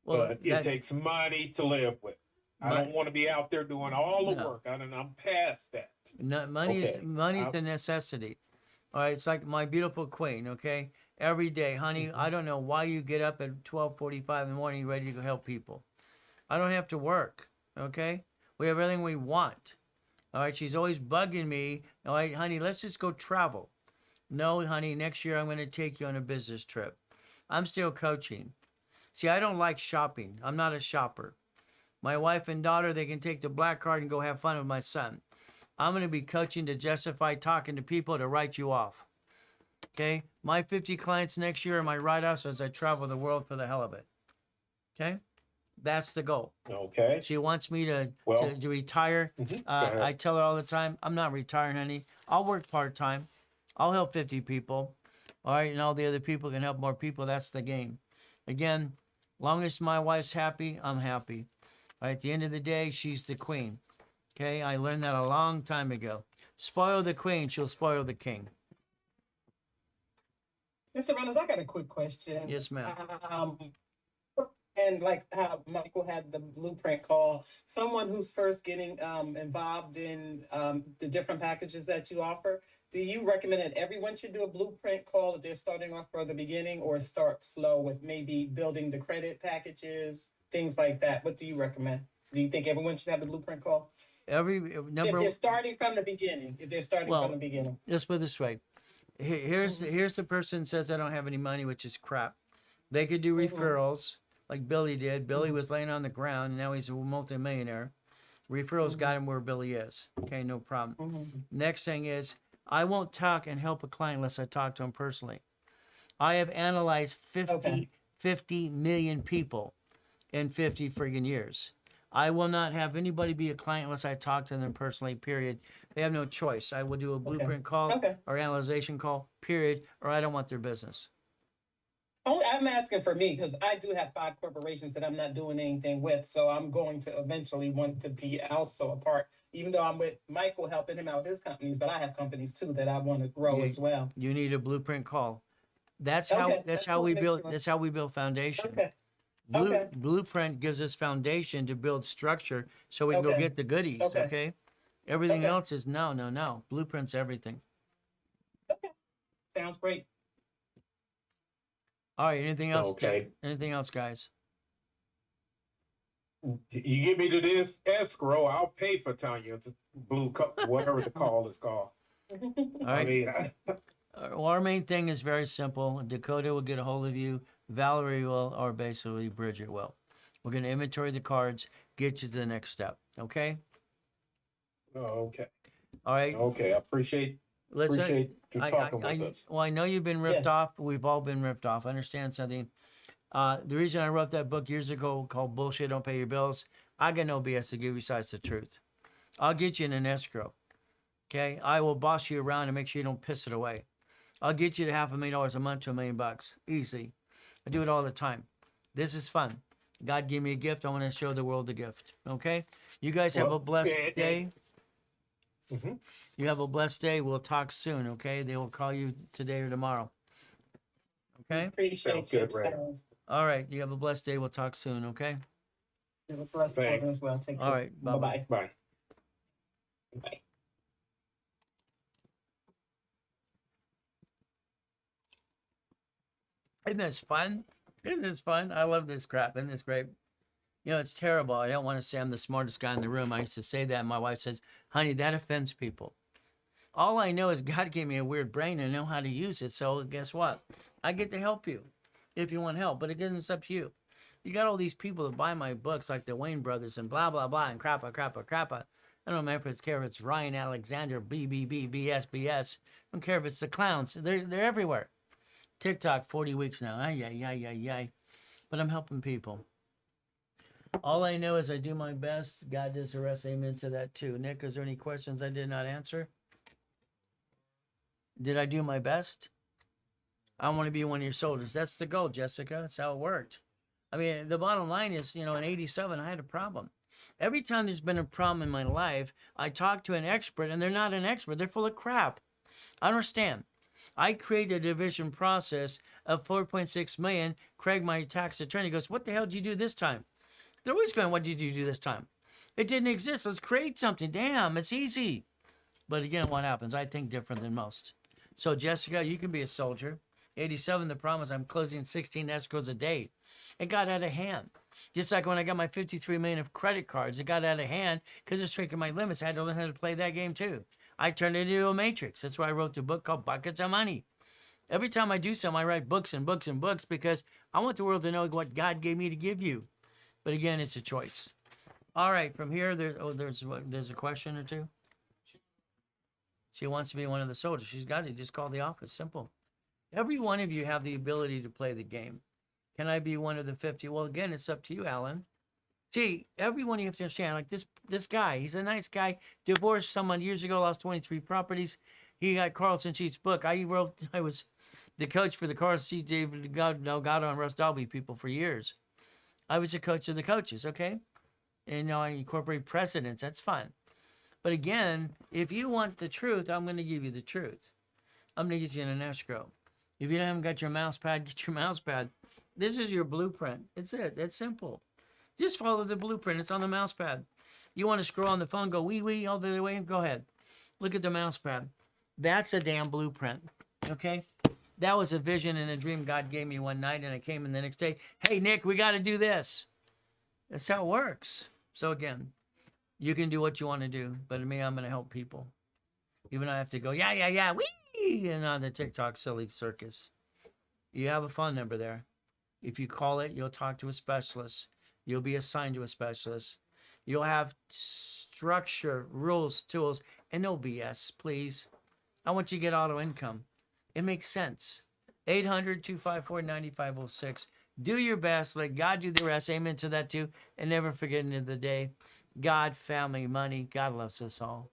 Well, But it takes money to live with. I don't want to be out there doing all the No. work. I'm past that. money's Okay. the necessity. All right, it's like my beautiful queen. Okay, every day, honey. I don't know why you get up at 12:45 in the morning ready to go help people. I don't have to work. Okay, we have everything we want. All right, she's always bugging me. All right, honey, let's just go travel. No, honey, next year I'm going to take you on a business trip. I'm still coaching. See, I don't like shopping. I'm not a shopper. My wife and daughter, they can take the black card and go have fun with my son. I'm going to be coaching to justify talking to people to write you off. Okay? My 50 clients next year are my write-offs as I travel the world for the hell of it. Okay? That's the goal. Okay. She wants me to, Well, to retire. mhm, go ahead. I tell her all the time, I'm not retiring, honey. I'll work part-time. I'll help 50 people. All right, and all the other people can help more people. That's the game. Again, long as my wife's happy, I'm happy. All right, at the end of the day, she's the queen. Okay, I learned that a long time ago. Spoil the queen, she'll spoil the king. Mr. Reynolds, I got a quick question. Yes, ma'am. And like how Michael had the blueprint call, someone who's first getting involved in the different packages that you offer, do you recommend that everyone should do a blueprint call if they're starting off for the beginning, or start slow with maybe building the credit packages, things like that? What do you recommend? Do you think everyone should have the blueprint call? If they're starting from the beginning, Well, from the beginning. let's put it this way. Here's the person says I don't have any money, which is crap. They could do referrals like Billy did. Billy was laying on the ground, and now he's a multimillionaire. Referrals got him where Billy is. Okay, no problem. Next thing is, I won't talk and help a client unless I talk to him personally. I have analyzed 50 million people in 50 friggin' years. I will not have anybody be a client unless I talk to them personally, period. They have no choice. I will do a blueprint call or analyzation call, period, or I don't want their business. Oh, I'm asking for me because I do have 5 corporations that I'm not doing anything with. So I'm going to eventually want to be also a part, even though I'm with Michael helping him out with his companies, but I have companies too that I want to grow as well. You need a blueprint call. That's how we build foundation. Blueprint gives us foundation to build structure so we can go get the goodies. Okay. Everything else is no. Blueprint's everything. Okay. Sounds great. All right. Anything else? Okay. Anything else, guys? You get me to this escrow, I'll pay for Tanya to whatever the call is called. All right. I mean, Well, our main thing is very simple. Dakota will get a hold of you. Valerie will, or basically Bridget will. We're going to inventory the cards, get you to the next step. Okay? okay. All right. Okay. I appreciate you talking with us. Well, I know you've been ripped off. We've all been ripped off. Understand something. The reason I wrote that book years ago called Bullshit Don't Pay Your Bills, I got no BS to give you besides the truth. I'll get you in an escrow. Okay? I will boss you around and make sure you don't piss it away. I'll get you to $500,000 a month to $1 million. Easy. I do it all the time. This is fun. God gave me a gift. I want to show the world the gift. Okay? You guys have a blessed day. You have a blessed day. We'll talk soon. Okay? They will call you today or tomorrow. Okay? Appreciate good, you. Ray. All right. You have a blessed day. We'll talk soon. Okay? Have a blessed day as well. Take care. All right. Bye-bye. Bye. Bye. Isn't this fun? Isn't this fun? I love this crap. Isn't this great? You know, it's terrible. I don't want to say I'm the smartest guy in the room. I used to say that, and my wife says, honey, that offends people. All I know is God gave me a weird brain and I know how to use it. So guess what? I get to help you if you want help, but it isn't up to you. You got all these people that buy my books like the Wayne brothers and blah, blah, blah, and crappa. I don't care if it's Ryan Alexander, BBB, BS. I don't care if it's the clowns. They're everywhere. TikTok, 40 weeks now. Ay. But I'm helping people. All I know is I do my best. God does the rest. Amen to that too. Nick, is there any questions I did not answer? Did I do my best? I want to be one of your soldiers. That's the goal, Jessica. That's how it worked. I mean, the bottom line is, in 87, I had a problem. Every time there's been a problem in my life, I talk to an expert, and they're not an expert. They're full of crap. I understand. I created a division process of 4.6 million. Craig, my tax attorney, goes, what the hell did you do this time? They're always going, what did you do this time? It didn't exist. Let's create something. Damn, it's easy. But again, what happens? I think different than most. So, Jessica, you can be a soldier. 87, the problem is I'm closing 16 escrows a day. It got out of hand. Just like when I got my 53 million of credit cards, it got out of hand because it's shrinking my limits. I had to learn how to play that game too. I turned it into a matrix. That's why I wrote the book called Buckets of Money. Every time I do something, I write books and books and books because I want the world to know what God gave me to give you. But again, it's a choice. All right, from here, there's a question or two. She wants to be one of the soldiers. She's got it. Just call the office. Simple. Every one of you have the ability to play the game. Can I be one of the 50? Well, again, it's up to you, Alan. See, everyone you have to understand, like this guy, he's a nice guy, divorced someone years ago, lost 23 properties. He got Carlson Sheets' book. I was the coach for the Carlson Sheets, David Delgado and Russ Dalby people for years. I was a coach of the coaches, okay? And I incorporate precedents. That's fun. But again, if you want the truth, I'm going to give you the truth. I'm going to get you in an escrow. If you haven't got your mouse pad, get your mouse pad. This is your blueprint. It's it. It's simple. Just follow the blueprint. It's on the mouse pad. You want to scroll on the phone, go wee all the way, go ahead. Look at the mouse pad. That's a damn blueprint. Okay? That was a vision and a dream God gave me one night, and I came in the next day. Hey, Nick, we got to do this. That's how it works. So again, you can do what you want to do, but me, I'm going to help people. Even though I have to go, yeah, wee, and on the TikTok silly circus. You have a phone number there. If you call it, you'll talk to a specialist. You'll be assigned to a specialist. You'll have structure, rules, tools, and no BS, please. I want you to get auto income. It makes sense. 800-254-9506. Do your best. Let God do the rest. Amen to that too. And never forget, end of the day, God, family, money. God loves us all.